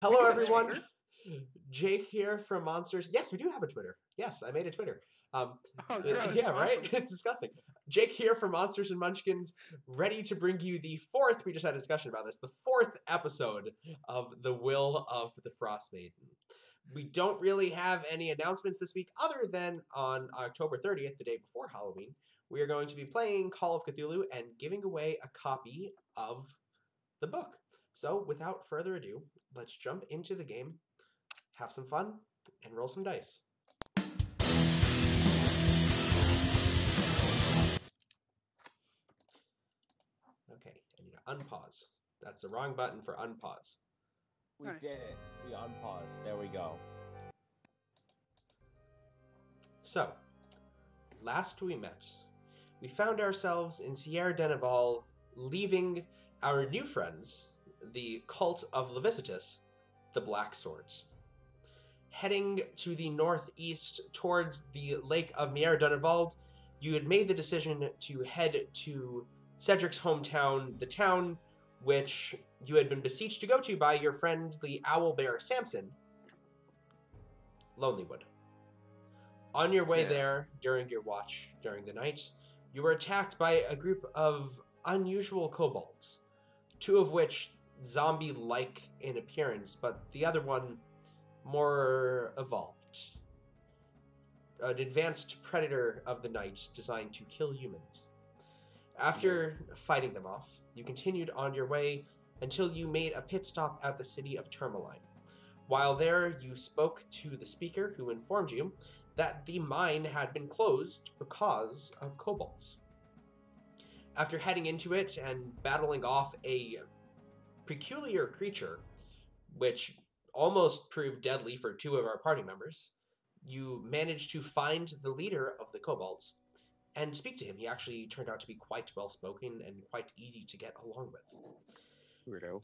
Hello, everyone. Jake here from Monsters. Yes, we do have a Twitter. Yes, I made a Twitter. Oh, gross. Yeah, right? Awesome. It's disgusting. Jake here from Monsters and Munchkins, ready to bring you the fourth, we just had a discussion about this, the fourth episode of The Will of the Frost Maiden. We don't really have any announcements this week other than on October 30th, the day before Halloween, we are going to be playing Call of Cthulhu and giving away a copy of the book. So, without further ado, let's jump into the game, have some fun, and roll some dice. Okay, I need to unpause. That's the wrong button for unpause. We did it. We unpaused. There we go. So, last we met, we found ourselves in Sierra Deneval, leaving our new friends, the cult of Levicitus, the Black Swords. Heading to the northeast towards the lake of Miera Dunevald, you had made the decision to head to Cedricks' hometown, the town which you had been beseeched to go to by your friend, the owlbear Samson, Lonelywood. On your way there, during your watch during the night, you were attacked by a group of unusual kobolds, two of which zombie-like in appearance, but the other one more evolved. An advanced predator of the night designed to kill humans. After fighting them off, you continued on your way until you made a pit stop at the city of Termalaine. While there, you spoke to the speaker who informed you that the mine had been closed because of kobolds. After heading into it and battling off a peculiar creature, which almost proved deadly for two of our party members, you managed to find the leader of the kobolds and speak to him. He actually turned out to be quite well-spoken and quite easy to get along with. Weirdo.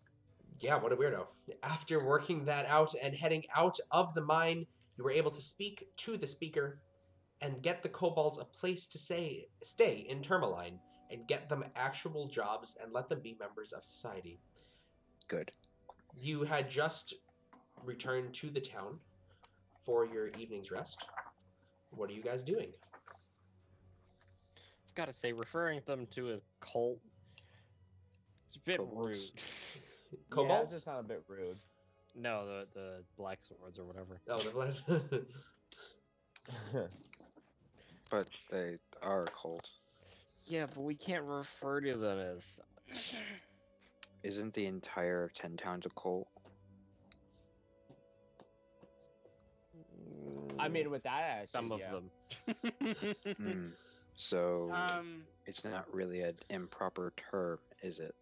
Yeah, what a weirdo. After working that out and heading out of the mine, you were able to speak to the speaker and get the kobolds a place to stay in Termalaine and get them actual jobs and let them be members of society. Good. You had just returned to the town for your evening's rest. What are you guys doing? I've got to say, referring them to a cult, it's a bit rude. Kobolds? Yeah, that does sound a bit rude. No, the Black Swords or whatever. Oh, the But they are a cult. Yeah, but we can't refer to them as... Isn't the entire 10 towns a cult? I mean, with that attitude, Some of yeah. them. So, it's not really an improper term, is it?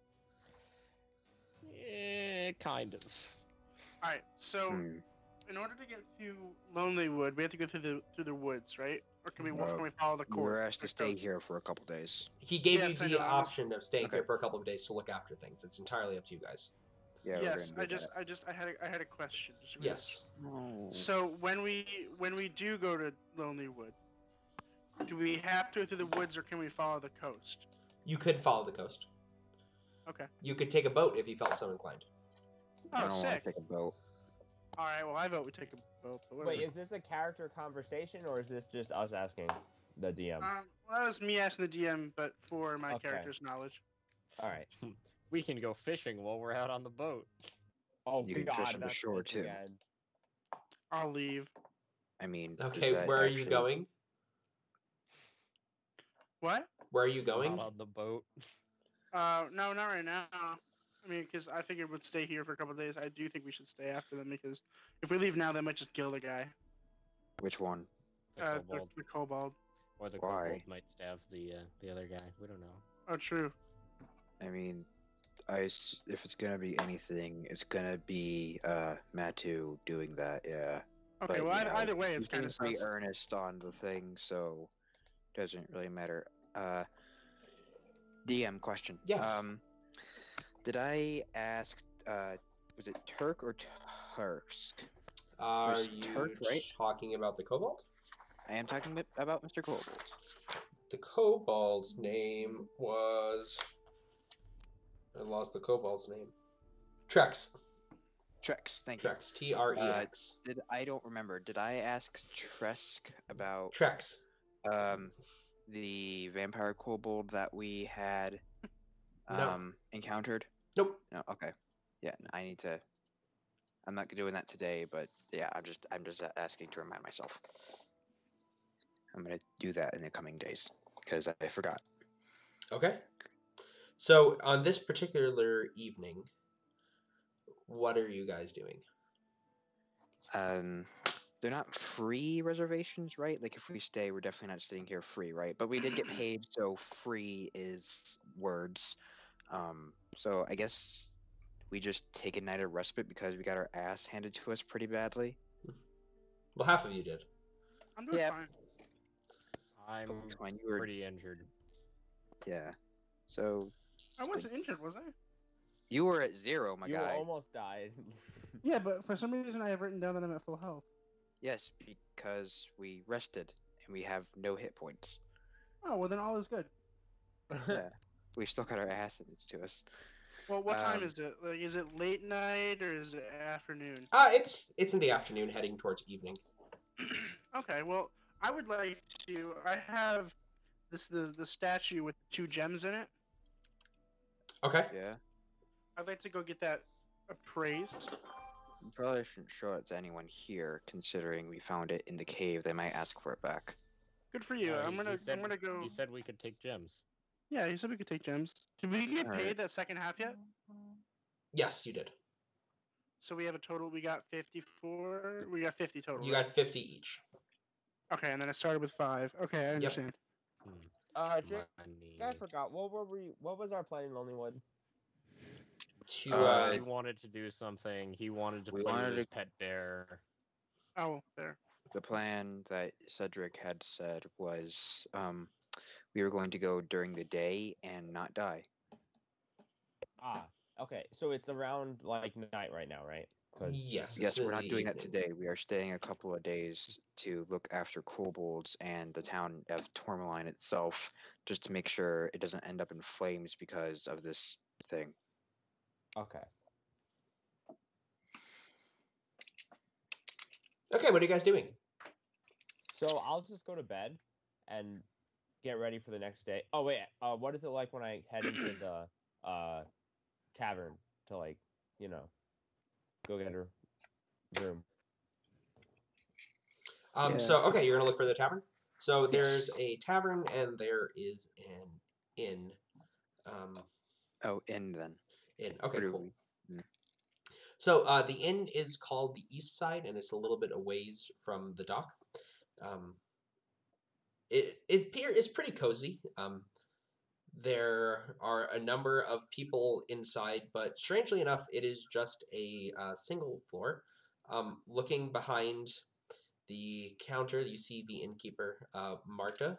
Kind of. Alright, so in order to get to Lonelywood, we have to go through the woods, right? Or can we follow the course? We're asked to stay here for a couple days. He gave Yes, I you know, the I was- option of staying here for a couple of days to look after things. It's entirely up to you guys. Yeah, Yes, we're gonna do I had a question. Just a Yes. that. So when we do go to Lonelywood, do we have to go through the woods or can we follow the coast? You could follow the coast. Okay. You could take a boat if you felt so inclined. I Oh, don't want sick. to take a boat. All right. Well, I vote we take a boat. But Wait, is this a character conversation or is this just us asking the DM? well, that was me asking the DM, but for my Okay. character's knowledge. All right. We can go fishing while we're out on the boat. Oh You can God, fish on the not shore, this too. again. I'll leave. I mean, Okay, does that where are you actually- going? What? Where are you going? Not on the boat. No, not right now. I mean, because I think it would stay here for a couple of days. I do think we should stay after them because if we leave now, they might just kill the guy. Which one? The kobold. The kobold. Or the Why? kobold might stab the other guy. We don't know. Oh, true. I mean, if it's gonna be anything, it's gonna be Matu doing that. Yeah. Okay. But, Well, you know, either way, he it's kind of seems to be sus. earnest on the thing, so doesn't really matter. DM question. Yes. Did I ask? Was it Turk or Tursk? Are There's you Turk, right? talking about the kobold? I am talking about Mr. Kobold. The kobold's name was... I lost the kobold's name. Trex. Trex, thank you. Trex. Trex. I don't remember. Did I ask Tresk about Trex. the vampire kobold that we had No. encountered? Nope. No. Okay. Yeah, I need to. I'm not doing that today, but yeah, I'm just asking to remind myself. I'm gonna do that in the coming days because I forgot. Okay. So on this particular evening, what are you guys doing? They're not free reservations, right? Like if we stay, we're definitely not staying here free, right? But we did get paid, so free is words. So I guess we just take a night of respite because we got our ass handed to us pretty badly. Well, half of you did. I'm doing Yeah. fine. I'm Come on, you were pretty injured. yeah. So I wasn't injured, was I? you were at 0, my You guy. almost died. Yeah, but for some reason I have written down that I'm at full health. Yes, because we rested and we have no hit points. Oh, well then all is good. Yeah, we still got our ass handed to us. Well, what time is it? Like, is it late night or is it afternoon? It's in the afternoon, heading towards evening. Okay, well, I would like to. I have the statue with 2 gems in it. Okay. Yeah. I'd like to go get that appraised. You probably shouldn't show it to anyone here, considering we found it in the cave. They might ask for it back. Good for you. I'm gonna go. You said we could take gems. Yeah, you said we could take gems. Did we get Alright. paid that second half yet? Yes, you did. So we have a total. We got 54. We got 50 total. You right? got 50 each. Okay, and then it started with 5. Okay, I understand. Jake, Money. I forgot. What was our plan in Lonelywood? To He wanted to do something. He wanted to We play wanted with his to- pet bear. Oh, there. The plan that Cedric had said was we were going to go during the day and not die. Ah, okay. So it's around like night right now, right? 'Cause- yes, Yes, it's in we're not the doing that evening. today. We are staying a couple of days to look after kobolds and the town of Termalaine itself, just to make sure it doesn't end up in flames because of this thing. Okay. Okay, what are you guys doing? So I'll just go to bed and get ready for the next day. Oh wait, what is it like when I head into the tavern to like, go get a room? Yeah. So okay, you're gonna look for the tavern. So Yes. there's a tavern and there is an inn. Oh, and then. Inn. Okay, Where do cool. we- So the inn is called the East Side, and it's a little bit away from the dock. It's pretty cozy. There are a number of people inside, but strangely enough, it is just a single floor. Looking behind the counter, you see the innkeeper, Marta.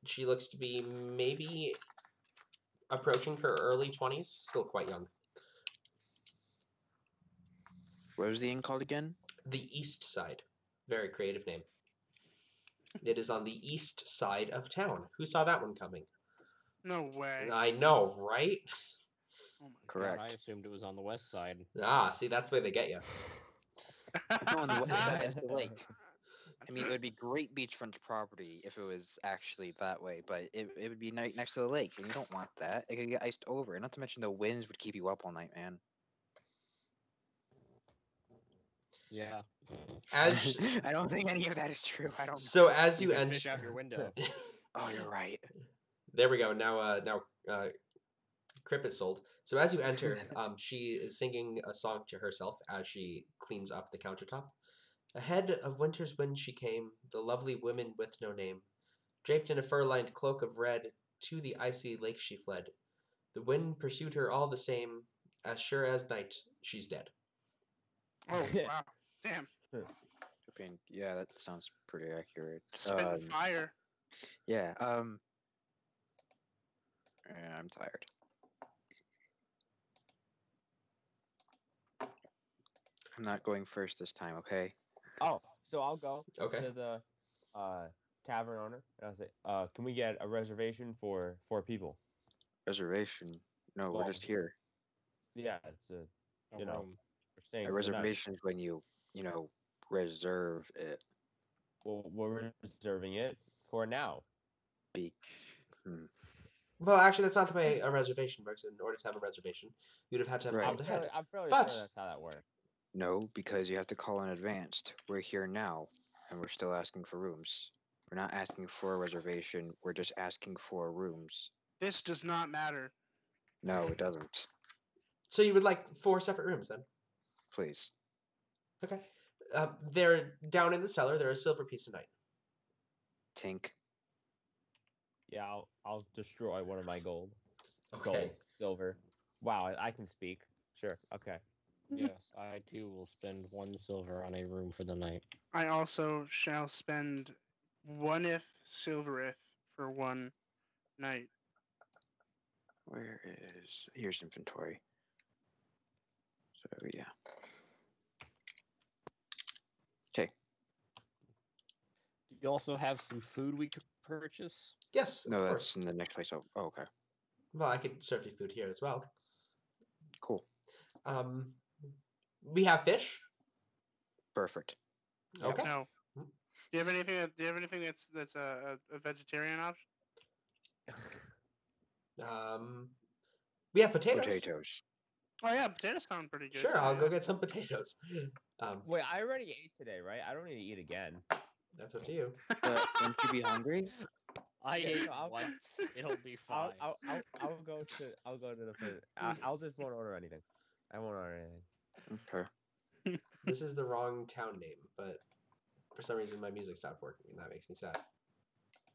She looks to be maybe approaching her early 20s, still quite young. What was the inn called again? The East Side. Very creative name. It is on the east side of town. Who saw that one coming? No way. I know, right? Oh my Correct. God, I assumed it was on the west side. Ah, see, that's where they get you. No, on the west side of the lake. I mean, it would be great beachfront property if it was actually that way, but it would be next to the lake, and you don't want that. It could get iced over, and not to mention the winds would keep you up all night, man. Yeah. As I don't think any of that is true. I don't. so, as you can enter, fish out your window. Oh, you're right. there we go. Now, Crip is sold. So as you enter, she is singing a song to herself as she cleans up the countertop. Ahead of winter's wind she came, the lovely woman with no name. Draped in a fur-lined cloak of red, to the icy lake she fled. The wind pursued her all the same, as sure as night, she's dead. Oh wow! Damn. I mean, yeah, that sounds pretty accurate. Spitting fire. Yeah. Yeah, I'm tired. I'm not going first this time, okay? Oh, so I'll go Okay. to the tavern owner and I'll say, can we get a reservation for 4 people? Reservation? No, we're Well, just here. Yeah, it's a A You know. room. staying A for the night. reservation is when you reserve it. Well, we're reserving it for now. Be. Hmm. Well, actually, that's not the way a reservation works. In order to have a reservation, you'd have had to have Right. called ahead. I'm fairly But- sure that's how that works. No, because you have to call in advance. We're here now, and we're still asking for rooms. We're not asking for a reservation. We're just asking for rooms. This does not matter. No, it doesn't. So you would like 4 separate rooms then? Please. Okay. They're down in the cellar. They're a silver piece a night. Tink. Yeah, I'll destroy one of my gold. Okay. Gold, silver. Wow, I can speak. Sure. Okay. Yes, I too will spend 1 silver on a room for the night. I also shall spend 1 silverith for 1 night. Where is... Here's inventory. So, yeah. Okay. Do you also have some food we could purchase? Yes, of No, course. that's in the next place. Oh, okay. Well, I could serve you food here as well. Cool. We have fish. Perfect. Okay. No. Do you have anything? Do you have anything that's a vegetarian option? We have potatoes. Potatoes. Oh yeah, potatoes sound pretty good. Sure, I'll Yeah. go get some potatoes. Wait, I already ate today, right? I don't need to eat again. That's up to you. But won't you be hungry? I Yeah, ate so I'll- once. It'll be fine. I'll go to the food. I'll just won't order anything. I won't order anything. Okay. This is the wrong town name, but for some reason my music stopped working, and that makes me sad.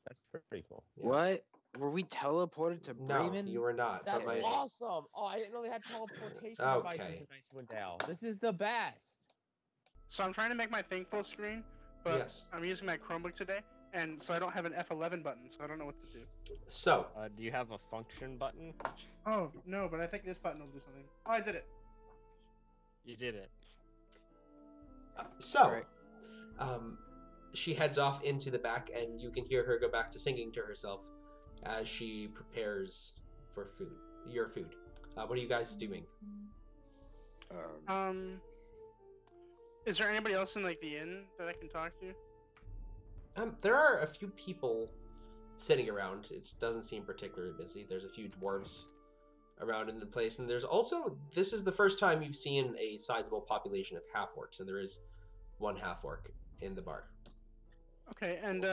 That's pretty cool. Yeah. What? Were we teleported to No, Bremen? you were not. That's but my... awesome! Oh, I didn't know they had teleportation Okay. devices in Icewind Dale. This is the best. So I'm trying to make my thing full screen, but Yes. I'm using my Chromebook today, and so I don't have an F11 button, so I don't know what to do. So, Do you have a function button? Oh no, but I think this button will do something. Oh, I did it. You did it. so, she heads off into the back, and you can hear her go back to singing to herself as she prepares for food. Your food. What are you guys doing? Is there anybody else in like the inn that I can talk to? There are a few people sitting around. It doesn't seem particularly busy. There's a few dwarves around in the place, and there's also, this is the first time you've seen a sizable population of half-orcs, and there is 1 half-orc in the bar. Okay, and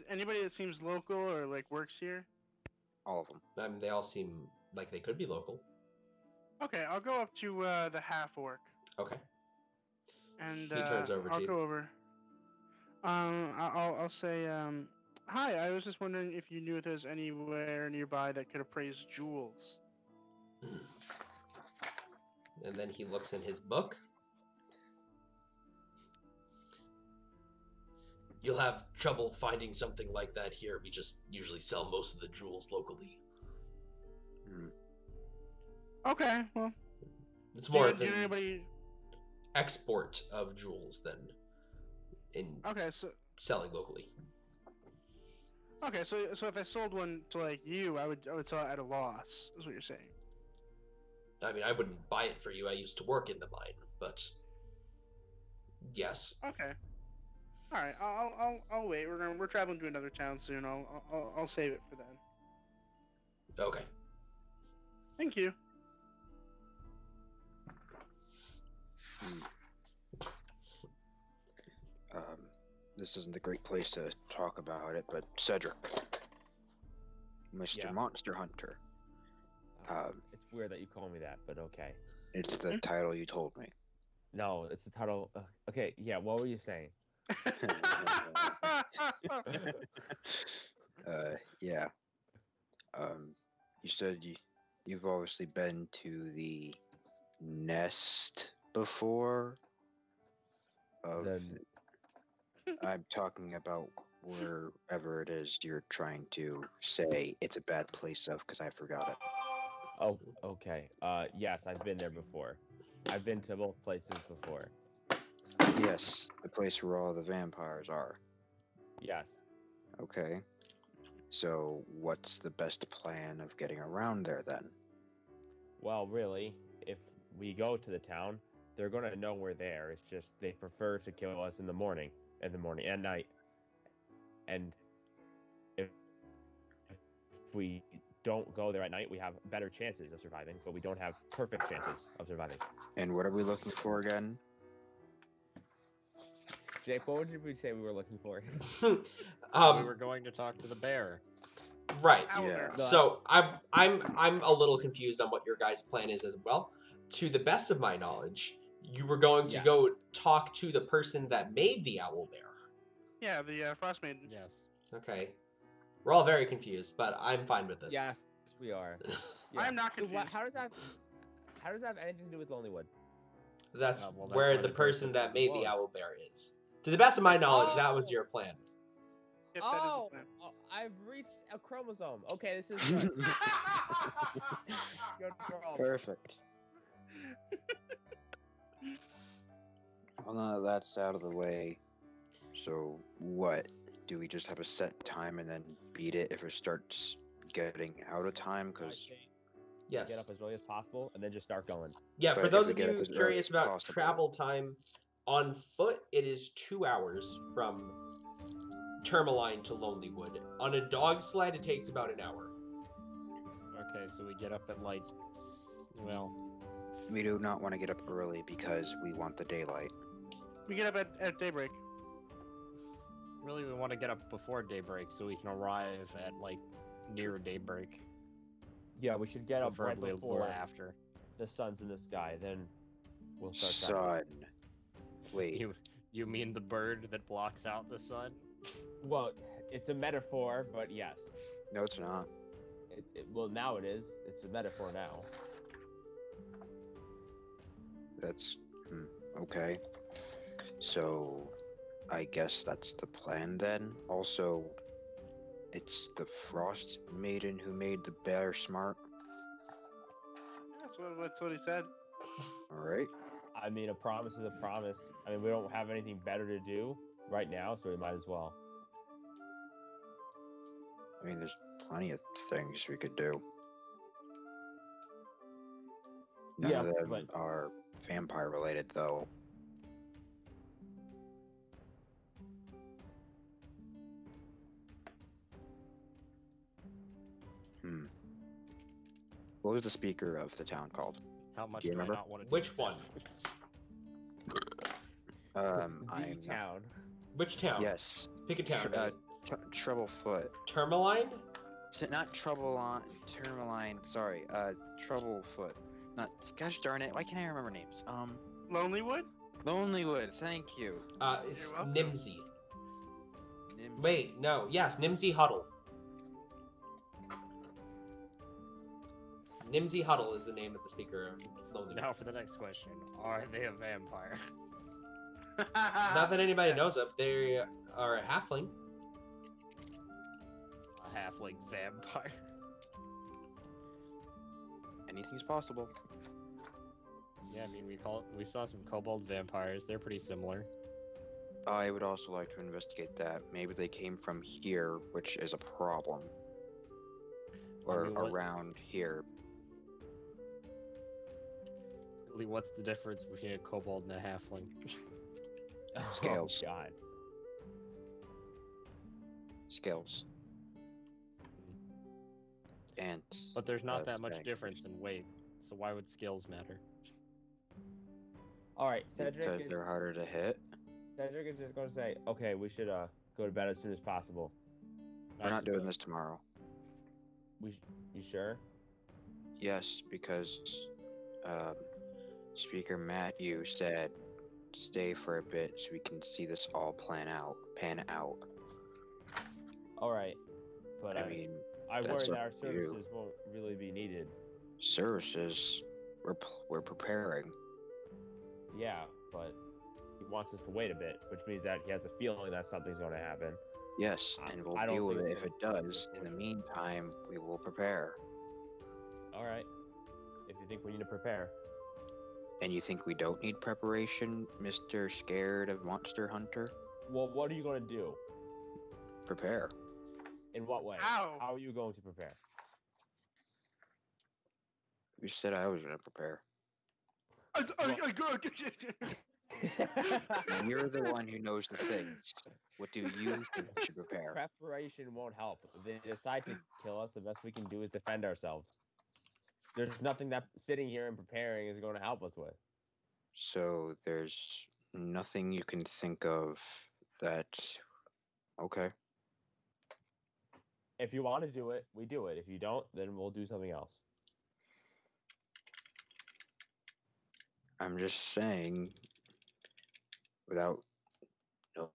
anybody that seems local or like works here? All of them. They all seem like they could be local. Okay, I'll go up to the half orc, Okay. and He turns over to I'll you. go over. I'll say, hi. I was just wondering if you knew if there's anywhere nearby that could appraise jewels. And then he looks in his book. You'll have trouble finding something like that here. We just usually sell most of the jewels locally. Okay, well. It's more of do you know an anybody? export of jewels than in Okay, so selling locally. so if I sold one to like you, I would sell it at a loss. Is what you're saying? I mean, I wouldn't buy it for you. I used to work in the mine, but yes. Okay. All right. I'll wait. We're traveling to another town soon. I'll save it for then. Okay. Thank you. This isn't a great place to talk about it, but Cedric, Mr. Yeah. Monster Hunter. It's weird that you call me that, but okay. It's the title you told me. No, it's the title. Okay, yeah. What were you saying? Yeah. You said you've obviously been to the nest before. I'm talking about wherever it is you're trying to say it's a bad place of, because I forgot it. Oh, okay. Yes, I've been there before. I've been to both places before. Yes, the place where all the vampires are. Yes. Okay. So, what's the best plan of getting around there then? Well, really, if we go to the town, they're gonna know we're there. It's just they prefer to kill us in the morning, at night. And if we don't go there at night, we have better chances of surviving, but we don't have perfect chances of surviving. And what are we looking for again? Jake, what did we say we were looking for? We were going to talk to the bear. Right. Owlbear. Yeah. So I'm a little confused on what your guys' plan is as well. To the best of my knowledge, you were going to Yes. go talk to the person that made the owl bear. Yeah, the Frost Maiden. Yes. Okay. We're all very confused, but I'm fine with this. Yes, we are. I'm not So confused. how does that have anything to do with Lonelywood? That's Well, that's where why the the person that made the was. owl bear is. To the best of my knowledge, that was your plan. Yep, that is the Oh, plan. I've reached a chromosome. Okay, this is good. Good for all. Perfect. Well, now that that's out of the way, so what? Do we just have a set time and then beat it if it starts getting out of time? Because Yes. Get up as early as possible and then just start going. Yeah, But for if those we of get up you as early curious as about possible. travel time, on foot it is 2 hours from Termalaine to Lonelywood. On a dog sled, it takes about an hour. Okay, so we get up at like, well, we do not want to get up early because we want the daylight. We get up at daybreak. really we want to get up before daybreak so we can arrive at like near daybreak. Yeah, we should get up right Preferably a before little after. the sun's in the sky. Then we'll start tracking. Sun. Wait. You mean the bird that blocks out the sun? Well, it's a metaphor, but yes. No, it's not. Well, now it is. It's a metaphor now. That's okay. So, I guess that's the plan then. Also, it's the Frost Maiden who made the bear smart. That's what he said. All right. I mean, a promise is a promise. I mean, we don't have anything better to do right now, so we might as well. I mean, there's plenty of things we could do. None Yeah, of them but are vampire related, though. What was the speaker of the town called? How much Do you do I remember? not want to do? Which one? I'm the not- town. Which town? Yes. Pick a town. Troublefoot. Termalaine? Not Trouble on Termalaine. Sorry. Troublefoot. Not. Gosh darn it! Why can't I remember names? Lonelywood? Lonelywood. Thank you. It's You're welcome. Nimsy. Nim- Wait, no. Yes, Nimsy Huddle. Nimsy Huddle is the name of the speaker of Lonelywood. Now for the next question. Are they a vampire? Not that anybody knows of. They are a halfling. A halfling vampire. Anything's possible. Yeah, I mean we saw some kobold vampires. They're pretty similar. I would also like to investigate that. Maybe they came from here, which is a problem. Or mean, what- around here. Really, what's the difference between a kobold and a halfling? Scales. Oh, God. Scales. And. But there's not that much Thanks. difference in weight, so why would scales matter? All right, Because Cedric is, they're harder to hit. Cedric is just going to say, okay, we should go to bed as soon as possible. We're I not doing this suppose. tomorrow. You sure? Yes, because Speaker Matthew said stay for a bit so we can see this all pan out. All right, but I mean, I that's worry that up our to you. services won't really be needed. services. We're preparing. Yeah, but he wants us to wait a bit, which means that he has a feeling that something's going to happen. Yes, and we'll I don't deal with think it it's if it gonna be does. In the unfortunate. meantime, we will prepare. All right, if you think we need to prepare. And you think we don't need preparation, Mr. Scared of Monster Hunter? Well, what are you going to do? Prepare. In what way? Ow. How are you going to prepare? You said I was gonna prepare. You're the one who knows the things. What do you think we should prepare? Preparation won't help. If they decide to kill us, the best we can do is defend ourselves. There's nothing that sitting here and preparing is going to help us with. So there's nothing you can think of that. Okay. If you want to do it, we do it. If you don't, then we'll do something else. I'm just saying, without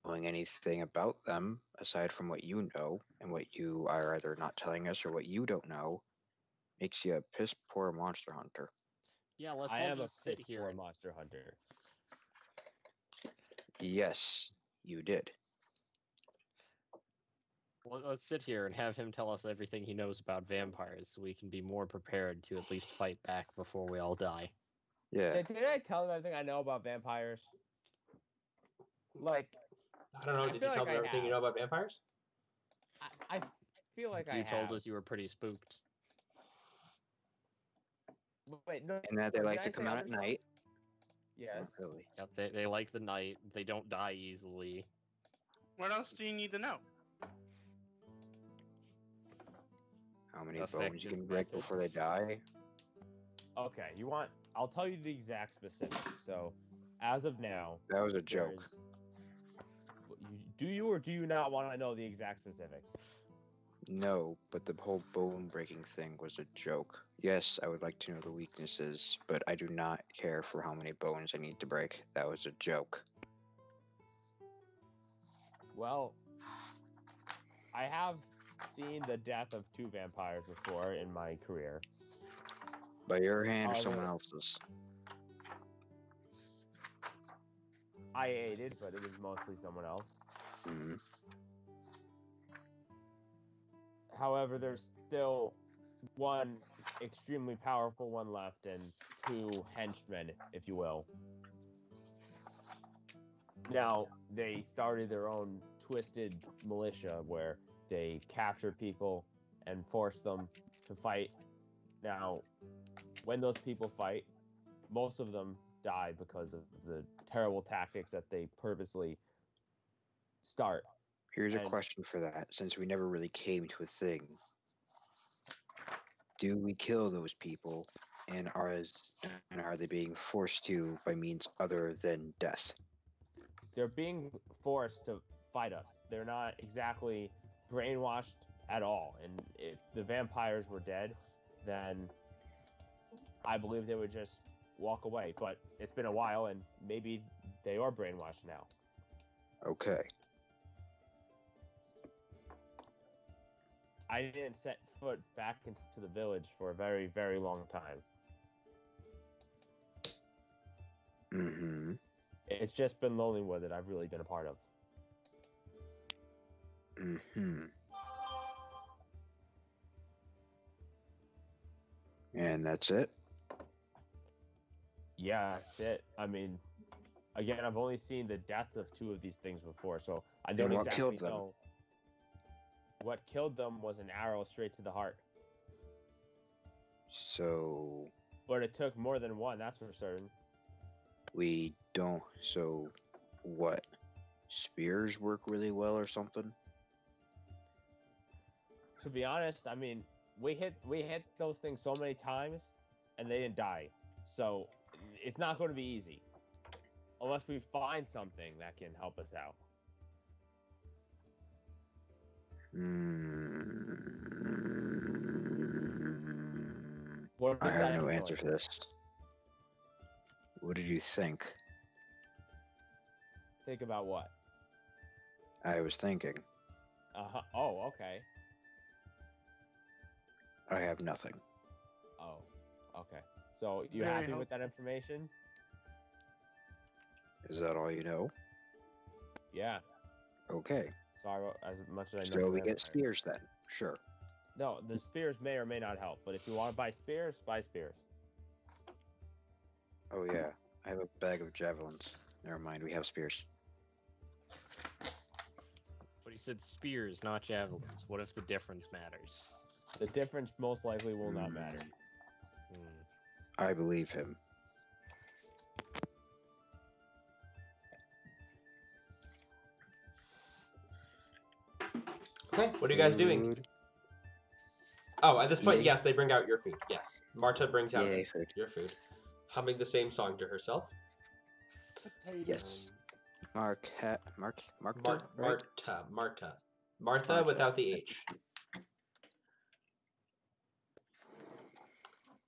knowing anything about them, aside from what you know, and what you are either not telling us or what you don't know, makes you a piss poor monster hunter. Yeah, let's I all am a just sit here. monster hunter. Yes, you did. Well, let's sit here and have him tell us everything he knows about vampires, so we can be more prepared to at least fight back before we all die. Yeah. So did I tell him everything I know about vampires? Like, I don't know. I Did feel you tell like them I everything you have. know about vampires? I feel like You I told have. us you were pretty spooked. Wait, no. And that they did like I to say come out other at stuff? night. Yes. Not really. Yep, they like the night. They don't die easily. What else do you need to know? How many bones you Effective can break before they methods. die? Okay, you want? I'll tell you the exact specifics. So, as of now, That was a there joke. is- Do you or do you not want to know the exact specifics? No, but the whole bone breaking thing was a joke. Yes, I would like to know the weaknesses, but I do not care for how many bones I need to break. That was a joke. Well, I have seen the death of 2 vampires before in my career. By your hand or However- someone else's? I aided, but it was mostly someone else. Hmm. However, there's still one extremely powerful one left and 2 henchmen, if you will. Now, they started their own twisted militia where they captured people and forced them to fight. Now, when those people fight, most of them die because of the terrible tactics that they purposely start. Here's a And- question for that, since we never really came to a thing. Do we kill those people, and are they being forced to by means other than death? They're being forced to fight us. They're not exactly brainwashed at all. And if the vampires were dead, then I believe they would just walk away. But it's been a while, and maybe they are brainwashed now. Okay. I didn't set foot back into the village for a very, very long time. Mm-hmm. It's just been Lonelywood that I've really been a part of. Mm-hmm. And that's it? Yeah, that's it. I mean, again, I've only seen the deaths of 2 of these things before, so I don't Then what exactly killed them? know. What killed them was an arrow straight to the heart. So But it took more than one, that's for certain. we don't. So what? Spears work really well or something? To be honest, I mean, we hit those things so many times, and they didn't die. So it's not going to be easy, unless we find something that can help us out. What I is have that no noise? answer for this. What did you think? Think about what? I was thinking. Oh, okay. I have nothing. Oh, okay. So you Very happy with that information? Is that all you know? Yeah. Okay. Sorry, as much as I know. So for we get vampires. spears then. Sure. No, the spears may or may not help, but if you want to buy spears, buy spears. Oh yeah. I have a bag of javelins. Never mind, we have spears. But he said spears, not javelins. What if the difference matters? The difference most likely will not matter. Hmm. I believe him. Okay, what are you guys doing? Food. Oh, at this point, Eating. yes, they bring out your food. Yes, Marta brings out Yay, food. your food, humming the same song to herself. Yes. Martha, right? Martha Marta. without the H.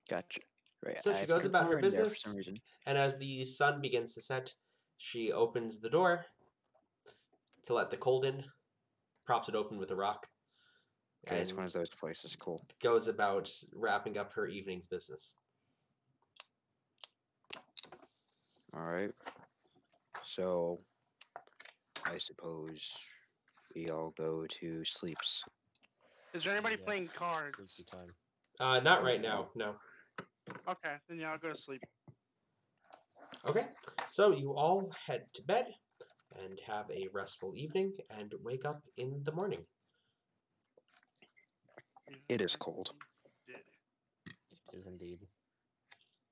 Gotcha. Right. So she I goes put about her R in there business, for some reason. and as the sun begins to set, she opens the door to let the cold in, props it open with a rock, Okay, and it's one of those places. Cool. goes about wrapping up her evening's business. All right. So, I suppose we all go to sleeps. Is there anybody Yeah. playing cards? Sleepy time. Not right now, no. Okay, then yeah, I'll go to sleep. Okay, so you all head to bed and have a restful evening and wake up in the morning. It is cold. It is indeed.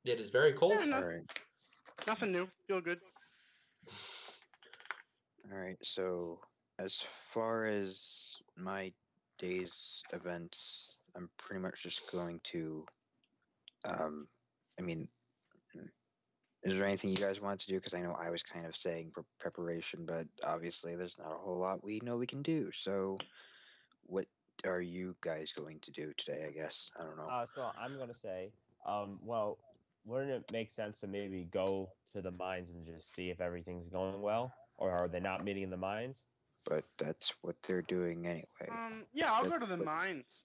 It is very cold. Yeah, no, All right. nothing new. Feel good. All right. So, as far as my day's events, I'm pretty much just going to. I mean, is there anything you guys want to do? Because I know I was kind of saying preparation, but obviously there's not a whole lot we know we can do. So, what are you guys going to do today? I guess I don't know. So I'm gonna say, well, wouldn't it make sense to maybe go to the mines and just see if everything's going well, or are they not meeting in the mines? But that's what they're doing anyway. Yeah, I'll go That's to the what- mines.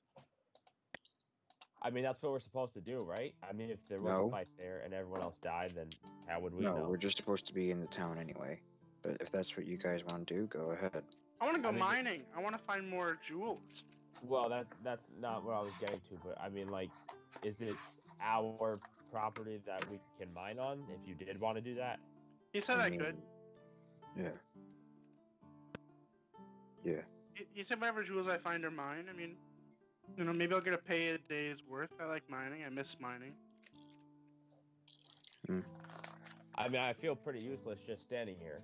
I mean, that's what we're supposed to do, right? I mean, if there was No. a fight there and everyone else died, then how would we No, know? we're just supposed to be in the town anyway. But if that's what you guys want to do, go ahead. I want to go I mean, mining. I want to find more jewels. Well, that's not what I was getting to, but I mean, like, is it our property that we can mine on if you did want to do that? He said I could. mean, Yeah. Yeah. He said whatever jewels I find are mine. I mean, maybe I'll get a pay a day's worth. I like mining. I miss mining. I mean, I feel pretty useless just standing here.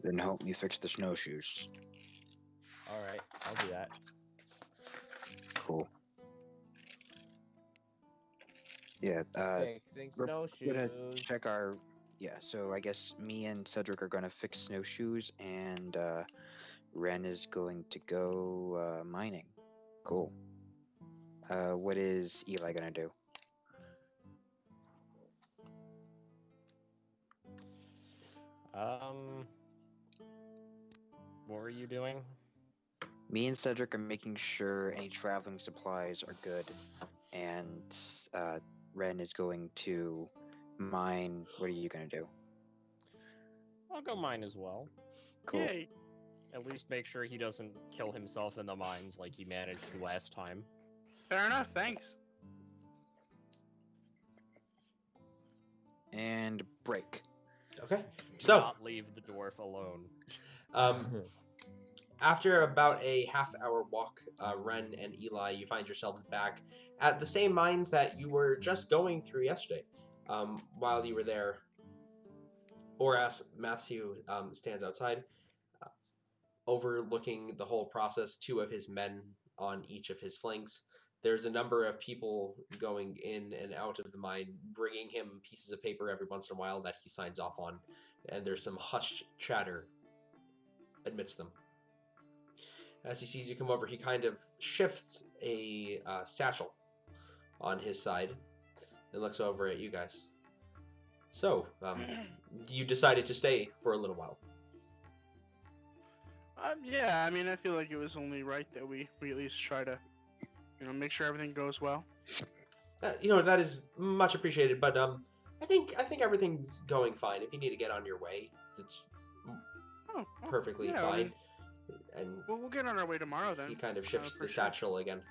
Then help me fix the snowshoes. All right, I'll do that. Cool. Yeah. Fixing we're gonna snowshoes. check our. Yeah. So I guess me and Cedric are gonna fix snowshoes, and Ren is going to go mining. Cool. What is Eli gonna do? What were you doing? Me and Cedric are making sure any traveling supplies are good, and Ren is going to mine. What are you gonna do? I'll go mine as well. Cool. Yay. At least make sure he doesn't kill himself in the mines like he managed to last time. Fair enough. Thanks. And break. Okay, Do so not leave the dwarf alone. after about a half-hour walk, Ren and Eli, you find yourselves back at the same mines that you were just going through yesterday. While you were there, Marsthew stands outside, overlooking the whole process, 2 of his men on each of his flanks. There's a number of people going in and out of the mine, bringing him pieces of paper every once in a while that he signs off on, and there's some hushed chatter amidst them. As he sees you come over, he kind of shifts a satchel on his side and looks over at you guys. So, you decided to stay for a little while. Yeah, I mean, I feel like it was only right that we at least try to, make sure everything goes well. That is much appreciated, but I think everything's going fine. If you need to get on your way, it's perfectly yeah, I fine. mean, And we'll get on our way tomorrow then. he kind of shifts for the sure. satchel again.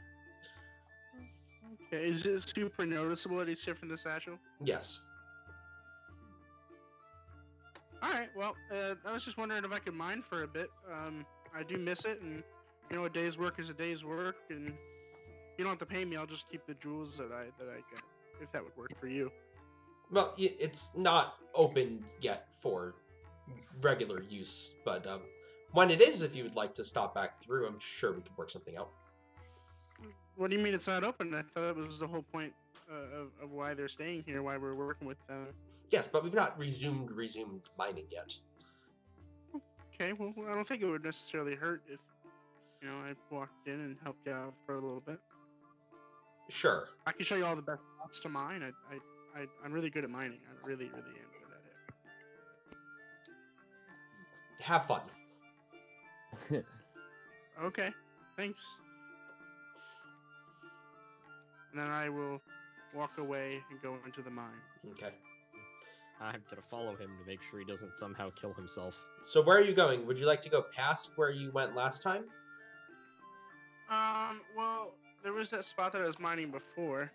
Okay, is it super noticeable that he's shifting the satchel? Yes. All right. Well, I was just wondering if I could mine for a bit. I do miss it, and a day's work is a day's work, and you don't have to pay me. I'll just keep the jewels that I get, if that would work for you. Well, it's not open yet for regular use, but When it is, if you would like to stop back through, I'm sure we could work something out. What do you mean it's not open? I thought that was the whole point of why they're staying here, why we're working with them. Yes, but we've not resumed mining yet. Okay, well, I don't think it would necessarily hurt if, I walked in and helped you out for a little bit. Sure. I can show you all the best spots to mine. I'm really good at mining. I really, really am good at it. Have fun. Okay, thanks. And then I will walk away and go into the mine. Okay. I'm gonna follow him to make sure he doesn't somehow kill himself. So where are you going? Would you like to go past where you went last time? Well, there was that spot that I was mining before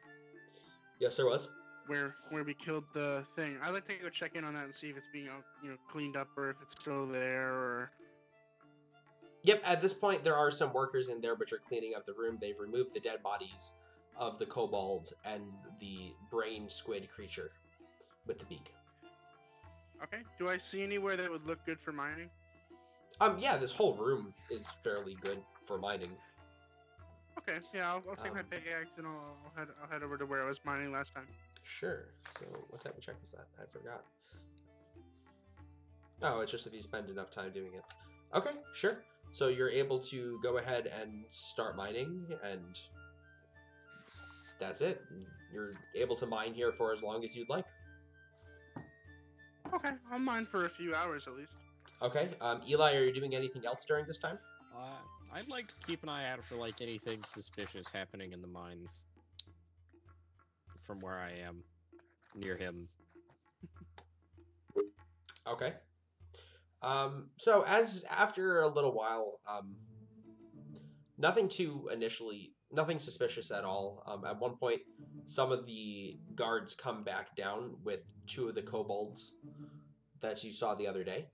Yes, there was. where we killed the thing. I'd like to go check in on that and see if it's being cleaned up or if it's still there or. Yep, at this point there are some workers in there which are cleaning up the room. They've removed the dead bodies of the kobold and the brain squid creature with the beak. Okay. Do I see anywhere that would look good for mining? Yeah, this whole room is fairly good for mining. Okay. Yeah, I'll take my pickaxe and I'll head over to where I was mining last time. Sure. So what type of check is that? I forgot. Oh, it's just if you spend enough time doing it. Okay, sure. So you're able to go ahead and start mining, and that's it. You're able to mine here for as long as you'd like. Okay, I'll mine for a few hours at least. Okay. Eli, are you doing anything else during this time? I'd like to keep an eye out for like anything suspicious happening in the mines. From where I am, near him. Okay. So after a little while, nothing suspicious at all. At one point, some of the guards come back down with two of the kobolds that you saw the other day.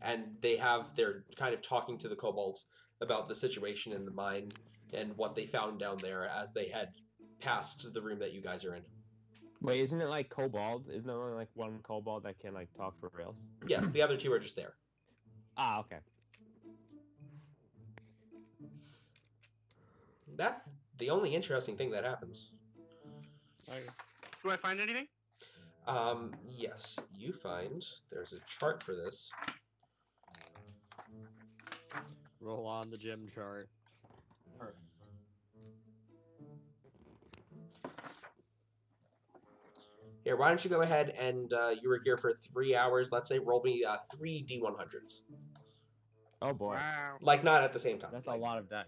And they're kind of talking to the kobolds about the situation in the mine and what they found down there as they head past the room that you guys are in. Wait, isn't it like kobold? Isn't there only like one kobold that can like talk for reals? Yes, the other two are just there. Ah, okay. That's the only interesting thing that happens. Do I find anything? Yes, you find there's a chart for this. Roll on the gem chart. Here, why don't you go ahead and you were here for 3 hours. Let's say roll me 3 D100s. Oh boy. Wow. Like not at the same time. That's like, a lot of dice.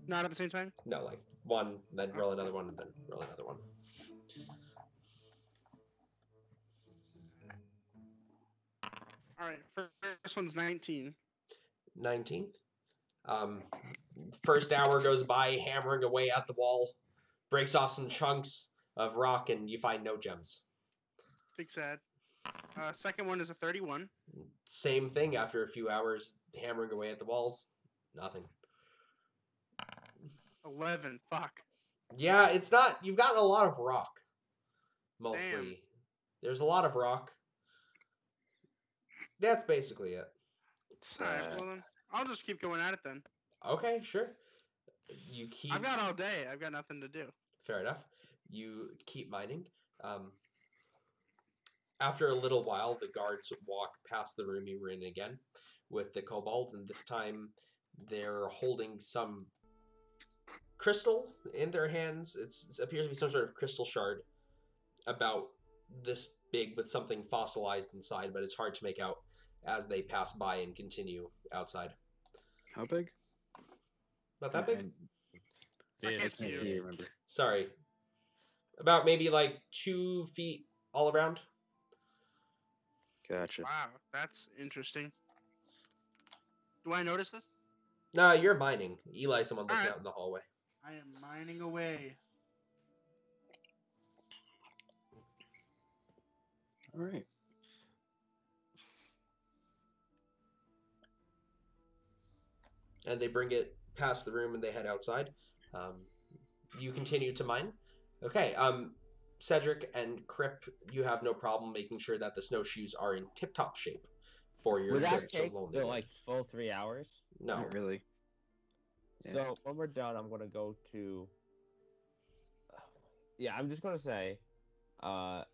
Not at the same time? No, like one, then roll another one, and then roll another one. Alright, first one's 19. 19. First hour goes by, hammering away at the wall, breaks off some chunks of rock, and you find no gems. Big sad. Second one is a 31. Same thing after a few hours, hammering away at the walls, nothing. 11. Fuck. Yeah, it's not. You've gotten a lot of rock. Mostly. Damn. There's a lot of rock. That's basically it. Alright, well then, I'll just keep going at it then. Okay, sure. You keep. I've got all day. I've got nothing to do. Fair enough. You keep mining. After a little while, the guards walk past the room you were in again with the kobolds, and this time they're holding some crystal in their hands. It appears to be some sort of crystal shard about this big with something fossilized inside, but it's hard to make out as they pass by and continue outside. How big? Not that big? I can't I see can't you. remember. Sorry. About maybe like 2 feet all around. Gotcha. Wow, that's interesting. Do I notice this? No, you're mining. Eli's the one looking Alright. out in the hallway. I am mining away. All right. And they bring it past the room and they head outside. You continue to mine. Okay, Cedric and Crip, you have no problem making sure that the snowshoes are in tip-top shape for your Would trip that to take Lonelywood. the like full 3 hours? No. Not really. Yeah. So when we're done, I'm gonna go to. Yeah, I'm just gonna say, what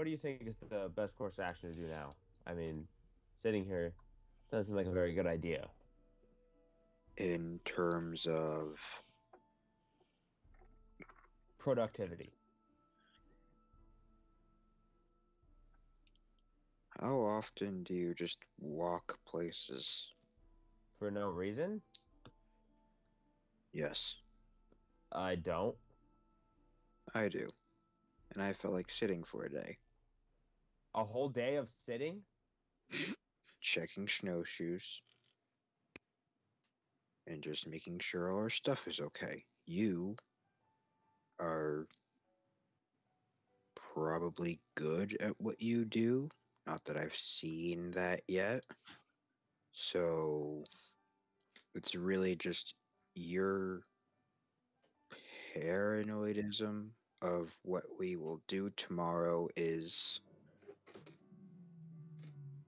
do you think is the best course of action to do now? I mean, sitting here doesn't seem like a very good idea. In terms of Productivity. how often do you just walk places? For no reason? Yes, I don't. I do. And I felt like sitting for a day. A whole day of sitting? Checking snowshoes. And just making sure all our stuff is okay. You are probably good at what you do. Not that I've seen that yet. So it's really just your paranoidism of what we will do tomorrow is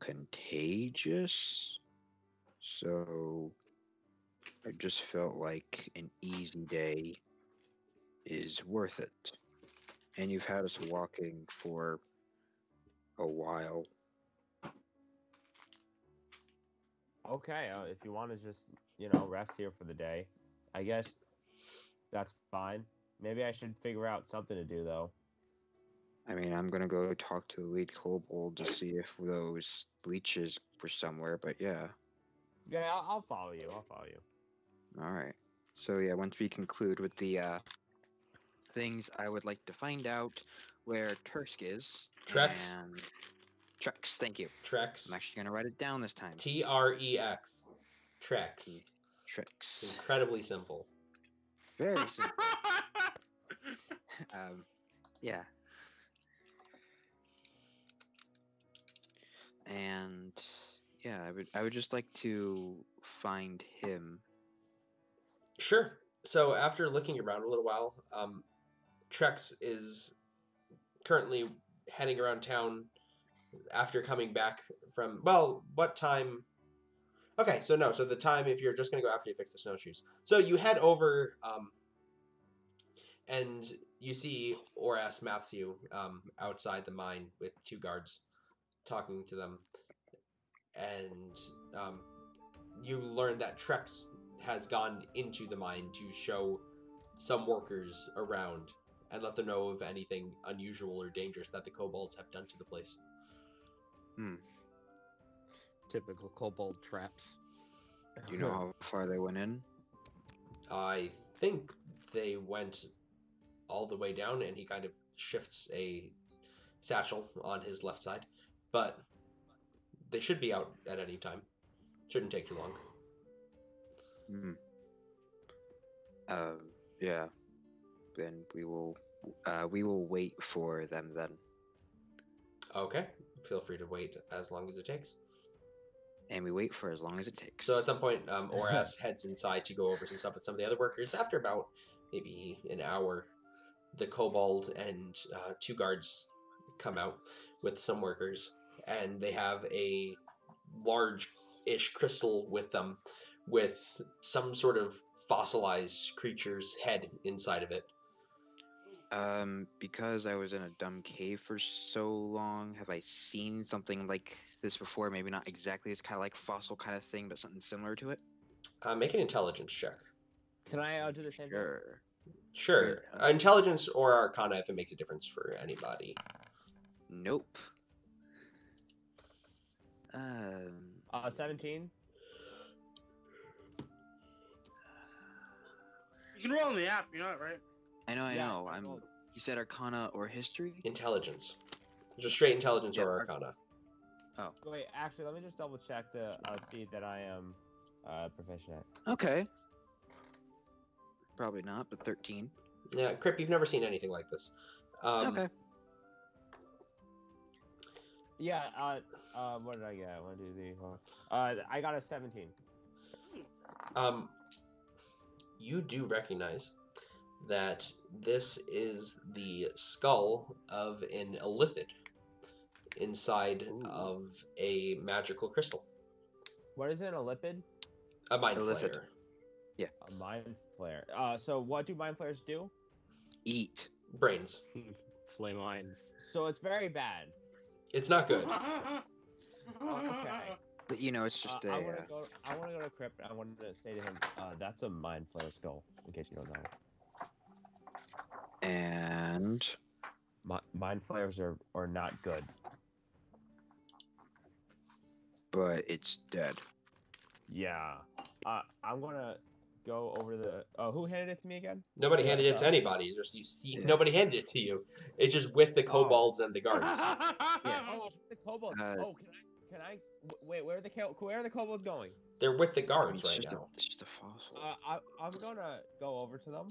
contagious. So I just felt like an easy day is worth it. And you've had us walking for a while. Okay, if you want to just, rest here for the day, I guess that's fine. Maybe I should figure out something to do, though. I mean, I'm gonna go talk to the lead kobold to see if those leeches were somewhere, but yeah. Yeah, I'll follow you. I'll follow you. Alright. So yeah, once we conclude with the things, I would like to find out where Tursk is. Trex. And Trex, thank you. Trex. I'm actually gonna write it down this time. Trex. Trex. Trex. It's incredibly simple. Very simple. Yeah. And yeah, I would just like to find him. Sure. So after looking around a little while, Trex is currently heading around town after coming back from, well, what time? Okay, so no, so the time, if you're just going to go after you fix the snowshoes. So you head over, and you see Oras Marsthew outside the mine with 2 guards talking to them. And you learn that Trex has gone into the mine to show some workers around and let them know of anything unusual or dangerous that the kobolds have done to the place. Typical kobold traps. Do you know how far they went in? I think they went all the way down, and he kind of shifts a satchel on his left side. But they should be out at any time. Shouldn't take too long. Yeah. Then we will wait for them then. Okay. Feel free to wait as long as it takes. And we wait for as long as it takes. So at some point, Oras heads inside to go over some stuff with some of the other workers. After about maybe an hour, the kobold and 2 guards come out with some workers, and they have a large-ish crystal with them with some sort of fossilized creature's head inside of it. Because I was in a dumb cave for so long, have I seen something like this before? Maybe not exactly this kind of like fossil kind of thing, but something similar to it? Make an intelligence check. Can I do the same thing? Sure. Intelligence or Arcana if it makes a difference for anybody. Nope. 17. You can roll on the app, you know it, right? I know. Yeah, You said Arcana or History? Intelligence. Just straight intelligence or Yeah, Arcana. Oh. Wait, actually, let me just double check to see that I am proficient at. Okay. Probably not, but 13. Yeah, Crip, you've never seen anything like this. Okay. Yeah, what did I get? 1, 2, 3, 4. I got a 17. You do recognize that this is the skull of an illithid inside Ooh. of a magical crystal. What is it? A lipid? A mind A lipid. flayer. A mind flare. So what do mind flares do? Eat. Brains. Flay mines. So it's very bad. It's not good. Okay. But you know, it's just I want to go to Crypt. I wanted to say to him, that's a mind flare skull. In case you don't know. And Mind flares are not good. but it's dead. Yeah. I'm gonna go over the. Who handed it to me again? Nobody Yeah, handed it to so- anybody. It's just you see. Yeah. Nobody handed it to you. It's just with the kobolds and the guards. Oh, it's the kobolds. Can I? Wait, where are the kobolds going? They're with the I mean, guards right it's now. just a fossil. I'm gonna go over to them.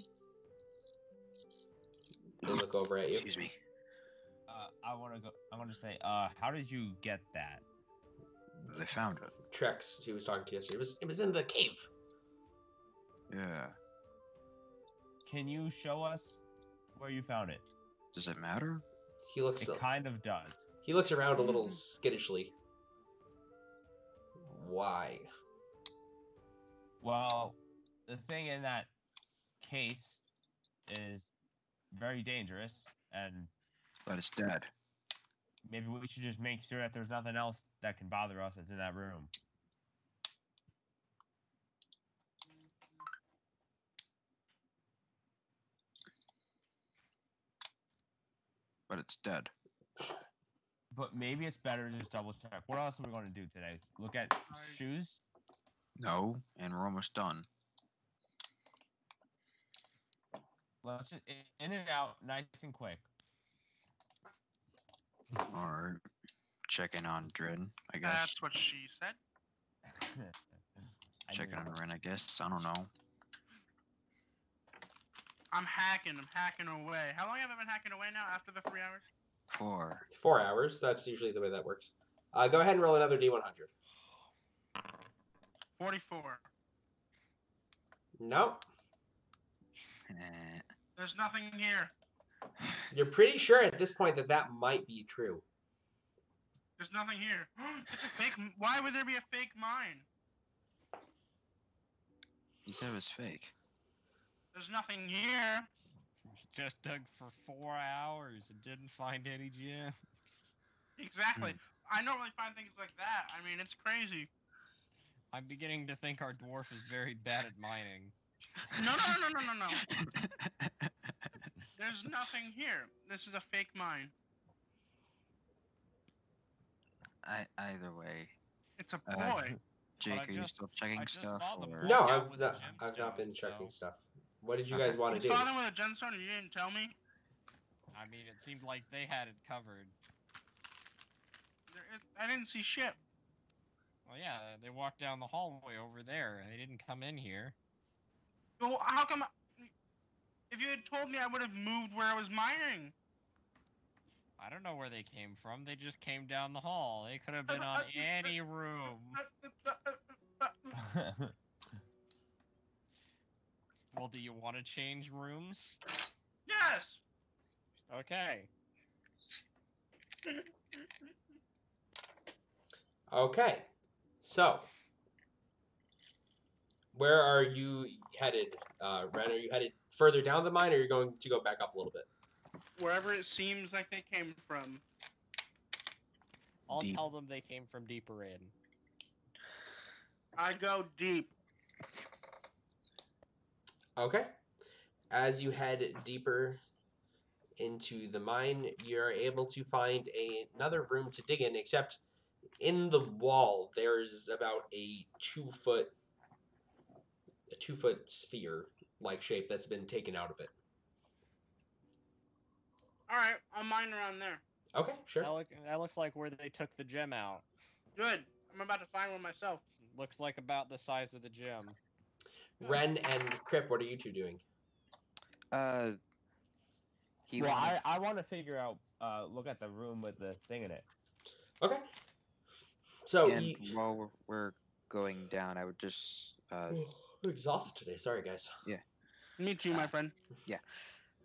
They look over at you. Excuse me. I want to say, how did you get that? They found it. Trex, he was talking to yesterday. It was in the cave. Yeah. Can you show us where you found it? Does it matter? He looks. It kind of does. He looks around a little skittishly. Why? Well, the thing in that case is very dangerous, and But it's dead. maybe we should just make sure that there's nothing else that can bother us that's in that room. But it's dead. But maybe it's better to just double check. What else are we going to do today? Look at shoes? No, and we're almost done. Let's just in and out, nice and quick. Alright. Checking on Drin, I guess. That's what she said. Checking on Ren, I guess. I don't know. I'm hacking away. How long have I been hacking away now after the 3 hours? 4. 4 hours. That's usually the way that works. Go ahead and roll another D100. 44. No. There's nothing here. You're pretty sure at this point that might be true. There's nothing here. It's a fake. Why would there be a fake mine? You said it was fake. There's nothing here. Just dug for 4 hours and didn't find any gems. Exactly. I normally find things like that. I mean, it's crazy. I'm beginning to think our dwarf is very bad at mining. No. There's nothing here. This is a fake mine. Either way. It's a ploy. Jake, I are you just- still checking I just stuff? saw them Or... walk No, out with the I've not been gemstone, checking so- stuff. What did you guys want You to do? saw them with a gemstone and you didn't tell me? I mean, it seemed like they had it covered. I didn't see shit. Well, yeah, they walked down the hallway over there, and they didn't come in here. Well, how come... If you had told me, I would have moved where I was mining. I don't know where they came from. They just came down the hall. They could have been on any room. Well, do you want to change rooms? Yes! Okay. Okay. So, where are you headed, Ren? Are you headed further down the mine, or are you going to go back up a little bit? Wherever it seems like they came from. I'll Deep. tell them they came from deeper in. I go deep. Okay. As you head deeper into the mine, you're able to find another room to dig in, except in the wall there's about a 2-foot sphere like shape that's been taken out of it. Alright, I'll mine around there. Okay, sure. That looks like where they took the gem out. Good. I'm about to find one myself. Looks like about the size of the gem. Ren and Crip, what are you two doing? He Well, wanted- I want to figure out, look at the room with the thing in it. Okay. So and while we're going down, I would just I'm exhausted today. Sorry, guys. Me too, my friend.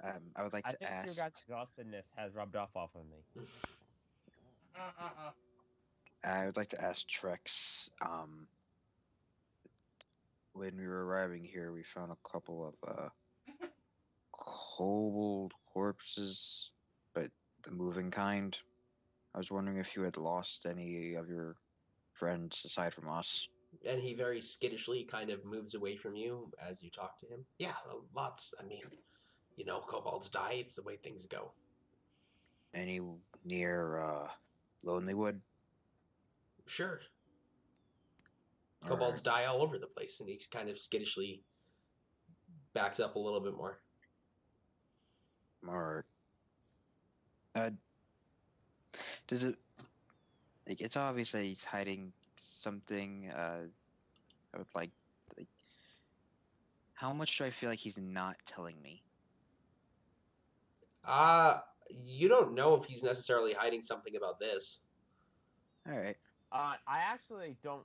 I would like I to think ask. your guys' exhaustedness has rubbed off of me. I would like to ask Trex, when we were arriving here, we found a couple of kobold corpses, but the moving kind. I was wondering if you had lost any of your friends aside from us. And he very skittishly kind of moves away from you as you talk to him. Yeah, lots. I mean, kobolds die. It's the way things go. Any near Lonelywood? Sure. All Kobolds right. die all over the place, and he kind of skittishly backs up a little bit more. Alright. Does it... Like, it's obvious that he's hiding something, I would like... How much do I feel like he's not telling me? You don't know if he's necessarily hiding something about this. Alright. I actually don't.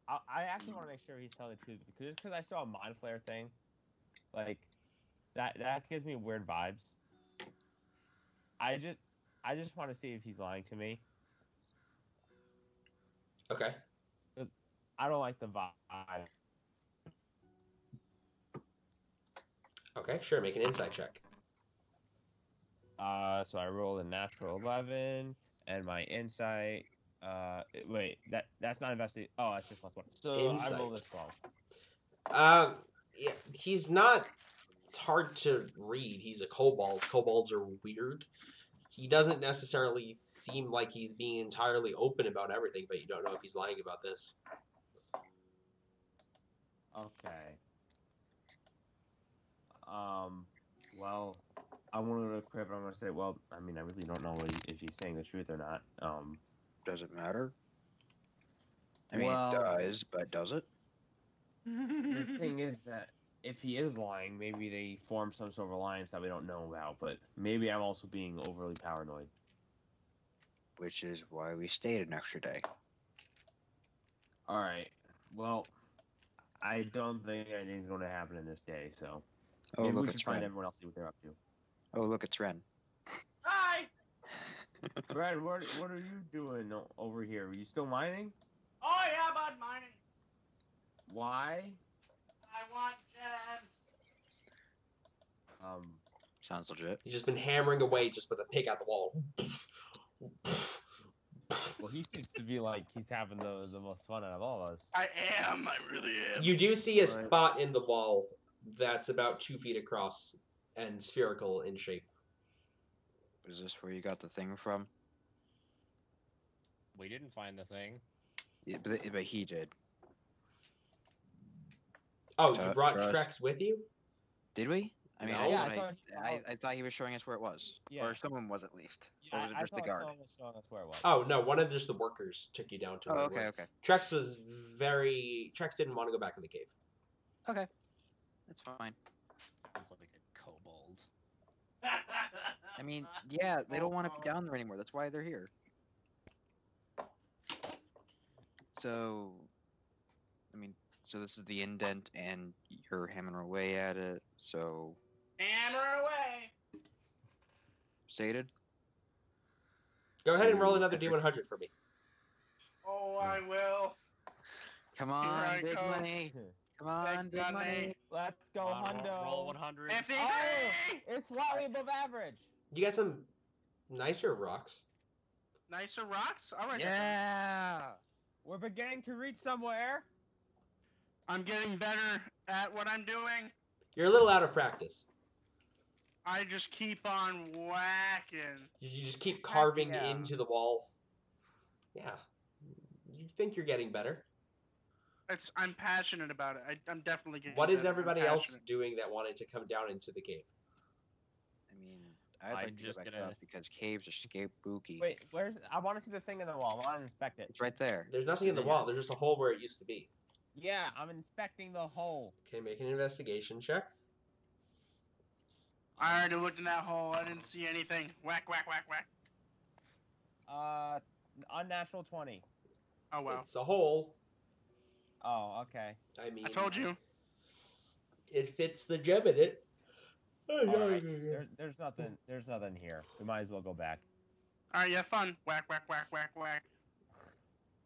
I actually want to make sure he's telling the truth because I saw a mind flare thing, like that gives me weird vibes. I just want to see if he's lying to me. Okay. I don't like the vibe. Okay, sure. Make an insight check. So I rolled a natural 11, and my insight. Wait, that's not invested. Oh, that's just +1. So Insight. I rolled a 12. Yeah, he's not. It's hard to read. He's a kobold. Kobolds are weird. He doesn't necessarily seem like he's being entirely open about everything, but you don't know if he's lying about this. Okay. Well, I wanted to quit, but I'm gonna say, well, I mean, I really don't know if he's saying the truth or not. Does it matter? I mean, Well- it does, but does it? The thing is that if he is lying, maybe they form some sort of alliance that we don't know about, but maybe I'm also being overly paranoid. Which is why we stayed an extra day. Alright, well, I don't think anything's going to happen in this day, so Oh, maybe look, we it's should find Ren. everyone else, see what they're up to. Oh, look, it's Ren. Hi! Brad, what are you doing over here? Are you still mining? Oh yeah, bud, mining. Why? I want gems. Sounds legit. He's just been hammering away just with a pick at the wall. Well, he seems to be like he's having the most fun out of all of us. I am. I really am. You do see a Right. spot in the wall that's about 2 feet across and spherical in shape. Is this where you got the thing from? We didn't find the thing. Yeah, but he did. Oh, you brought Trust. Trex with you? Did we? I mean, No. I, Yeah, thought I I thought he was showing us where it was. Yeah. Or someone was at least. Yeah, Or was it I just the thought guard? someone was showing us where it was. Oh, no, one of just the workers took you down to Oh, where okay, it was. okay. Trex was Trex didn't want to go back in the cave. Okay. That's fine. Sounds like a kobold. I mean, yeah, they don't want to be down there anymore. That's why they're here. So, I mean, so this is the indent, and you're hammering away at it. So, Hammer away. stated. Go ahead and roll another D100 for me. Oh, I will. Come Here on, I big go. money. Come on, Big big money. money. Let's go, Come on, Hundo. roll 100. 53. Oh, it's slightly above average. You got some nicer rocks. Nicer rocks. All right. Yeah. We're beginning to reach somewhere. I'm getting better at what I'm doing. You're a little out of practice. I just keep on whacking. You just keep carving yeah. into the wall. Yeah. You think you're getting better. I'm passionate about it. I'm definitely getting. What is better. I'm everybody else passionate. doing that wanted to come down into the cave? I mean, I'd I'm like to just go back gonna- up because caves are spooky. Wait, where's? I want to see the thing in the wall. I want to inspect it. It's right there. There's nothing in the wall. There's just a hole where it used to be. Yeah, I'm inspecting the hole. Okay, make an investigation check. I already looked in that hole. I didn't see anything. Whack, whack, whack, whack. Unnatural 20. Oh well. It's a hole. Oh, okay. I mean, I told you. It fits the gem in it. All right. There's nothing. There's nothing here. We might as well go back. All right, yeah, fun. Whack, whack, whack, whack, whack.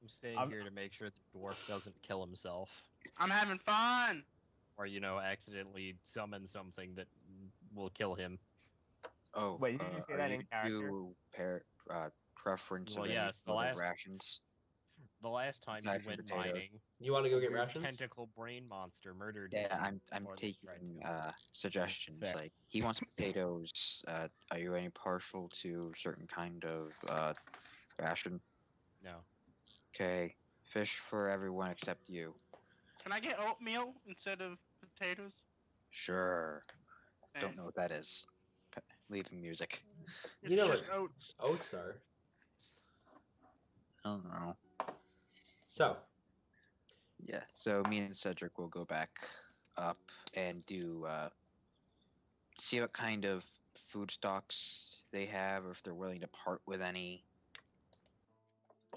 I'm staying I'm- here to make sure the dwarf doesn't kill himself, I'm having fun. or accidentally summon something that will kill him. Oh, Wait, did you say are that you in character? do preference Well, of any yes, the sort of last- rations? The last time Aside you from went potatoes. mining, You want to go a get weird rations? tentacle brain monster murdered Yeah, him. I'm or at least tried taking to. suggestions. fair. Like he wants potatoes. Are you any partial to certain kind of ration? No. Okay, fish for everyone except you. Can I get oatmeal instead of potatoes? Sure. Eh, Don't know what that is. Leaving music. It's You know just what- oats. Oats are. I don't know. So, Yeah. So me and Cedric will go back up and do see what kind of food stocks they have, or if they're willing to part with any.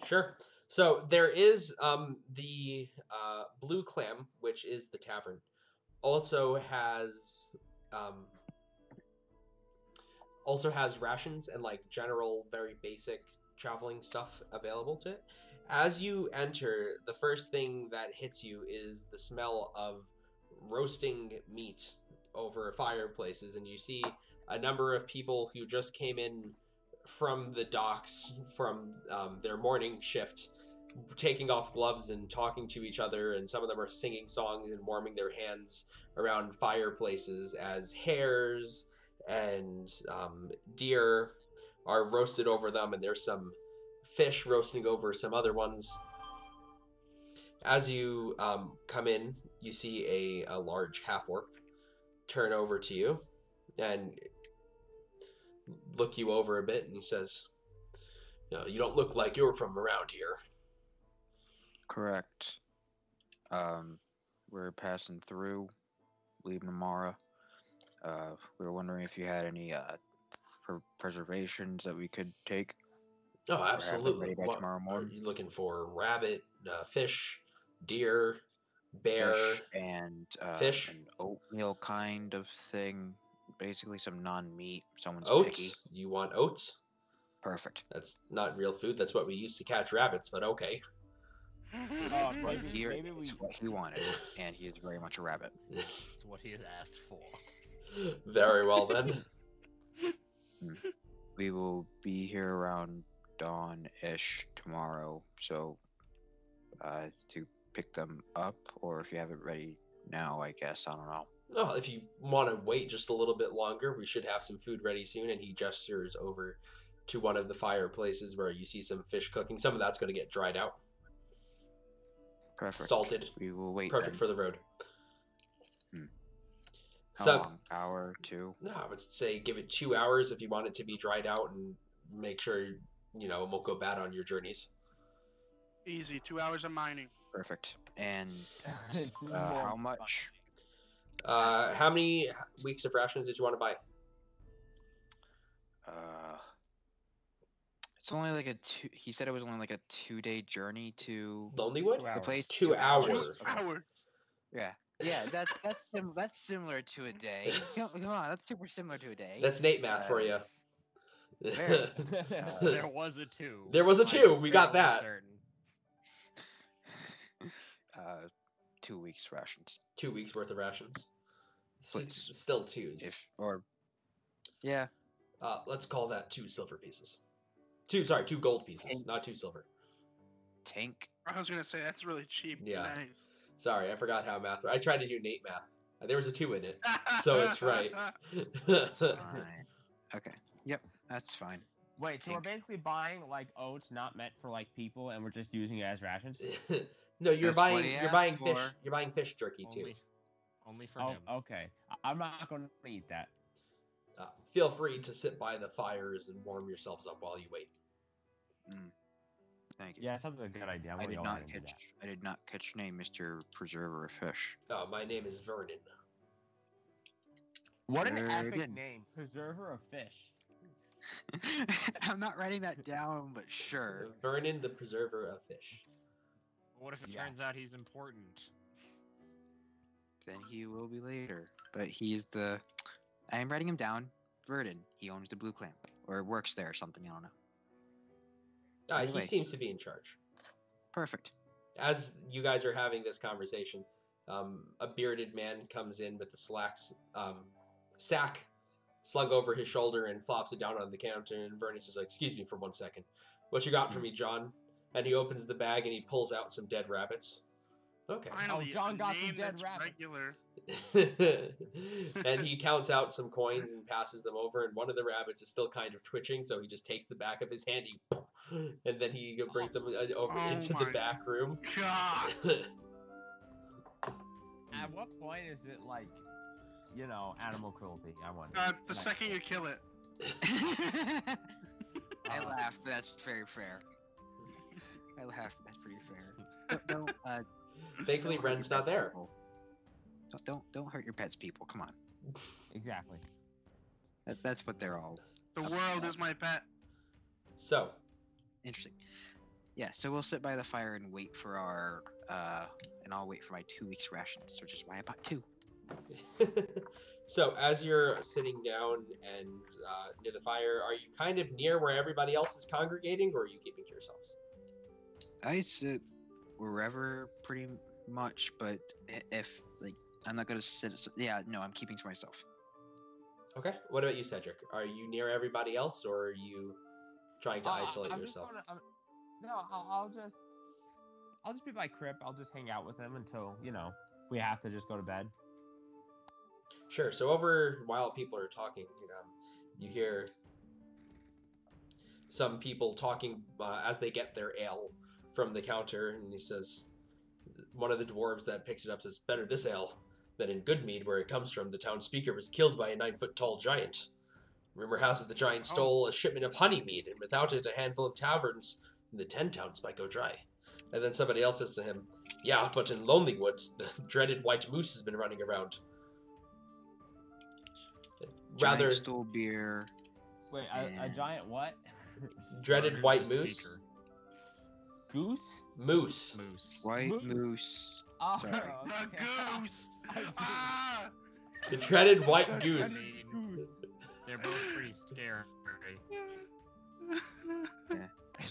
sure. So there is the Blue Clam, which is the tavern, um, also has rations and like general, very basic traveling stuff available to it. As you enter, the first thing that hits you is the smell of roasting meat over fireplaces, and you see a number of people who just came in from the docks from their morning shift, taking off gloves and talking to each other, and some of them are singing songs and warming their hands around fireplaces as hares and deer are roasted over them, and there's some fish roasting over some other ones. As you come in, you see a large half-orc turn over to you and look you over a bit, and he says, you don't look like you're from around here. Correct. We're passing through, leaving tomorrow. We were wondering if you had any preservations that we could take. Oh, Or have them absolutely. ready by What, tomorrow are morning. you looking for? Rabbit, fish, deer, bear, Fish and fish? an oatmeal kind of thing. Basically, some non-meat. Someone's oats? picky. You want oats? Perfect. That's not real food. That's what we used to catch rabbits, but okay. Maybe Here maybe is we what he wanted, and he is very much a rabbit. That's what he has asked for. Very well then. We will be here around dawn-ish tomorrow, so to pick them up, or if you have it ready now, I guess. I don't know. No, if you want to wait just a little bit longer, we should have some food ready soon. And he gestures over to one of the fireplaces where you see some fish cooking. Some of that's going to get dried out, Perfect. salted, We will wait. perfect then. for the road. How So, long? Hour, two? no, I would say give it 2 hours if you want it to be dried out, and make sure it won't go bad on your journeys. Easy. 2 hours of mining. Perfect. And More how fun. much? How many weeks of rations did you want to buy? It's only like a two. He said it was only like a 2-day journey to Lonelywood? 2 the hours. place. 2 hours. 2 hours. Yeah. Yeah, that's similar to a day. Come on, that's super similar to a day. That's Nate math for you. Very. There was a 2. There was a 2, I'm we got fairly that. certain. 2 weeks rations. 2 weeks worth of rations. Please. Still 2s. Yeah. Let's call that 2 silver pieces. 2 gold pieces, not 2 silver. Tank. I was gonna say that's really cheap. Yeah. Nice. Sorry, I forgot how math. I tried to do Nate math. There was a 2 in it, so it's right. Fine. Okay. Yep, that's fine. Wait, so we're basically buying like oats not meant for like people, and we're just using it as rations. No, you're That's what buying he you're asked buying fish. for. You're buying fish jerky too. Only for Oh, him. okay. I'm not gonna eat that. Feel free to sit by the fires and warm yourselves up while you wait. Thank you. Yeah, that sounds like a good idea. I'm I really did all not gonna do catch. that. I did not catch your name, Mr. Preserver of Fish. My name is Vernon. What an Very epic good. name, Preserver of Fish. I'm not writing that down, but sure. Vernon, the preserver of fish. What if it Yeah. turns out he's important? Then he will be later. But he's the. I am writing him down. Verdon. He owns the Blue Clam, or works there or something. I don't know. Either He way. seems to be in charge. Perfect. As you guys are having this conversation, a bearded man comes in with the sack slung over his shoulder and flops it down on the counter. And Vernon says, like, "Excuse me for 1 second. What you got for me, John?" And he opens the bag and he pulls out some dead rabbits. Okay. Finally, John a got some name dead that's rabbits. regular. And he counts out some coins and passes them over, and one of the rabbits is still kind of twitching, so he just takes the back of his hand, and then he brings them over Oh into the my back room. God. At what point is it like, animal cruelty? I wonder. The second you kill it. I laugh, but that's very fair. I laugh, but that's pretty fair. Don't Thankfully, don't hurt Ren's your not pets, there. people. Don't hurt your pets, people. Come on. Exactly. That's what they're all. The world is my pet. So, Interesting. Yeah, so we'll sit by the fire and wait for our and I'll wait for my 2 weeks rations, which is why I bought 2. so as you're sitting down and near the fire, are you kind of near where everybody else is congregating, or are you keeping to yourselves? I sit wherever pretty much, but if like I'm not gonna sit. Yeah, no, I'm keeping to myself. Okay. What about you, Cedric? Are you near everybody else, or are you trying to isolate I'm just yourself? I'll just be by Crip. I'll just hang out with him until we have to just go to bed. Sure. So while people are talking, you hear some people talking as they get their ale from the counter, and he says, one of the dwarves that picks it up says, "Better this ale than in Goodmead, where it comes from. The town speaker was killed by a 9-foot-tall giant. Rumor has it the giant stole a shipment of honey mead, and without it, a handful of taverns in the 10 towns might go dry." And then somebody else says to him, "Yeah, but in Lonelywood, the dreaded white moose has been running around." Rather, Giant stole beer. Wait, a giant what? dreaded Murdered white the moose? speaker. Goose? Moose. Moose. White Moose. moose. Oh, Sorry. The okay. goose. Ah! The dreaded white I goose. mean, Goose. they're both pretty scary.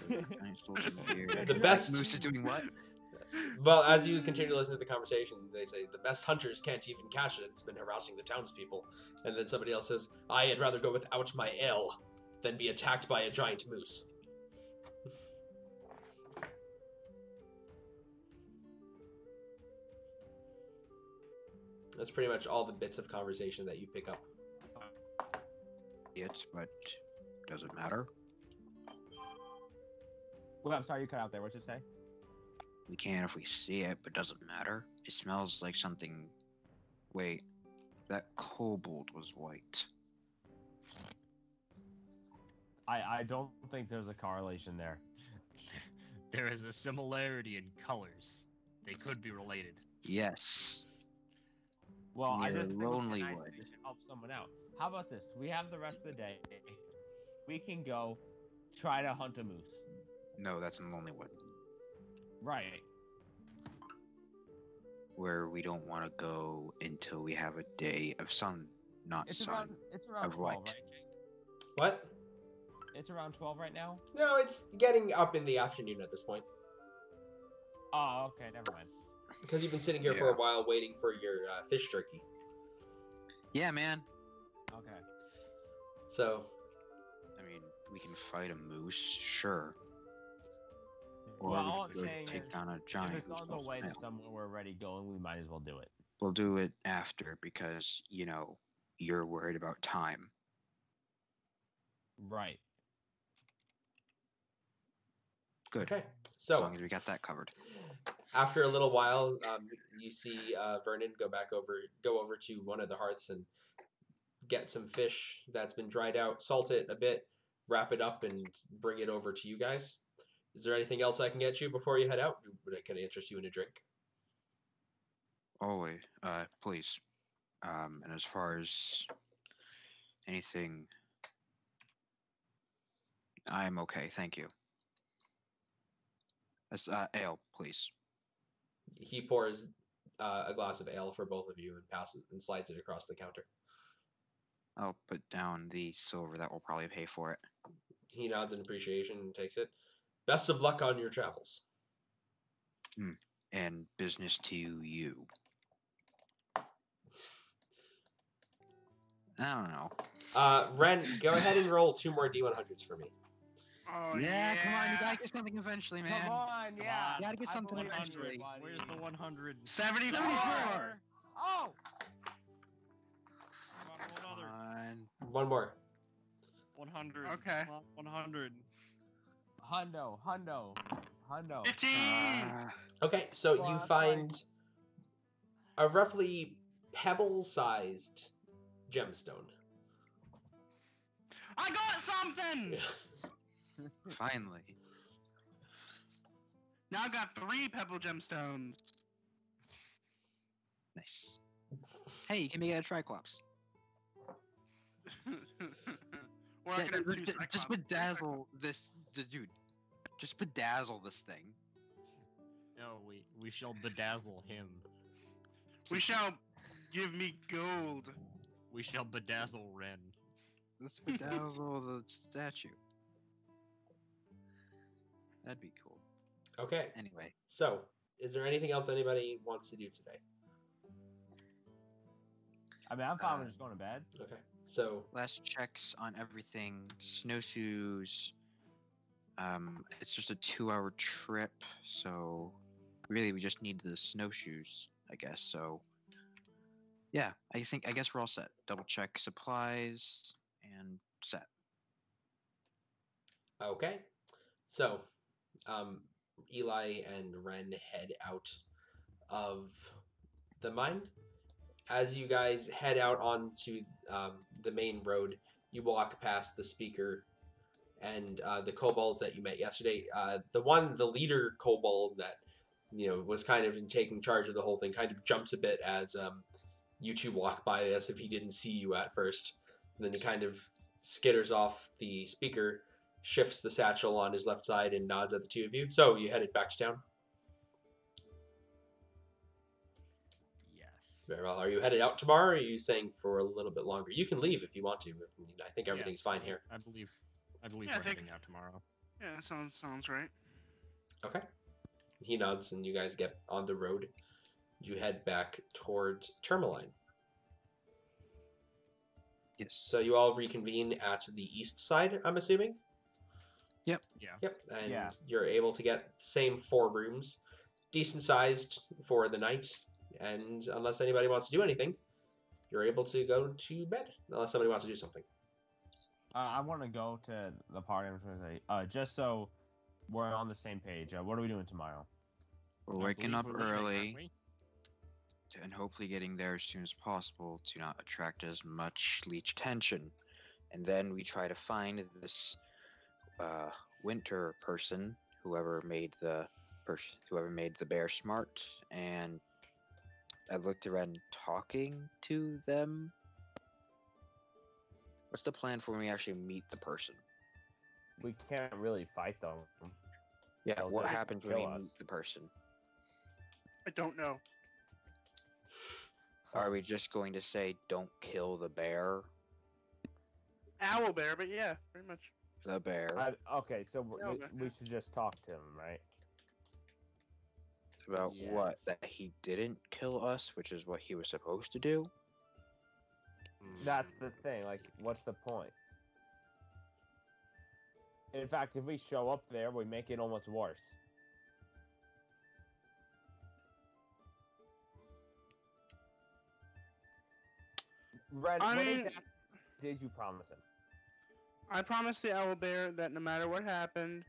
Giant stole some beer. The best- Moose is doing what? Well, as you continue to listen to the conversation, they say, "The best hunters can't even catch it. It's been harassing the townspeople." And then somebody else says, "I'd rather go without my ale than be attacked by a giant moose." That's pretty much all the bits of conversation that you pick up. It's but doesn't matter. Well, I'm sorry you cut out there. What'd you say? We can if we see it, but doesn't matter. It smells like something. Wait, that kobold was white. I don't think there's a correlation there. There is a similarity in colors. They could be related. Yes. Well, I Near just think what's nice Lonelywood. we can help someone out. How about this? We have the rest of the day. We can go try to hunt a moose. No, that's in Lonelywood, Right. where we don't want to go until we have a day of sun, not It's sun. around of 12, light. right, Jake? What? It's around 12 right now? No, it's getting up in the afternoon at this point. Oh, okay, never mind. Because you've been sitting here for Yeah. a while waiting for your fish jerky. Yeah, man. Okay. So, I mean, we can fight a moose, sure. Or Well, we all I'm could saying take is, down a if giant. it's who on the smells way to mail. somewhere we're already going, we might as well do it. We'll do it after because, you're worried about time. Right. Good. okay. As So, long as we got that covered. after a little while, you see Vernon go over to one of the hearths and get some fish that's been dried out, salt it a bit, wrap it up, and bring it over to you guys. Is there anything else I can get you before you head out? Can I interest you in a drink? Always, please. And as far as anything, I'm okay, thank you. Ale, please. He pours a glass of ale for both of you and passes and slides it across the counter. I'll put down the silver. That will probably pay for it. He nods in appreciation and takes it. Best of luck on your travels. And business to you. I don't know. Ren, go ahead and roll 2 more D100s for me. Oh yeah, come on, you gotta get something eventually, man. Come on, yeah. You gotta get I something believe in you, eventually. buddy. Where's the 100? 74. Oh! Come on, roll another. Fine. 1 more. 100. Okay. Come on, 100. Hundo. 15. Okay, so Well, you that's find a roughly pebble-sized gemstone. I got something. Finally. Now I got 3 pebble gemstones. Nice. Hey, you can make it a Triclops. Or I could have 2 Just cyclops. bedazzle the dude. Just bedazzle this thing. No, we shall bedazzle him. We shall give me gold. We shall bedazzle Ren. Let's bedazzle the statue. That'd be cool. Okay, Anyway, so is there anything else anybody wants to do today? I mean, I'm fine with just going to bed. Okay, so last checks on everything. Snowshoes. It's just a 2-hour trip, so really we just need the snowshoes, I guess. So yeah, I guess we're all set. Double check supplies and set. okay, so Eli and Ren head out of the mine. As you guys head out onto the main road, you walk past the speaker and the kobolds that you met yesterday. The leader kobold that was kind of taking charge of the whole thing kind of jumps a bit as you two walk by, as if he didn't see you at first. And then he kind of skitters off the speaker, shifts the satchel on his left side, and nods at the two of you. So you headed back to town? Yes. Very well. Are you headed out tomorrow, or are you staying for a little bit longer? You can leave if you want to. I think everything's Yes, fine here. I believe Yeah, we're I think- heading out tomorrow. Yeah, that sounds right. Okay. He nods, and you guys get on the road. You head back towards Termalaine. Yes. So you all reconvene at the east side, I'm assuming? Yeah. Yep. And Yeah. you're able to get the same 4 rooms, decent sized for the night. And unless anybody wants to do anything, you're able to go to bed. Unless somebody wants to do something. I want to go to the party. I'm going to say, just so we're on the same page. What are we doing tomorrow? We're I waking believe up we're leaving, aren't early we? and hopefully getting there as soon as possible to not attract as much leech attention. And then we try to find this winter person, whoever made the bear smart, and I looked around talking to them. What's the plan for when we actually meet the person? We can't really fight them. Yeah, They'll what just happens when we kill us. meet the person? I don't know. Are we just going to say, don't kill the bear? Owl bear, but yeah, pretty much. The bear. Okay, so Yeah, okay. we should just talk to him, right? About what? Yes. That he didn't kill us, which is what he was supposed to do? That's the thing. Like, what's the point? In fact, if we show up there, we make it almost worse. Red, I what mean- exactly did you promise him? I promised the owl bear that no matter what happened,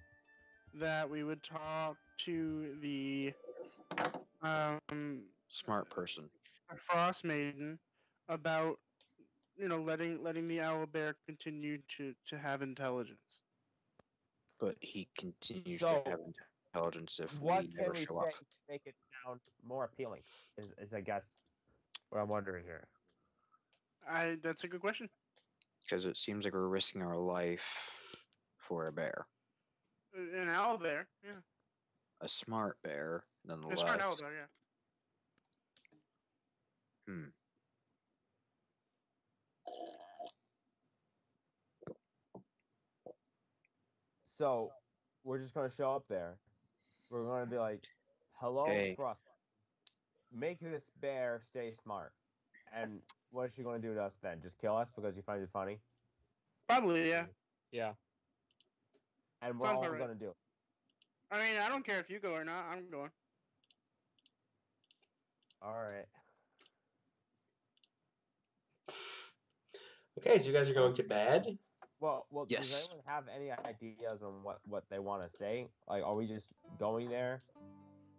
that we would talk to the Smart person. Frost Maiden about letting the owl bear continue to have intelligence. But he continues So, to have intelligence if What we can never we show say up. to make it sound more appealing? Is I guess what I'm wondering here. That's a good question. Because it seems like we're risking our life for a bear. An owl bear, yeah. A smart bear, A nonetheless. smart owl bear, yeah. So, we're just gonna show up there. We're gonna be like, "Hello, Hey. Frost. Make this bear stay smart." And what is she gonna do to us then? Just kill us because she finds it funny? Probably, yeah. Yeah. And we're Sounds all about right. gonna do it. I mean, I don't care if you go or not. I'm going. All right. Okay, so you guys are going to bed. Well, Yes. does anyone have any ideas on what they want to say? Like, are we just going there?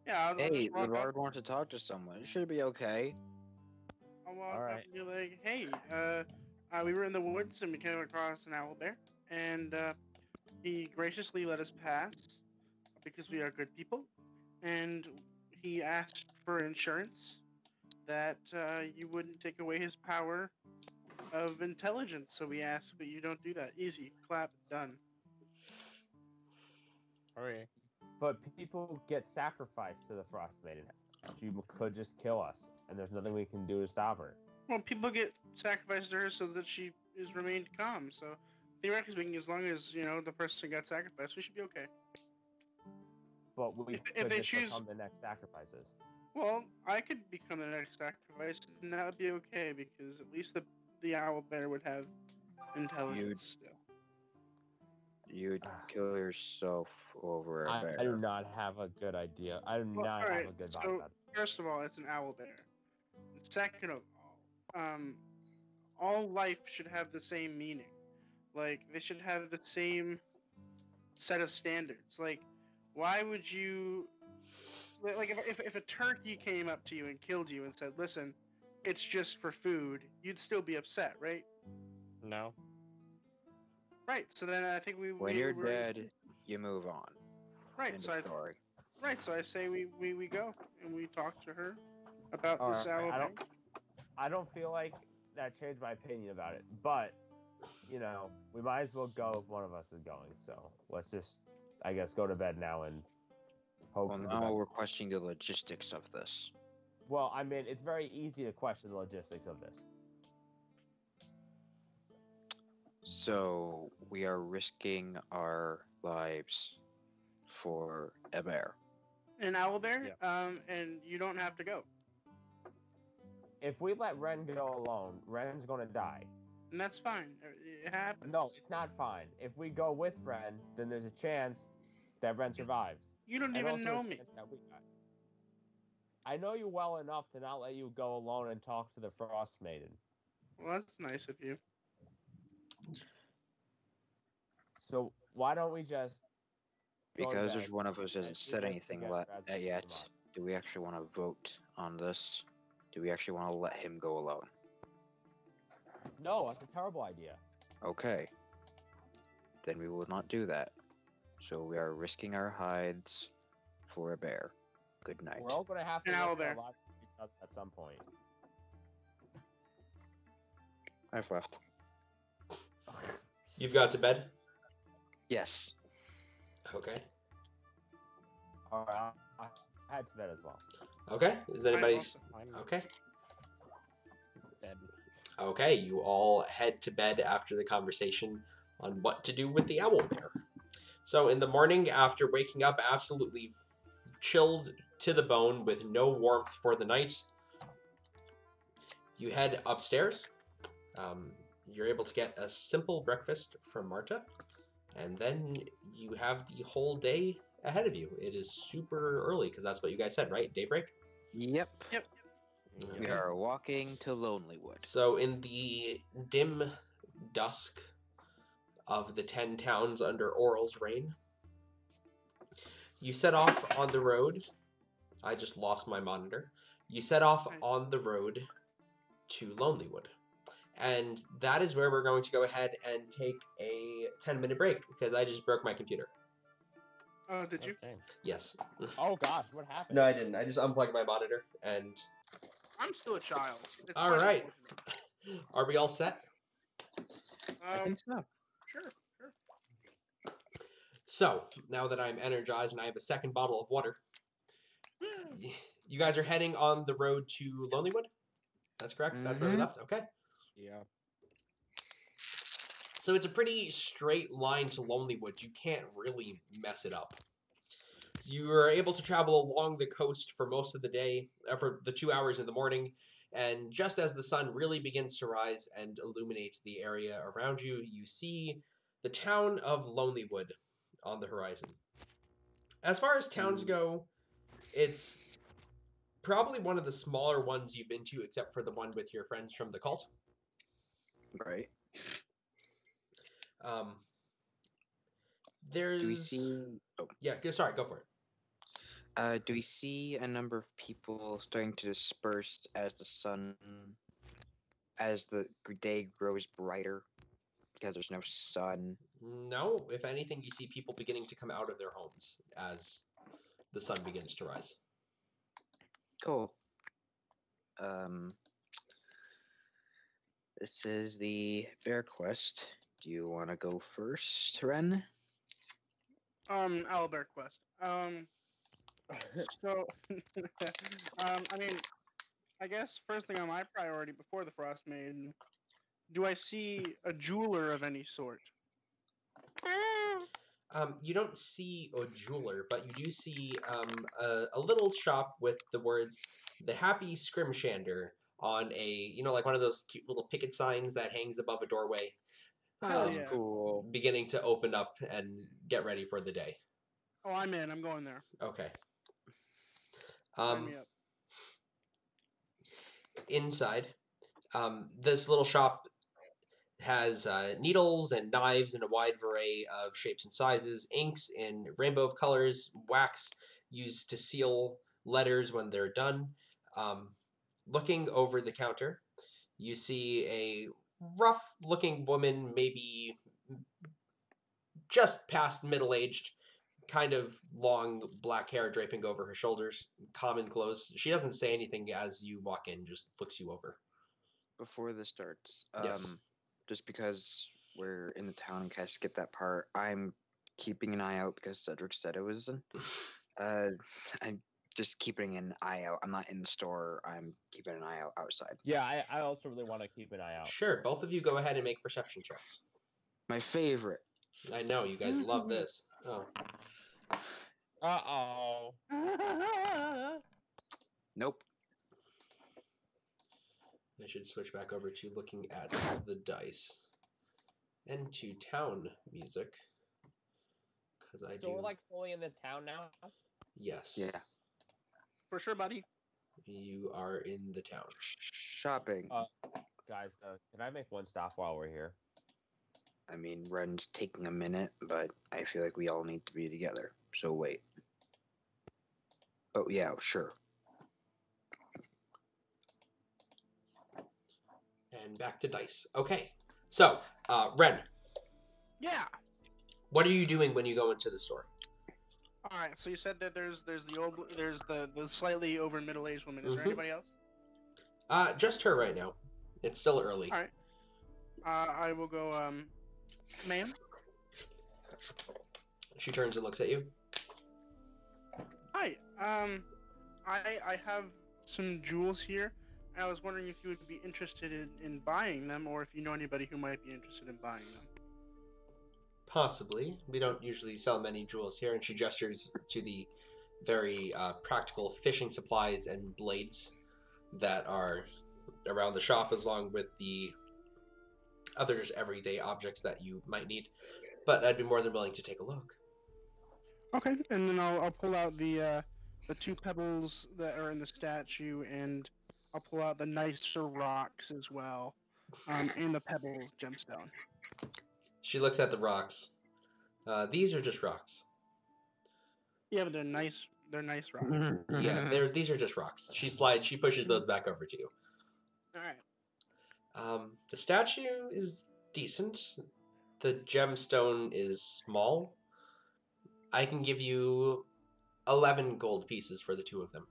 Yeah, I'll Hey, just the walk up. bard wants to talk to someone. It should be okay. I'll walk up Alright. and be like, hey, we were in the woods and we came across an owl bear, and he graciously let us pass because we are good people, and he asked for insurance that you wouldn't take away his power of intelligence, so we ask that you don't do that. Easy, clap, done. Okay. But people get sacrificed to the Frost Maiden. She could just kill us, and there's nothing we can do to stop her. Well, people get sacrificed to her so that she is remained calm, so theoretically speaking, as long as, the person got sacrificed, we should be okay. But we If could they just choose- become the next sacrifices. Well, I could become the next sacrifice, and that would be okay, because at least the owl bear would have intelligence still. You'd kill yourself over a bear. I do not have a good idea. I do Well, not alright, have a good vibe so- about it. First of all, it's an owl bear. Second of all life should have the same meaning. Like, they should have the same set of standards. Like, why would you... Like, if a turkey came up to you and killed you and said, listen, it's just for food, you'd still be upset, right? No. Right, so then I think When you're dead, you move on. Right, End so of story. so I say we go and we talk to her about this Alright, owl bear. I don't feel like that changed my opinion about it, but we might as well go if one of us is going. So let's just, I guess, go to bed now and hope Well, for the now best. we're questioning the logistics of this. Well, I mean, it's very easy to question the logistics of this. So, we are risking our lives for a bear. An owl bear, Yeah. and you don't have to go. If we let Ren go alone, Ren's gonna die. And that's fine. It happens. No, it's not fine. If we go with Ren, then there's a chance that Ren survives. You don't And even also know a me. chance that we die. I know you well enough to not let you go alone and talk to the Frost Maiden. Well, that's nice of you. So why don't we just go to Because bed there's one of us and hasn't do said this anything together as a yet. team up? Do we actually want to vote on this? Do we actually want to let him go alone? No, that's a terrible idea. Okay. Then we will not do that. So we are risking our hides for a bear. Good night. We're all gonna have to An owl risk our bear. lives for each other at some point. I've left. You've got to bed? Yes. Okay. Alright, I had to bed as well. Okay. Is anybody's... I'm Okay. dead. Okay, you all head to bed after the conversation on what to do with the owl bear. So in the morning, after waking up absolutely chilled to the bone with no warmth for the night, you head upstairs. You're able to get a simple breakfast from Marta, and then you have the whole day ahead of you. It is super early, because that's what you guys said, right? Daybreak? Yep. We Okay. are walking to Lonelywood. So in the dim dusk of the 10 towns under Oral's reign, you set off on the road. I just lost my monitor. You set off on the road to Lonelywood. And that is where we're going to go ahead and take a 10-minute break, because I just broke my computer. Oh, did you? Okay. Yes. Oh gosh, what happened? No, I didn't. I just unplugged my monitor, and... I'm still a child. It's All quite right. unfortunate. Are we all set? I think so. Sure. So, now that I'm energized and I have a second bottle of water, you guys are heading on the road to Lonelywood? That's correct? That's where we Mhm. left? Okay. Yeah. So it's a pretty straight line to Lonelywood. You can't really mess it up. You are able to travel along the coast for most of the day, for the 2 hours in the morning, and just as the sun really begins to rise and illuminate the area around you, you see the town of Lonelywood on the horizon. As far as towns go, it's probably one of the smaller ones you've been to, except for the one with your friends from the cult. Right. There's... Do we see? Oh. Yeah, sorry, go for it. Do we see a number of people starting to disperse as the day grows brighter because there's no sun? No, if anything, you see people beginning to come out of their homes as the sun begins to rise. Cool. This is the fair quest. Do you want to go first, Ren? Owlbear quest. So, I mean, I guess first thing on my priority before the Frost Maiden, do I see a jeweler of any sort? You don't see a jeweler, but you do see a little shop with the words "The Happy Scrimshander" on a, like one of those cute little picket signs that hangs above a doorway. Hell yeah. Cool. Beginning to open up and get ready for the day. Oh, I'm in. I'm going there. Okay. Sign me up. Inside, this little shop has needles and knives in a wide array of shapes and sizes, inks in rainbow of colors, wax used to seal letters when they're done. Looking over the counter, you see a rough-looking woman, maybe just past middle-aged, kind of long black hair draping over her shoulders, common clothes. She doesn't say anything as you walk in, just looks you over. Before this starts, Yes. just because we're in the town and can't skip that part, I'm keeping an eye out because Cedricks said it was. I'm just keeping an eye out. I'm not in the store. I'm keeping an eye out outside. Yeah, I also really want to keep an eye out. Sure, both of you go ahead and make perception checks. My favorite. I know, you guys love this. Oh. Uh-oh. Nope. I should switch back over to looking at the dice and to town music. Because I do... So we're like fully in the town now? Yes. Yeah. For sure, buddy. You are in the town. Shopping. Guys, can I make one stop while we're here? I mean, Ren's taking a minute, but I feel like we all need to be together. So wait. Oh, yeah, sure. And back to dice. Okay. So, Ren. Yeah. What are you doing when you go into the store? All right. So you said that there's the slightly over middle-aged woman. Is there anybody else? Just her right now. It's still early. All right. I will go. Ma'am. She turns and looks at you. Hi. I have some jewels here. I was wondering if you would be interested in buying them, or if you know anybody who might be interested in buying them. Possibly. We don't usually sell many jewels here, and she gestures to the very practical fishing supplies and blades that are around the shop, along with the other just everyday objects that you might need. But I'd be more than willing to take a look. Okay, and then I'll pull out the 2 pebbles that are in the statue, and I'll pull out the nicer rocks as well, and the pebble gemstone. She looks at the rocks. These are just rocks. Yeah, but they're nice. They're nice rocks. Yeah, these are just rocks. She pushes those back over to you. All right. The statue is decent. The gemstone is small. I can give you 11 gold pieces for the 2 of them.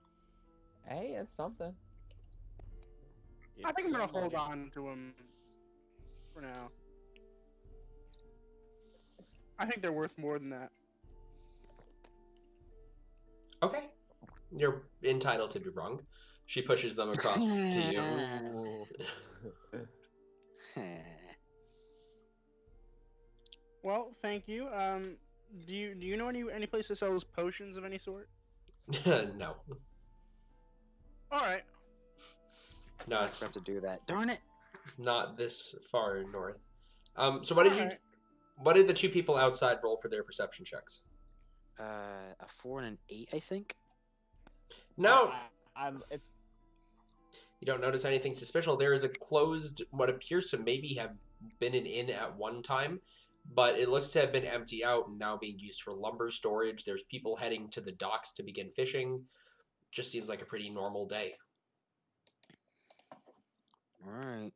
Hey, it's something. I think I'm gonna hold on to them for now. I think they're worth more than that. Okay. You're entitled to be wrong. She pushes them across to you. Well, thank you. Do you know any place that sells potions of any sort? No. All right. No, I it's forgot to do that. Darn it! not this far north. So Alright. what did the two people outside roll for their perception checks? A 4 and an 8, I think. No, It's you don't notice anything suspicious. There is a closed, what appears to maybe have been an inn at one time, but it looks to have been emptied out and now being used for lumber storage. There's people heading to the docks to begin fishing. Just seems like a pretty normal day. All right.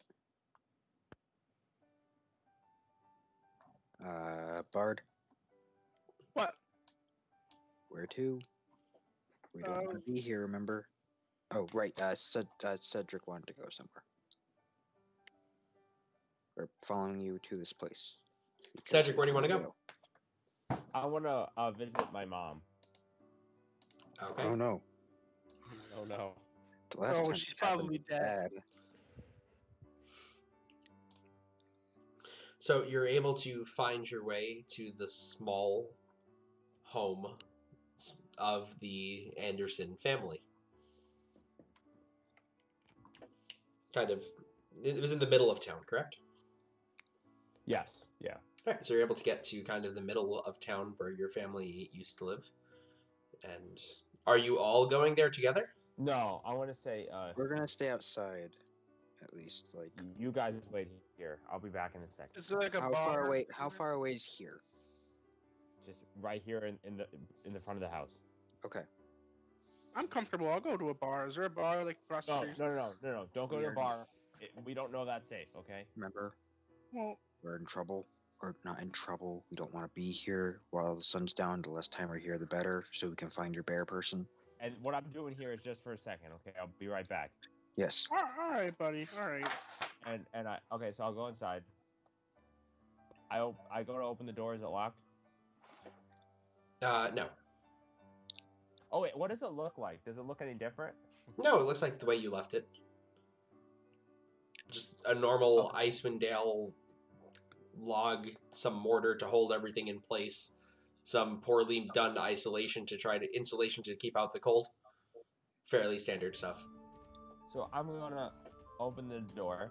Bard, What? where to? We don't want to be here, remember? Oh, right. Cedric wanted to go somewhere. We're following you to this place. Cedric, where do you want to go? I want to visit my mom. Okay. Oh no. Oh no. The last Oh, time she's this happened probably was dead. bad. So you're able to find your way to the small home of the Anderson family. Kind of, it was in the middle of town, correct? Yes. Yeah. All right, so you're able to get to kind of the middle of town where your family used to live. And are you all going there together? No, I want to say, We're gonna stay outside, at least. Like, you guys wait here. I'll be back in a second. Is there like a how bar? far away? How far away is here? Just right here in the front of the house. Okay. I'm comfortable. I'll go to a bar. Is there a bar like across the No, street? no. Don't go to a Weird. bar. We don't know that's safe. Okay. Remember, Well, we're in trouble. Or not in trouble. We don't want to be here while the sun's down. The less time we're here, the better. So we can find your bear person. And what I'm doing here is just for a second. Okay. I'll be right back. Yes. all right, buddy. All right. And so I'll go inside. I go to open the door. Is it locked? No. Oh wait, what does it look like? Does it look any different? No, it looks like the way you left it. Just a normal Icewind Dale log, some mortar to hold everything in place, some poorly done insulation to keep out the cold. Fairly standard stuff. So I'm gonna open the door.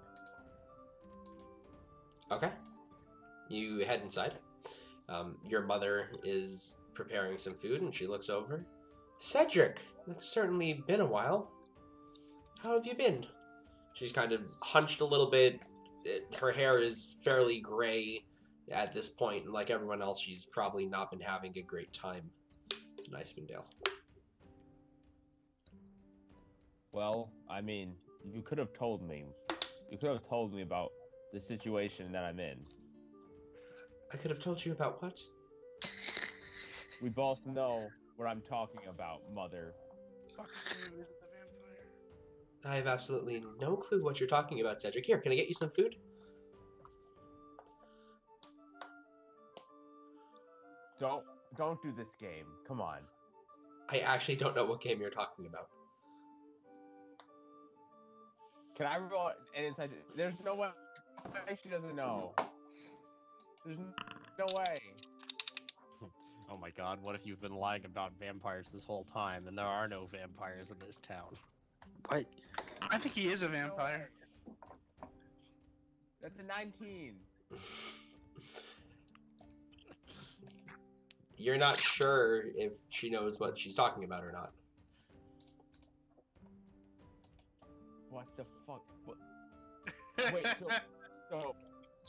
Okay. You head inside. Your mother is preparing some food, and she looks over. Cedric, it's certainly been a while. How have you been? She's kind of hunched a little bit. Her hair is fairly gray at this point, and like everyone else, she's probably not been having a great time in Icewind Dale. Well, I mean, you could have told me. You could have told me about the situation that I'm in. I could have told you about what? We both know what I'm talking about, Mother. Fuck, dude, is it the vampire? I have absolutely no clue what you're talking about, Cedric. Here, can I get you some food? Don't do this game. Come on. I actually don't know what game you're talking about. Can I roll an insight? There's no way she doesn't know. There's no way. Oh my god, what if you've been lying about vampires this whole time and there are no vampires in this town? What? I think he is a vampire. That's a 19. You're not sure if she knows what she's talking about or not. What the fuck? What? Wait, so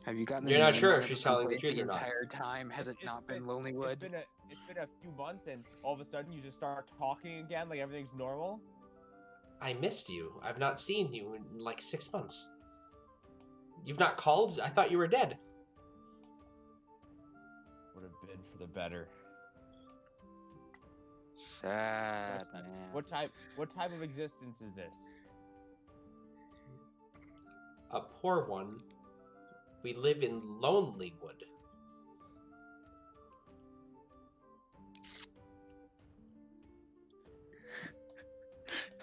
Have you gotten? You're the not name sure out if of she's the telling the place truth the or not. entire time? Has it not been Lonelywood? It's been a few months, and all of a sudden you just start talking again, like everything's normal. I missed you. I've not seen you in like 6 months. You've not called? I thought you were dead. Would have been for the better. Sad man. What type of existence is this? A poor one. We live in Lonelywood.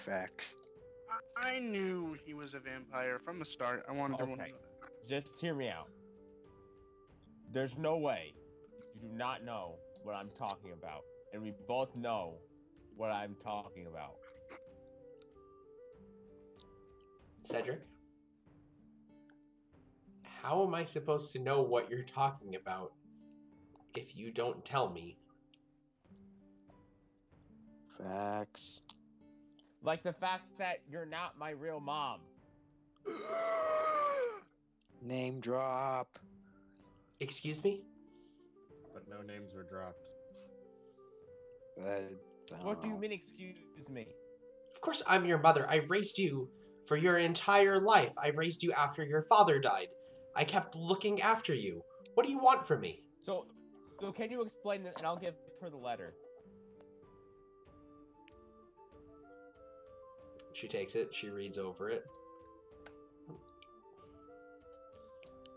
Facts. I knew he was a vampire from the start. I wanted everyone to Okay. know that. Just hear me out. There's no way you do not know what I'm talking about. And we both know what I'm talking about. Cedric, how am I supposed to know what you're talking about if you don't tell me? Facts. Like the fact that you're not my real mom. Name drop. Excuse me? But no names were dropped. What do you mean, excuse me? Of course I'm your mother. I raised you for your entire life. I raised you after your father died. I kept looking after you. What do you want from me? So can you explain it, and I'll give her the letter. She takes it. She reads over it.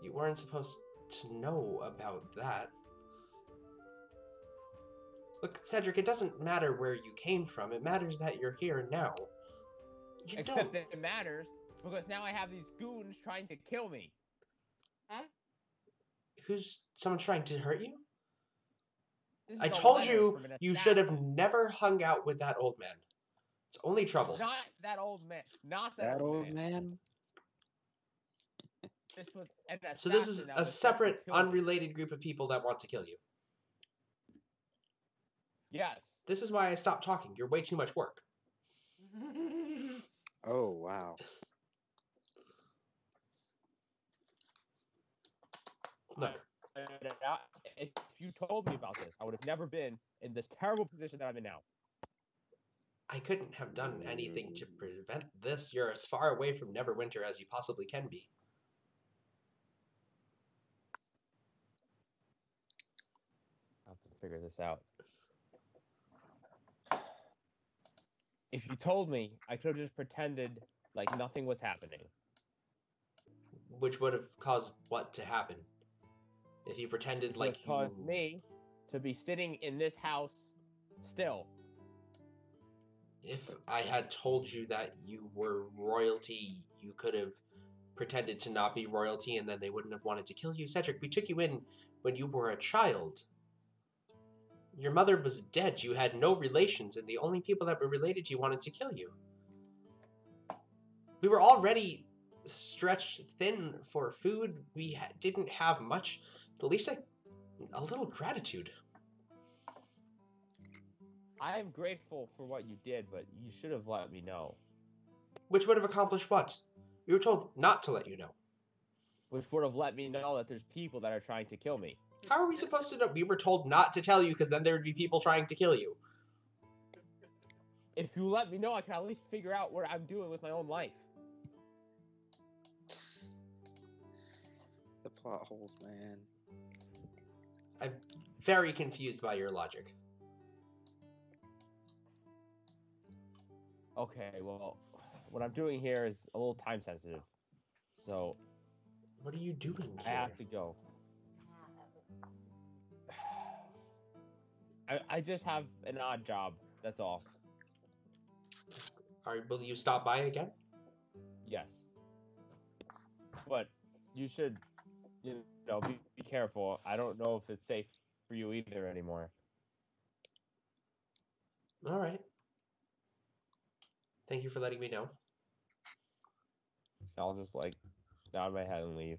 You weren't supposed to know about that. Look, Cedric, it doesn't matter where you came from. It matters that you're here now. Except that it matters, because now I have these goons trying to kill me. Huh? Who's someone trying to hurt you? This is I a told letter you from an you should have assassin. never hung out with that old man. It's only trouble. Not that old man. Not That old man. man. This was an assassin. So this is that a was sent to separate, kill me. unrelated group of people that want to kill you. Yes. This is why I stopped talking. You're way too much work. Oh wow. Look, If you told me about this, I would have never been in this terrible position that I'm in now. I couldn't have done anything to prevent this. You're as far away from Neverwinter as you possibly can be. I'll have to figure this out. If you told me, I could have just pretended like nothing was happening. Which would have caused what to happen? If you pretended like Just caused me to be sitting in this house still. If I had told you that you were royalty, you could have pretended to not be royalty and then they wouldn't have wanted to kill you. Cedric, we took you in when you were a child. Your mother was dead. You had no relations, and the only people that were related to you wanted to kill you. We were already stretched thin for food. We didn't have much. The least a little gratitude. I am grateful for what you did, but you should have let me know. Which would have accomplished what? We were told not to let you know. Which would have let me know that there's people that are trying to kill me. How are we supposed to know? We were told not to tell you because then there would be people trying to kill you. If you let me know, I can at least figure out what I'm doing with my own life. The plot holes, man. I'm very confused by your logic. Okay, well, what I'm doing here is a little time sensitive. So, What are you doing I here? have to go. I just have an odd job, that's all. Will you stop by again? Yes. But you should, be careful. I don't know if it's safe for you either anymore. All right. Thank you for letting me know. I'll just, nod my head and leave.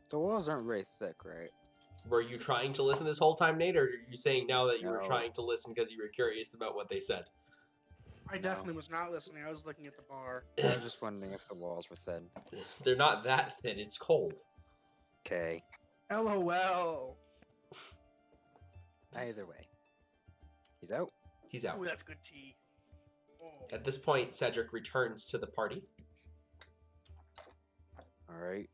The walls aren't very thick, right? Were you trying to listen this whole time, Nate, or are you saying now that you were No. trying to listen because you were curious about what they said? I definitely was not listening. I was looking at the bar. I was just wondering if the walls were thin. They're not that thin. It's cold. Okay. LOL. Either way. He's out. He's out. Ooh, that's good tea. Oh. At this point, Cedric returns to the party. Alright.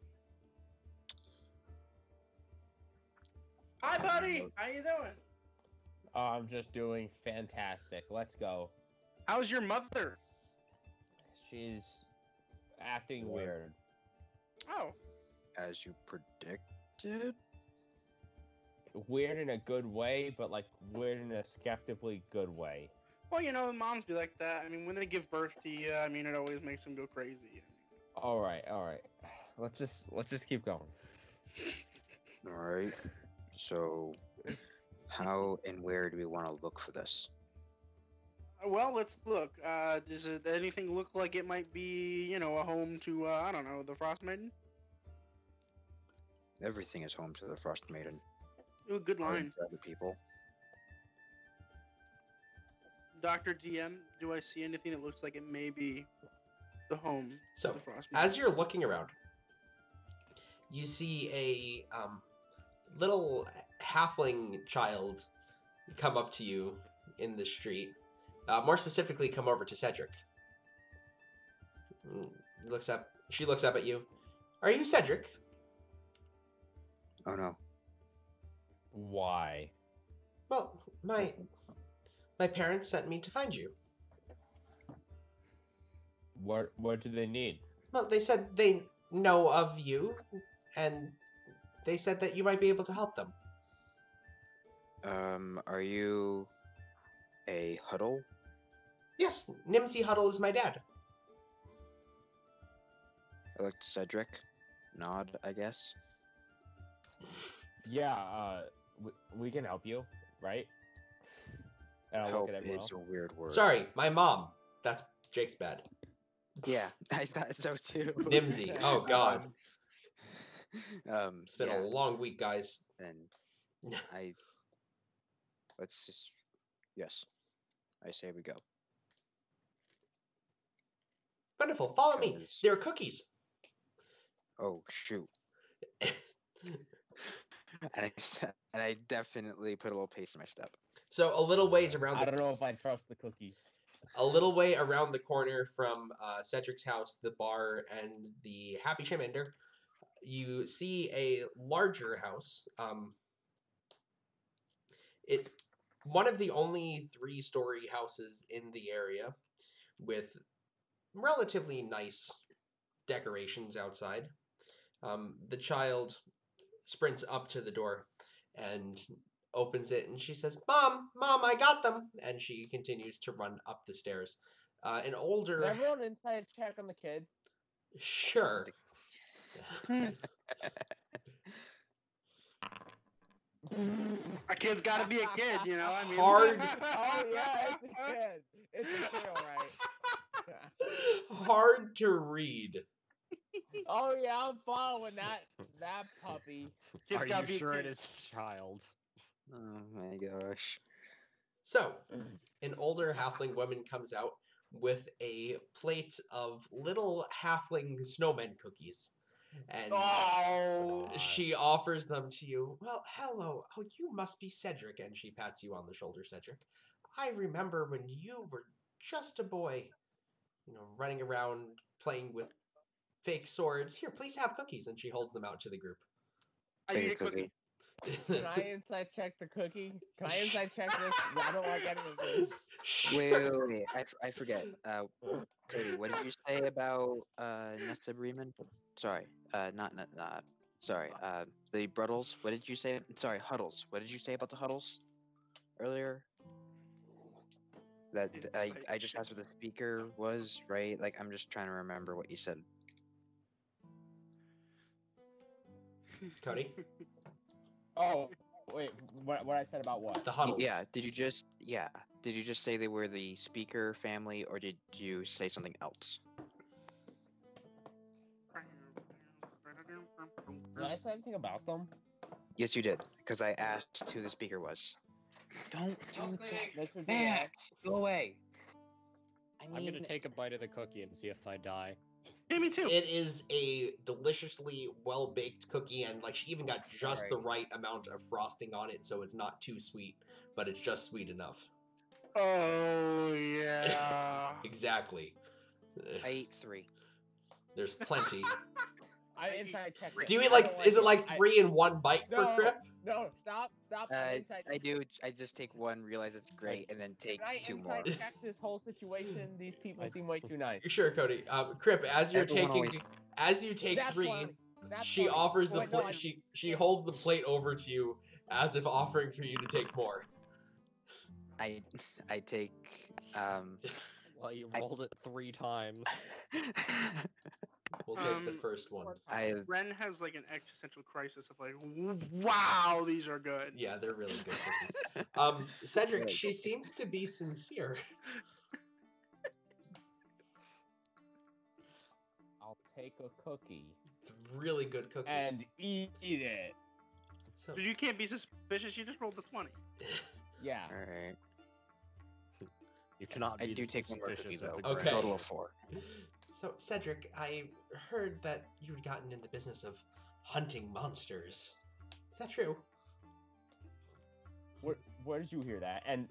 Hi, buddy. How you doing? I'm just doing fantastic. Let's go. How's your mother? She's acting Yeah. weird. Oh, As you predicted? Weird in a good way, but weird in a skeptically good way. well, moms be like that. I mean, when they give birth to you, it always makes them go crazy. All right. let's just keep going. All right. So, how and where do we want to look for this? Well, let's look. Does anything look like it might be, a home to, I don't know, the Frost Maiden? Everything is home to the Frost Maiden. Ooh, good line. according to other people. Dr. DM, do I see anything that looks like it may be the home So, of the Frost Maiden? as you're looking around, you see a little halfling child come up to you in the street. More specifically, come over to Cedric. She looks up at you. Are you Cedric? Oh no. Why? Well, my parents sent me to find you. What do they need? Well, they said they know of you, and they said that you might be able to help them. Are you a huddle? Yes, Nimsy Huddle is my dad. I look to Cedric. Nod, I guess. Yeah, we can help you, right? And I'll look Help at everyone is else. a weird word. Sorry, my mom. That's Jake's bad. Yeah, I thought so too. Nimsy. Oh, God. It's been yeah, a long week, guys. then let's just, yes, I say we go. Wonderful. Follow me. Because- There are cookies. Oh shoot. and I definitely put a little pace in my step. So a little ways around I don't know if I trust the cookies. a little way around the corner from Cedric's house, the bar, and the Happy Chimender, you see a larger house. One of the only 3-story houses in the area, with relatively nice decorations outside. The child sprints up to the door and opens it, and she says, Mom, I got them. And she continues to run up the stairs. An older... Can everyone inside check on the kid? Sure. A kid's got to be a kid, I mean. Hard. Oh yeah, it's a kid. It's a kid, all right. Hard to read. Oh yeah, I'm following that puppy. Kid's Are gotta you be a sure kid. it is a child? Oh my gosh. So, an older halfling woman comes out with a plate of little halfling snowman cookies. And Oh. she offers them to you. Well, hello. Oh, you must be Cedric. And she pats you on the shoulder, Cedric. I remember when you were just a boy, running around playing with fake swords. Here, please have cookies. And she holds them out to the group. I need a cookie. Can I inside check the cookie? Can I inside check this? I don't like any of this. Wait. I forget. Cody, what did you say about Nesta Bremen? Sorry, not. Sorry, the Bruddles. What did you say? Sorry, Huddles. What did you say about the Huddles earlier? That I just asked what the speaker was, right? Like, I'm just trying to remember what you said. Cody? Oh, wait. What I said about what? The Huddles. Yeah. Did you just say they were the speaker family, or did you say something else? Did I say anything about them? Yes, you did, because I asked who the speaker was. Don't do that. Max, go away. I'm gonna take a bite of the cookie and see if I die. Yeah, me too. It is a deliciously well-baked cookie, and she even got just the right amount of frosting on it, so it's not too sweet, but it's just sweet enough. Oh, yeah. Exactly. I ate 3. There's plenty. I inside check. Do you eat is it 3 in 1 bite for No. Crip? No, stop. I'm inside. I do. I just take one, realize it's great, and then take Can I 2 more. inside check this whole situation? These people seem way too nice. Sure, Cody. Crip, as you take That's 3, funny. That's she funny. offers the Wait, no, plate. She holds the plate over to you as if offering for you to take more. I take. Well, you rolled it 3 times. We'll take the first one. Ren has like an existential crisis of like, wow, these are good. Yeah, they're really good cookies. Cedric, she seems to be sincere. I'll take a cookie It's a really good cookie. and eat it. So, But you can't be suspicious. You just rolled the 20. Yeah. All right. You cannot I be do take one more suspicious cookie of though. the Okay. Total of 4. so Cedric, I heard that you'd gotten in the business of hunting monsters. Is that true? Where did you hear that? And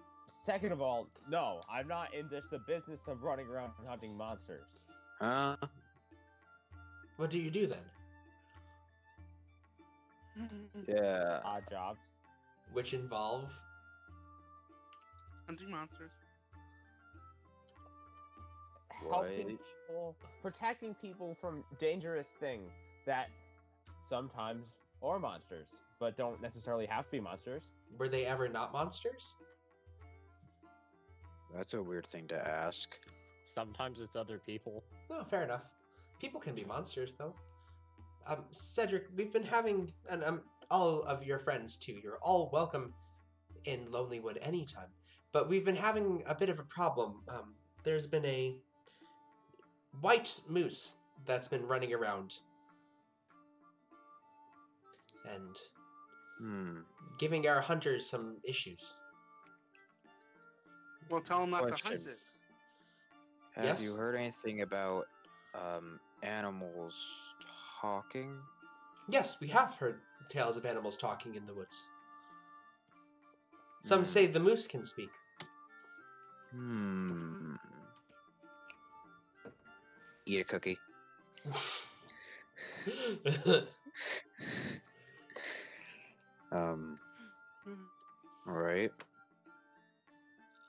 second of all, no, I'm not in the business of running around and hunting monsters. Huh? What do you do then? Yeah. Odd jobs. Which involve... Hunting monsters. Helping What? people, protecting people from dangerous things that sometimes are monsters, but don't necessarily have to be monsters. Were they ever not monsters? That's a weird thing to ask. Sometimes it's other people. No, fair enough. People can be monsters, though. Cedric, we've been having... And all of your friends, too. You're all welcome in Lonelywood anytime. But we've been having a bit of a problem. There's been a white moose that's been running around. And giving our hunters some issues. Well, tell them not to Question. hunt it. Have Yes? you heard anything about animals talking? Yes, we have heard tales of animals talking in the woods. Some Hmm. say the moose can speak. Eat a cookie. Alright.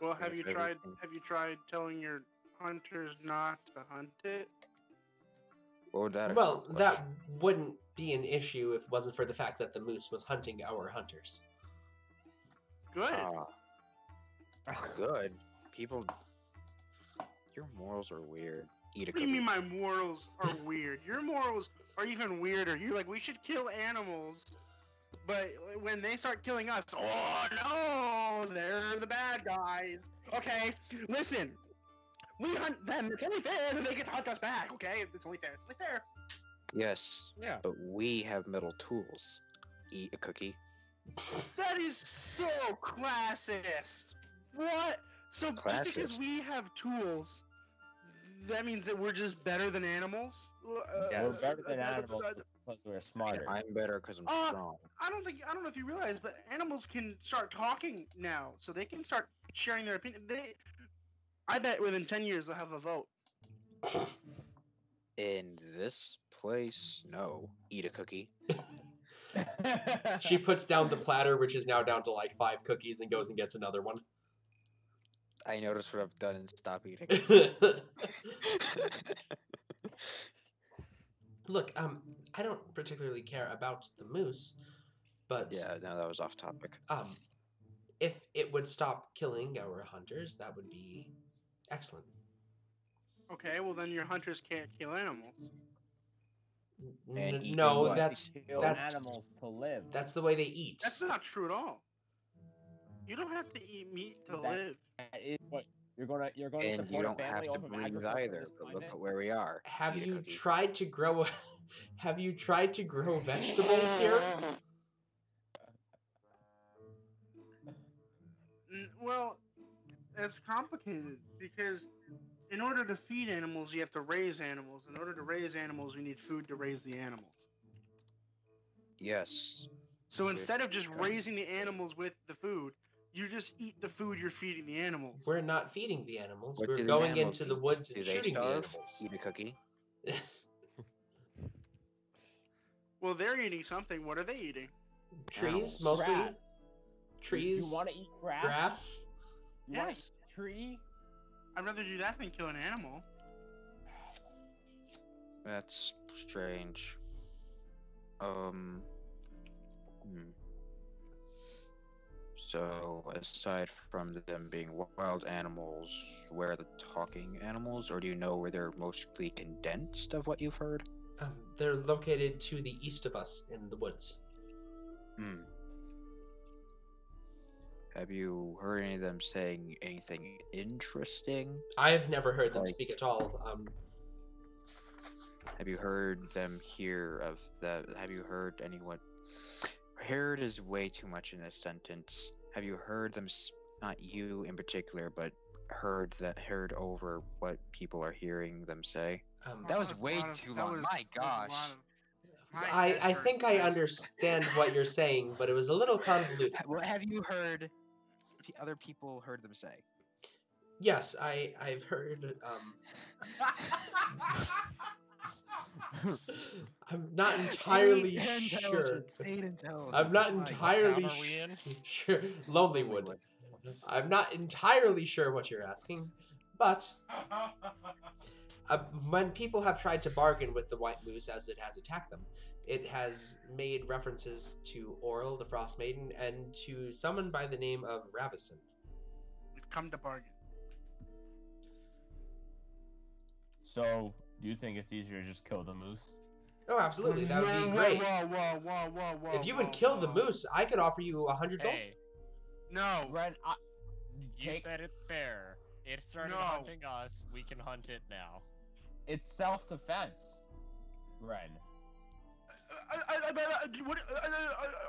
Well, have you tried? Everything. Have you tried telling your hunters not to hunt it? What would that Well, accomplish? that wouldn't be an issue if it wasn't for the fact that the moose was hunting our hunters. Good. Good. People. Your morals are weird. Eat a What do you cookie. mean my morals are weird? Your morals are even weirder. You're like, we should kill animals, but when they start killing us, oh no, they're the bad guys. Okay, listen, we hunt them. It's only fair that they get to hunt us back. Okay, it's only fair. It's only fair. Yes, Yeah. but we have metal tools. Eat a cookie. That is so classist. What? So just because Classist. we have tools, that means that we're just better than animals? Yeah, we're better than animals because we're smarter. I'm better because I'm strong. I don't know if you realize, but animals can start talking now, so they can start sharing their opinion. I bet within 10 years they'll have a vote. In this place, no. Eat a cookie. She puts down the platter, which is now down to like 5 cookies, and goes and gets another one. I notice what I've done and stop eating. Look, I don't particularly care about the moose, but Yeah, no, that was off topic. if it would stop killing our hunters, that would be excellent. Okay, well then your hunters can't kill animals. And eating No, what? that's To kill that's animals to live. that's the way they eat. That's not true at all. You don't have to eat meat to That- live. That is what you're gonna And you support a don't have family to off of breathe agriculture on either, this but look planet? at where we are. Have Eat a you cookie. tried to grow? Have you tried to grow vegetables here? Well, it's complicated because in order to feed animals, you have to raise animals. In order to raise animals, you need food to raise the animals. Yes. So Good. instead of just raising the animals with the food, you just eat the food you're feeding the animals. We're not feeding the animals. What We're do the going animals into the eat? woods Do and they shooting the starve? animals. Eat a cookie. Well, they're eating something. What are they eating? Trees, Animals. mostly. Grass. Trees. You want to eat grass? grass. You want to Yes. eat tree? I'd rather do that than kill an animal. That's strange. So, aside from them being wild animals, where are the talking animals, or do you know where they're mostly condensed of what you've heard? They're located to the east of us in the woods. Hmm. Have you heard any of them saying anything interesting? I've never heard them Like- speak at all. Have you heard them hear of the? Have you heard anyone? Heard is way too much in this sentence. Have you heard them? Not you in particular, but heard over what people are hearing them say. That was way too long. My gosh. I think I understand what you're saying, but it was a little convoluted. What have you heard? Other people heard them say. Yes, I've heard. I'm not entirely sure. I'm not entirely sure. Lonelywood. I'm not entirely sure what you're asking, but when people have tried to bargain with the White Moose as it has attacked them, it has made references to Oral, the Frost Maiden, and to someone by the name of Ravison. We've come to bargain. So, do you think it's easier to just kill the moose? Oh, absolutely. That would be great. Whoa, If you would kill the moose, I could offer you 100 gold. Hey, No. Ren, you said it's fair. It started hunting us. We can hunt it now. it's self-defense, Ren.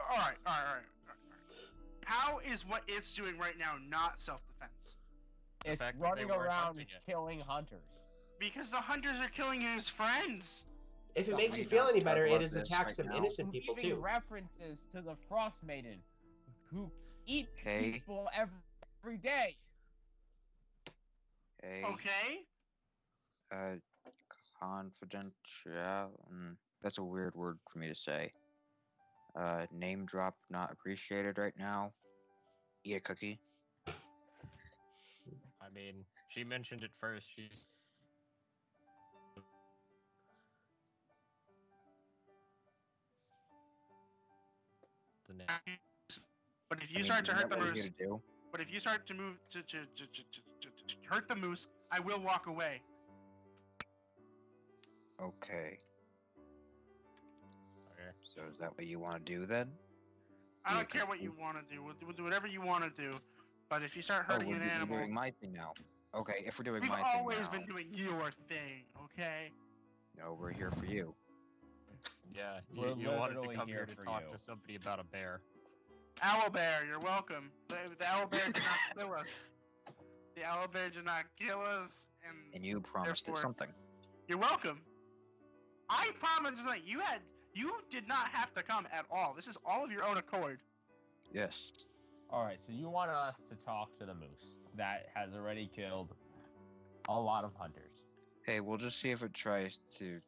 All right. How is what it's doing right now not self-defense? It's fact that running they weren't around hunting it. killing hunters. Because the hunters are killing his friends. If it Don't makes we you feel not any talk better, it about is this attacks right of now? innocent people Leaving too. references to the Frost Maiden, who eat Okay. people every day. Hey. Okay. Confidential. That's a weird word for me to say. Name drop not appreciated right now. Eat a cookie. I mean, she mentioned it first. She's the name. But if you start to is hurt that the what we're moose, here to do? but if you start to move to hurt the moose, I will walk away. Okay. Okay. So is that what you want to do then? I Yeah, don't care 'cause what you want to do. We'll do whatever you want to do. But if you start hurting we're an we're animal, doing my thing now. Okay, if we're doing we've my always thing now. been doing your thing, okay? No, we're here for you. Yeah, We're you wanted to literally come here here to for talk you. to somebody about a bear. Owlbear, you're welcome. The owlbear did not kill us. The owlbear did not kill us, And you promised it Therefore- something. you're welcome. I promised that you did not have to come at all. This is all of your own accord. Yes. Alright, so you want us to talk to the moose that has already killed a lot of hunters. Hey, we'll just see if it tries to,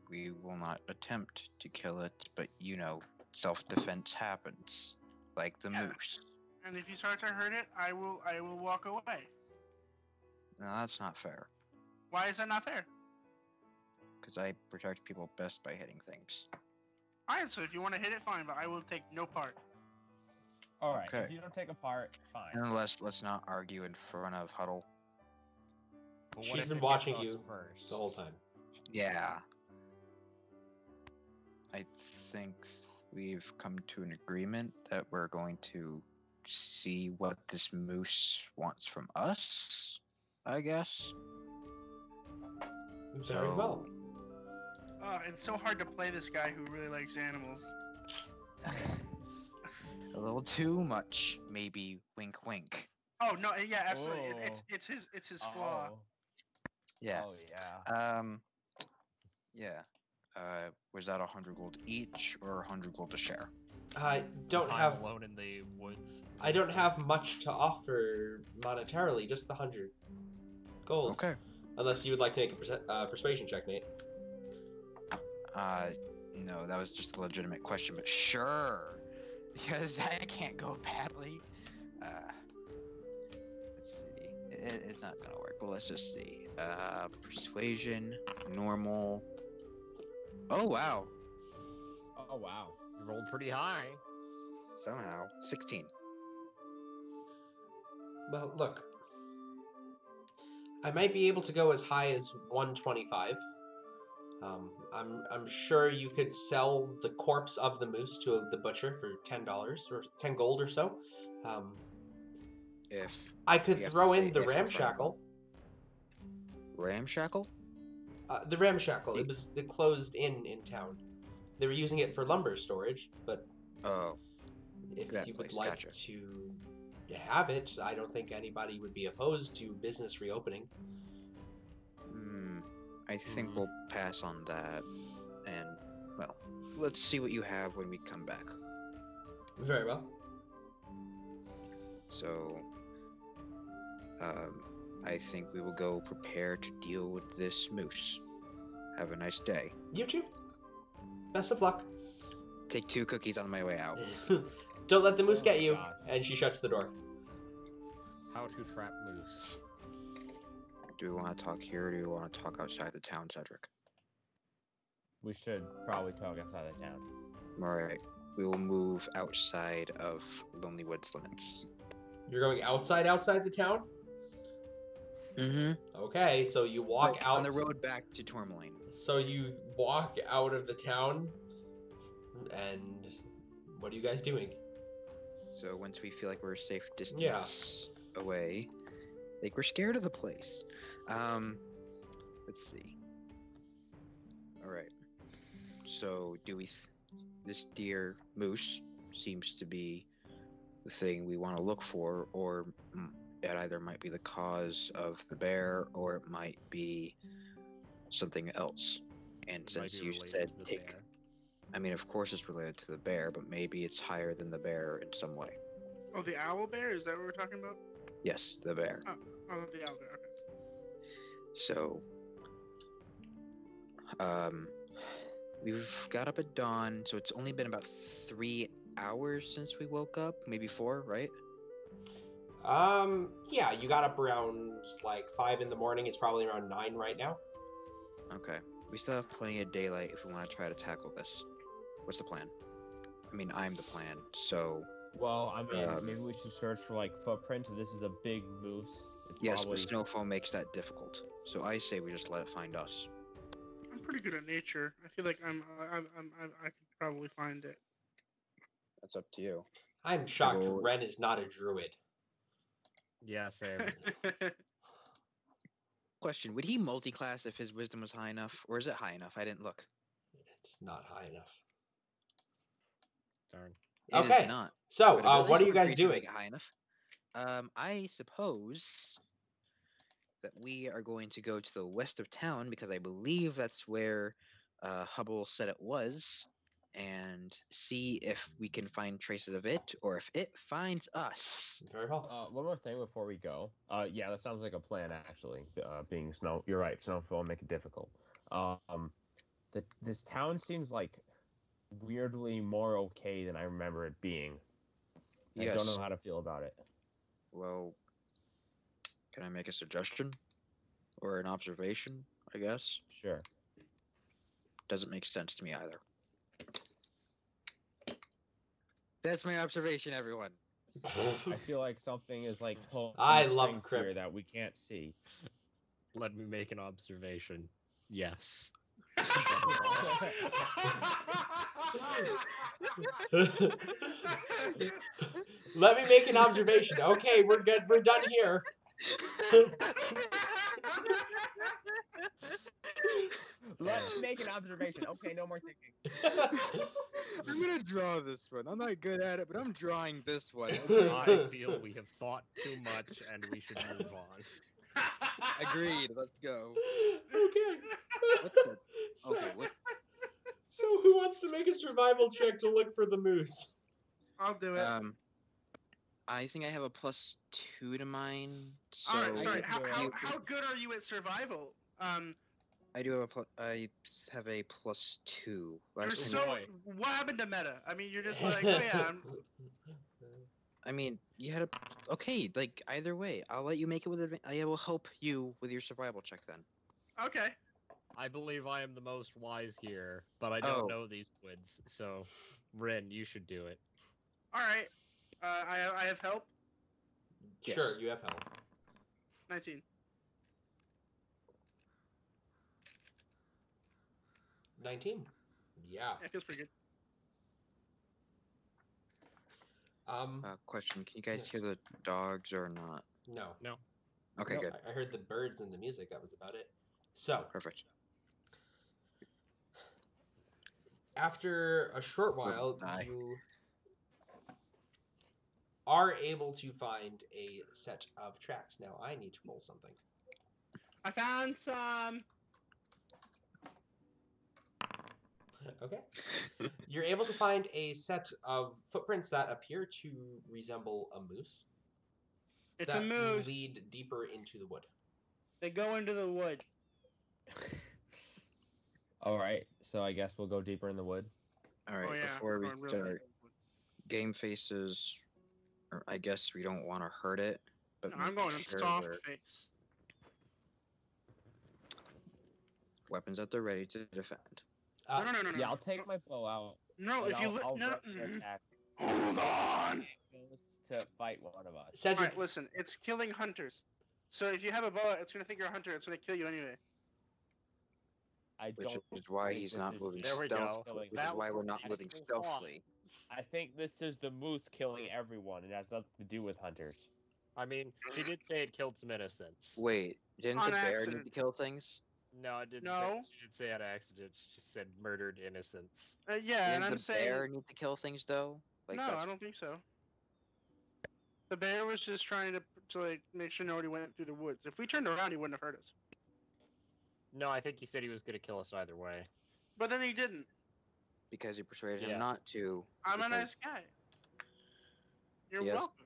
we will not attempt to kill it, but self-defense happens. Like the Yeah. moose. And if you start to hurt it, I will walk away. No, that's not fair. Why is that not fair? Because I protect people best by hitting things. Alright, so if you want to hit it, fine, but I will take no part. Alright, Okay. if you don't take a part, fine. And let's not argue in front of Huddle. But what She's if been it watching gets us you first? the whole time. Yeah. I think we've come to an agreement that we're going to see what this moose wants from us, I guess. Very well. Oh, it's so hard to play this guy who really likes animals. A little too much, maybe. Wink, wink. Oh no, yeah, absolutely. Oh. It's his flaw. Oh. Yeah. Oh, yeah. Yeah. Was that 100 gold each or 100 gold to share? I don't I'm have alone in the woods. I don't have much to offer monetarily, just the 100 gold. Okay. Unless you would like to make a persuasion check, Nate. No, that was just a legitimate question, but sure. Because that can't go badly. Let's see. It's not gonna work. Well, let's just see. Persuasion, normal. Oh, wow. Oh, wow. You rolled pretty high. Somehow. 16. Well, look. I might be able to go as high as 125. I'm sure you could sell the corpse of the moose to the butcher for $10 or 10 gold or so. If I could we have to throw say in the if we're ramshackle. Ramshackle? The ramshackle. It closed in town. They were using it for lumber storage, but Oh, if that you would place, like gotcha. to have it, I don't think anybody would be opposed to business reopening. I think we'll pass on that. And, well, let's see what you have when we come back. Very well. So, I think we will go prepare to deal with this moose. Have a nice day. You too. Best of luck. Take 2 cookies on my way out. Don't let the moose get you. God. And she shuts the door. How to trap moose. Do we want to talk here or do we want to talk outside the town, Cedric? We should probably talk outside the town. Alright. We will move outside of Lonelywood's limits. You're going outside the town? Mm-hmm. Okay, so you walk out on the road back to Termalaine. So you walk out of the town, and what are you guys doing? So once we feel like we're a safe distance away, like we're scared of the place. Let's see. All right. So this deer moose seems to be the thing we want to look for, or it either might be the cause of the bear, or it might be something else. And since you said I mean, of course it's related to the bear, but maybe it's higher than the bear in some way. Oh, the owl bear? Is that what we're talking about? Yes, the bear. Oh, the owl bear. Okay. So, we've got up at dawn, so it's only been about 3 hours since we woke up, maybe 4, right? Yeah, you got up around like 5 in the morning. It's probably around 9 right now. Okay. We still have plenty of daylight if we want to try to tackle this. What's the plan? I mean, I'm the plan, so... Well, I mean, maybe we should search for, like, footprints. If this is a big moose, it's yes, probably... but snowfall makes that difficult. So I say we just let it find us. I'm pretty good at nature. I feel like I could probably find it. That's up to you. I'm shocked Well- Ren is not a druid. Yeah, same. Question, would he multi-class if his wisdom was high enough? Or is it high enough? I didn't look. It's not high enough. Darn. It is Okay. not. So, But abilities what are you for guys creatures doing? make it high enough. I suppose that we are going to go to the west of town because I believe that's where Hubble said it was, and see if we can find traces of it or if it finds us. Very well. One more thing before we go. Yeah, that sounds like a plan, actually. Being snow, you're right. Snowfall will make it difficult. This town seems like weirdly more okay than I remember it being. I Yes. don't know how to feel about it. Well, can I make a suggestion? Or an observation, I guess? Sure. Doesn't make sense to me either. That's my observation, everyone. I feel like something is like pulling I love strings Crip. here that we can't see. Let me make an observation. Yes. Let me make an observation. Okay, we're good. We're done here. Let me make an observation. Okay, no more thinking. I'm gonna draw this one. I'm not good at it, but I'm drawing this one. I feel we have thought too much and we should move on. Agreed. Let's go. Okay. What's the... So, Okay, what... so who wants to make a survival check to look for the moose? I'll do it. I think I have a +2 to mine. So All right, sorry. I How can how good are you at survival? I do have I have a +2. You're so. boy. What happened to meta? I mean, you're just like, oh yeah. I mean, you had a... Okay, like, either way, I'll let you make it with I will help you with your survival check then. Okay. I believe I am the most wise here, but I don't know these woods, so Ren, you should do it. All right. I have help. Yes. Sure, you have help. 19. 19. Yeah. Yeah, it feels pretty good. Question: Can you guys Yes. hear the dogs or not? No. No. Okay, No, good, I heard the birds and the music. That was about it. So, perfect. after a short while, die. you are able to find a set of tracks. Now, I need to pull something. I found some. Okay. You're able to find a set of footprints that appear to resemble a moose. It's that a moose. lead deeper into the wood. They go into the wood. All right, so I guess we'll go deeper in the wood. All right, Oh yeah. before we we're going real deep start, into the wood. game faces. Or I guess we don't want to hurt it, but No, I'm make going sure soft we're face. weapons that they're ready to defend. No. Yeah, I'll take my bow out. No, and if you I'll no. rush to attack Hold on. to fight one of us. Cedric, Alright, listen. It's killing hunters. So if you have a bow, it's gonna think you're a hunter. It's gonna kill you anyway. I Which don't. is why think he's this not is moving There we go. stealthily. Which is That why was we're not a moving nice thought. stealthily. I think this is the moose killing everyone. It has nothing to do with hunters. I mean, she did say it killed some innocents. Wait, didn't On the bear accident. need to kill things? No, I didn't. No. She did say on accident. She said murdered innocents. Yeah, and Didn't I'm the saying bear need to kill things though? Like no, that's- I don't think so. The bear was just trying to like make sure nobody went through the woods. If we turned around, he wouldn't have hurt us. No, I think he said he was going to kill us either way. But then he didn't. because you persuaded Yeah. him not to. I'm a because- nice guy. You're Yes. welcome.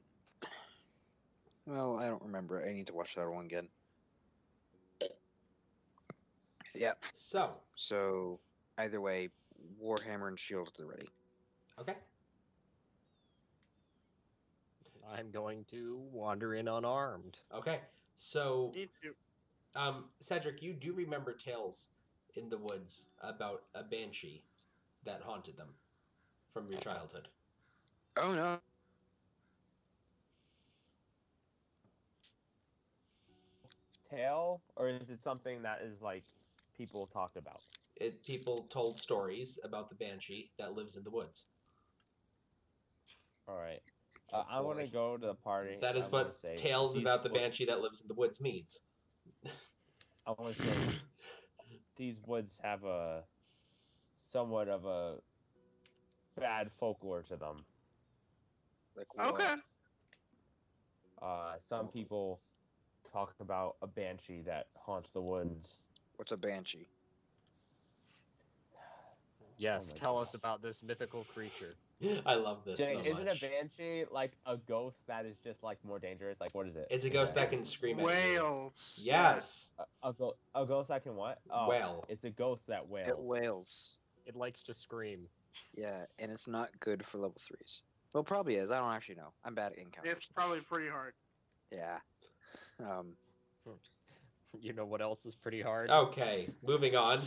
Well, I don't remember. I need to watch that one again. Yep. So either way, Warhammer and shield at the ready. okay. I'm going to wander in unarmed. Okay. So, Need to. Cedric, you do remember tales in the woods about a banshee that haunted them from your childhood. Oh no. Tale, or is it something that is like people talked about? People told stories about the banshee that lives in the woods. All right. Oh, I want to boy. go to the party. That is I wanna what say tales these about the woods- banshee that lives in the woods means. I want to say these woods have a somewhat of a bad folklore to them. Like what? Okay. Some people talk about a banshee that haunts the woods. What's a banshee? Yes, my tell God. us about this mythical creature. I love this Jane, so isn't much. a banshee like a ghost that is just like more dangerous? Like what is it? It's a ghost that can scream at you. Whales. Yes. A ghost that can what? Oh, Wail. It's a ghost that wails. It wails. It likes to scream. Yeah, and it's not good for level 3s. Well, probably is. I don't actually know. I'm bad at encounters. It's probably pretty hard. Yeah. You know what else is pretty hard? Okay, moving on.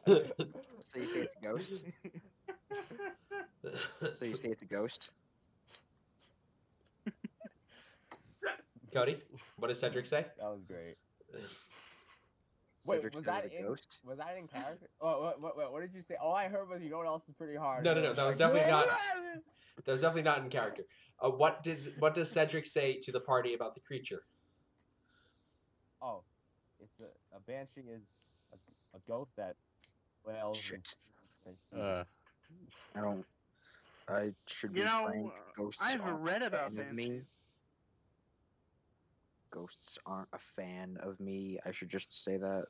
So you say it's a ghost? So you say it's a ghost? Cody, what does Cedric say? That was great. Wait, Cedric was says that it's a in? ghost? Was that in character? Oh, what did you say? All I heard was you know what else is pretty hard. No, And no, it that was like, definitely not- That was definitely not in character. What does Cedric say to the party about the creature? Oh, it's a banshee is a ghost that wails. Shit. I should be You know, frank. Ghosts I've aren't read a about fan of me. banshees. Ghosts aren't a fan of me. I should just say that.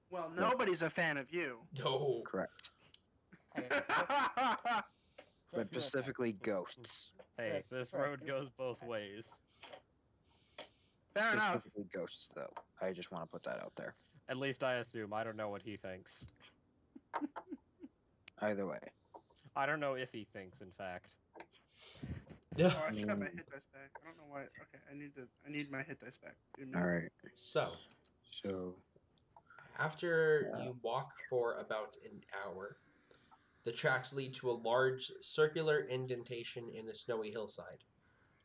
Well, nobody's a fan of you. No. Correct. Hey, But specifically ghosts. Hey, this road goes both ways. Fair enough. Specifically ghosts, though. I just want to put that out there. At least I assume. I don't know what he thinks. Either way. I don't know if he thinks, in fact. Yeah. Oh, I should have my hit dice back. I don't know why. Okay, I need my hit dice back. Give me a All minute. right. So, So after you walk for about an hour, the tracks lead to a large circular indentation in a snowy hillside.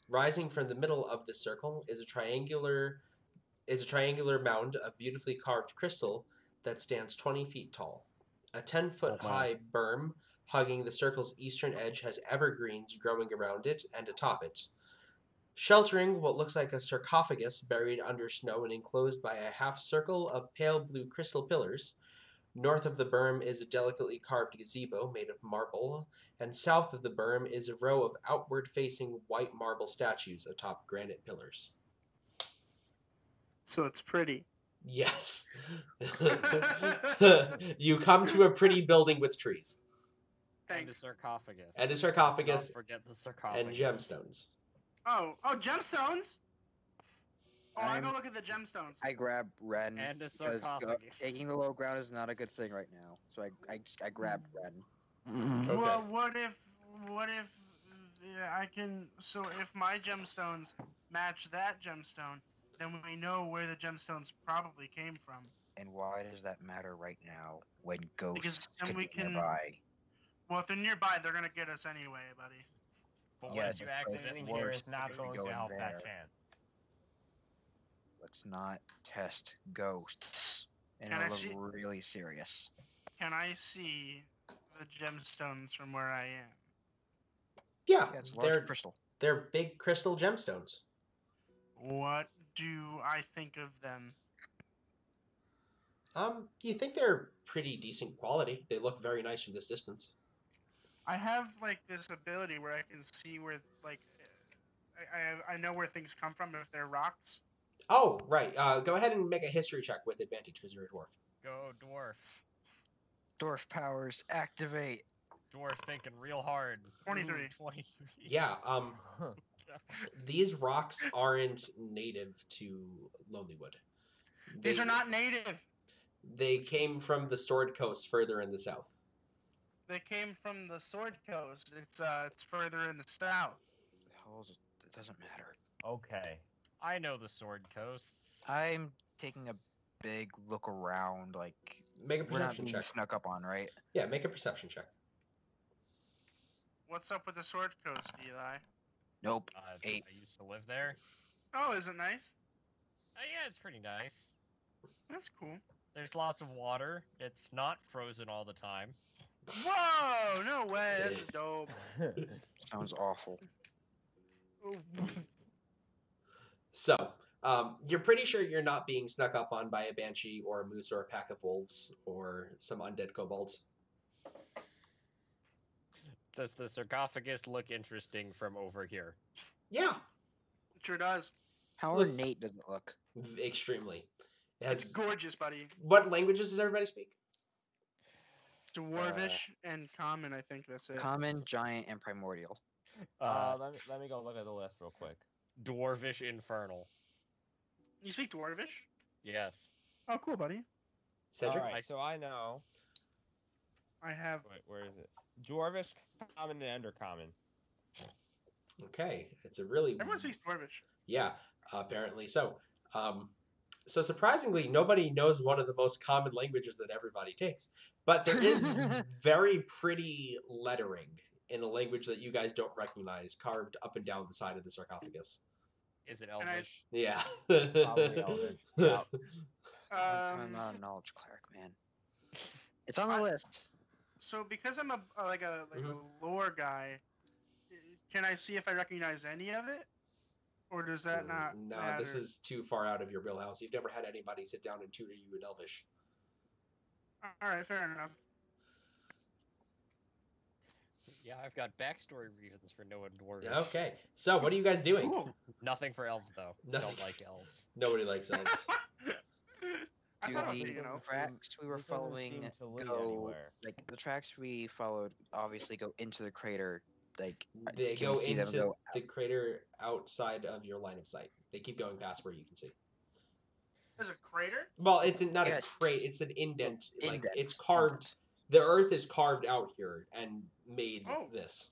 Rising from the middle of the circle is a triangular mound of beautifully carved crystal that stands 20 feet tall. A 10-foot Oh, wow. high berm hugging the circle's eastern edge has evergreens growing around it and atop it, sheltering what looks like a sarcophagus buried under snow and enclosed by a half circle of pale blue crystal pillars. North of the berm is a delicately carved gazebo made of marble, and south of the berm is a row of outward-facing white marble statues atop granite pillars. So it's pretty. Yes. You come to a pretty building with trees. And a Thanks. sarcophagus. And a sarcophagus. Don't forget the sarcophagus. And gemstones. Oh, gemstones. Oh, I go I'm- look at the gemstones. I grab Ren. And a because sarcophagus. taking the low ground is not a good thing right now. So I grabbed Ren. Okay. Well, what if I can? So if my gemstones match that gemstone, then we know where the gemstones probably came from. And why does that matter right now when ghosts Because then could we be can- nearby? Well, if they're nearby, they're gonna get us anyway, buddy. But what Yes, if you but accidentally the hear War worst is not is going going to help there. that chance. Let's not test ghosts. And Can I it'll see- look really serious. Can I see the gemstones from where I am? Yeah, Yeah, it's a large they're crystal. they're big crystal gemstones. What do I think of them? You think they're pretty decent quality. They look very nice from this distance. I have like this ability where I can see where like I know where things come from if they're rocks. Oh, right. Go ahead and make a history check with advantage because you're a dwarf. Go dwarf. Dwarf powers activate. Dwarf thinking real hard. 23. Ooh, 23. Yeah, these rocks aren't native to Lonelywood. These are not native. They came from the Sword Coast further in the south. They came from the Sword Coast. It's further in the south. The hell is it? It doesn't matter. Okay. I know the Sword Coasts. I'm taking a big look around. Like Make a we're not perception being check. snuck up on, right? Yeah, make a perception check. What's up with the Sword Coast, Eli? Nope. I 8. used to live there. Oh, is it nice? Yeah, it's pretty nice. That's cool. There's lots of water. It's not frozen all the time. Whoa! No way. That's dope. Sounds awful. So, you're pretty sure you're not being snuck up on by a banshee or a moose or a pack of wolves or some undead kobolds. Does the sarcophagus look interesting from over here? Yeah, It sure does. How Let's- ornate does it look? extremely. It It's has, gorgeous, buddy. what languages does everybody speak? Dwarvish and common, I think that's it. Common, giant, and primordial. Let me go look at the list real quick. Dwarvish Infernal. You speak Dwarvish? Yes. Oh, cool, buddy. Cedric? Alright, so I know. I have. Wait, where is it? Dwarvish, Common, and Undercommon. Okay, it's a really... Everyone speaks Dwarvish. Yeah, apparently so. So surprisingly, nobody knows one of the most common languages that everybody takes. But there is very pretty lettering in a language that you guys don't recognize, carved up and down the side of the sarcophagus. Is it Can I- Elvish? Yeah. Probably Elvish. Yeah. I'm not a knowledge cleric, man. It's on the I- list. So because I'm a lore guy, can I see if I recognize any of it, or does that not? No, matter? this is too far out of your wheelhouse. You've never had anybody sit down and tutor you in Elvish. All right. Fair enough. Yeah, I've got backstory reasons for knowing Dwarvish. Okay, so what are you guys doing? Cool. Nothing for elves, though. Nothing. Don't like elves. Nobody likes elves. I Do thought the about being an elf. tracks we were This doesn't following seem to lead go anywhere. like the tracks we followed obviously go into the crater. Like They can go we see them into go the crater outside of your line of sight. They keep going past where you can see. There's a crater. Well, it's not Yeah, a crate. It's an indent. Like indent. it's carved. The earth is carved out here and made Oh. this.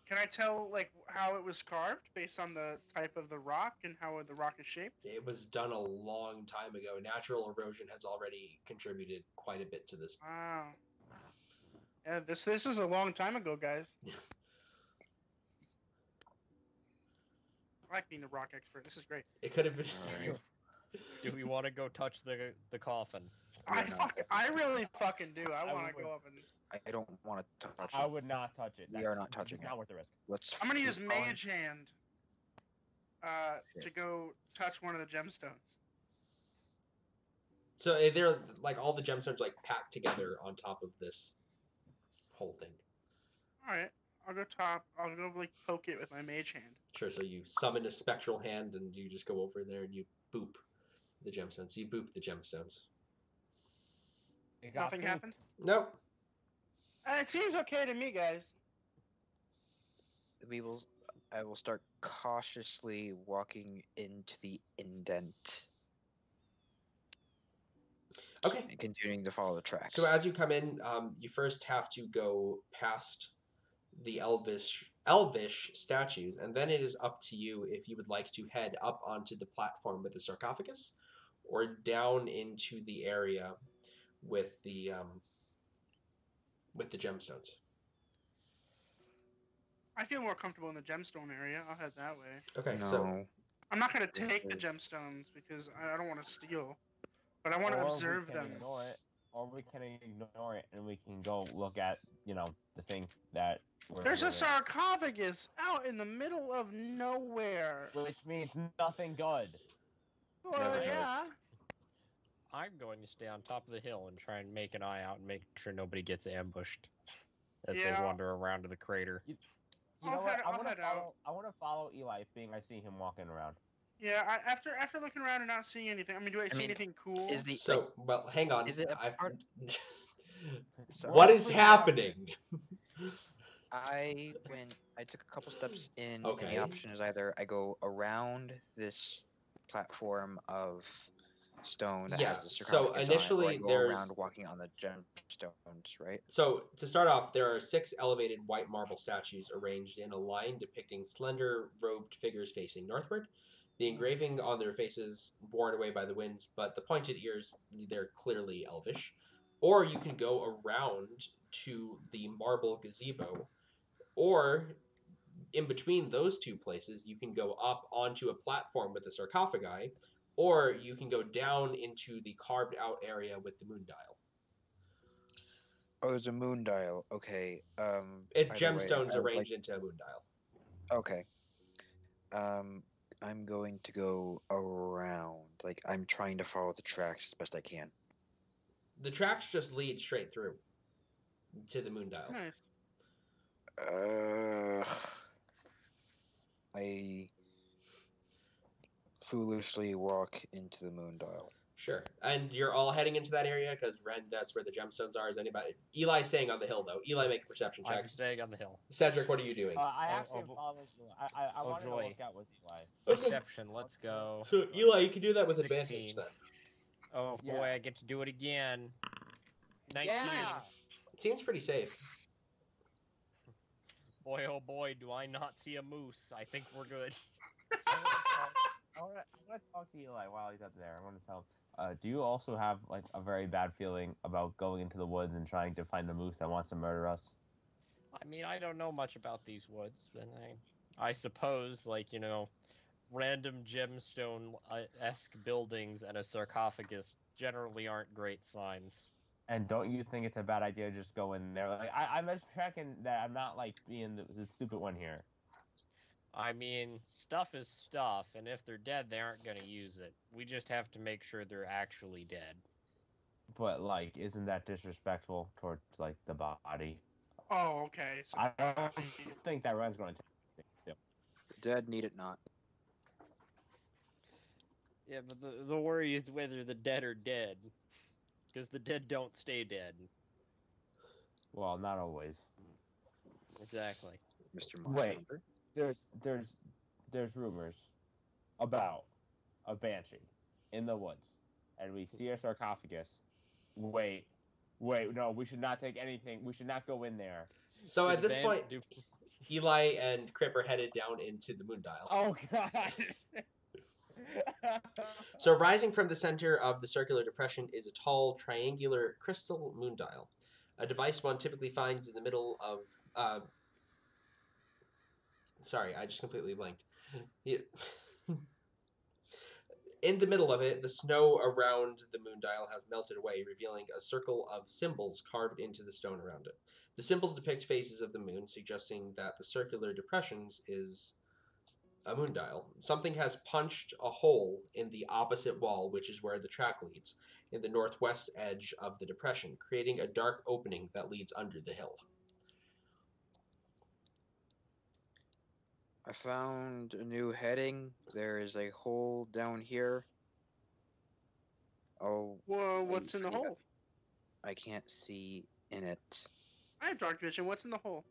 Can I tell like how it was carved based on the type of the rock and how the rock is shaped? It was done a long time ago. Natural erosion has already contributed quite a bit to this. Wow. Yeah, this was a long time ago, guys. I like being the rock expert. This is great. It could have been. Alright. Do we want to go touch the coffin? I really fucking do. I want to would- go up and. I don't want to touch I it. would not touch it. We are not touching It's it. not worth the risk. Let's. I'm gonna use keep going. Mage Hand. To go touch one of the gemstones. So they're like all the gemstones like packed together on top of this whole thing. All right, I'll go top. I'll go like poke it with my Mage Hand. Sure. So you summon a spectral hand and you just go over there and you boop the gemstones. You boop the gemstones. It got Nothing pooped. happened. Nope. It seems okay to me, guys. We will. I will start cautiously walking into the indent Okay. and continuing to follow the tracks. So as you come in, you first have to go past the elvish statues, and then it is up to you if you would like to head up onto the platform with the sarcophagus, or down into the area with the gemstones. I feel more comfortable in the gemstone area. I'll head that way. Okay, no. so I'm not gonna take the gemstones because I don't want to steal, but I want to Or we observe can them. Ignore it, or we can ignore it, and we can go look at the thing that. There's a sarcophagus out in the middle of nowhere. Which means nothing good. Well, Never heard. yeah. I'm going to stay on top of the hill and try and make an eye out and make sure nobody gets ambushed as Yeah. they wander around to the crater. You I'll know what? head- I I'll want to head out. follow. I want to follow Eli, being I see him walking around. Yeah, after looking around and not seeing anything, I mean, do I see mean, anything cool? is the so well, hang on. is it a I've... part- Sorry. What is happening? I took a couple steps in, and Okay. the option is either I go around this platform of stone that Yeah, has the so sarcophagus on it, initially or I go there's- around walking on the gemstones, right? So, to start off, there are 6 elevated white marble statues arranged in a line depicting slender, robed figures facing northward. The engraving on their faces worn away by the winds, but the pointed ears, they're clearly elvish. Or you can go around to the marble gazebo, or in between those two places, you can go up onto a platform with the sarcophagi, or you can go down into the carved out area with the moon dial. Oh, there's a moon dial. Okay. By the way, Gemstones I would arranged into a moon dial. Okay. I'm going to go around. Like, I'm trying to follow the tracks as best I can. The tracks just lead straight through to the moon dial. Nice. I foolishly walk into the moon dial. Sure. And you're all heading into that area because Ren, that's where the gemstones are. Is anybody? Eli's staying on the hill though. Eli, make a perception check. I'm staying on the hill. Cedric, what are you doing? I Oh, actually oh, followed. I wanted to joy. look out with Eli. Perception, let's go. So Eli, you can do that with 16. advantage then. Oh Yeah. boy, I get to do it again. 19. Yeah. It seems pretty safe. Boy, oh boy, do I not see a moose. I think we're good. I want to talk to Eli while he's up there. I want to tell him. Do you also have like a very bad feeling about going into the woods and trying to find the moose that wants to murder us? I mean, I don't know much about these woods, but I suppose, like, random gemstone-esque buildings and a sarcophagus generally aren't great signs. And don't you think it's a bad idea to just go in there? Like, I'm just checking that I'm not like being the stupid one here. I mean, stuff is stuff, and if they're dead, they aren't going to use it. We just have to make sure they're actually dead. But like, isn't that disrespectful towards like the body? Oh, okay. So, I don't think that Ren's going to take it still. Dead need it not. Yeah, but the worry is whether the dead are dead. Because the dead don't stay dead. Well, not always. Exactly. Mr. Wait. Marshall. There's rumors about a banshee in the woods, and we see a sarcophagus. Wait, no, we should not take anything. We should not go in there. So at Do this the point, do- Eli and Crip are headed down into the moon dial. Oh God. So rising from the center of the circular depression is a tall, triangular crystal moon dial, a device one typically finds in the middle of... sorry, I just completely blanked. In the middle of it, the snow around the moon dial has melted away, revealing a circle of symbols carved into the stone around it. The symbols depict phases of the moon, suggesting that the circular depressions is a moon dial. Something has punched a hole in the opposite wall, which is where the track leads, in the northwest edge of the depression, creating a dark opening that leads under the hill. I found a new heading. There is a hole down here. Oh, Whoa, what's in the hole? I can't see in it. I have dark vision. What's in the hole?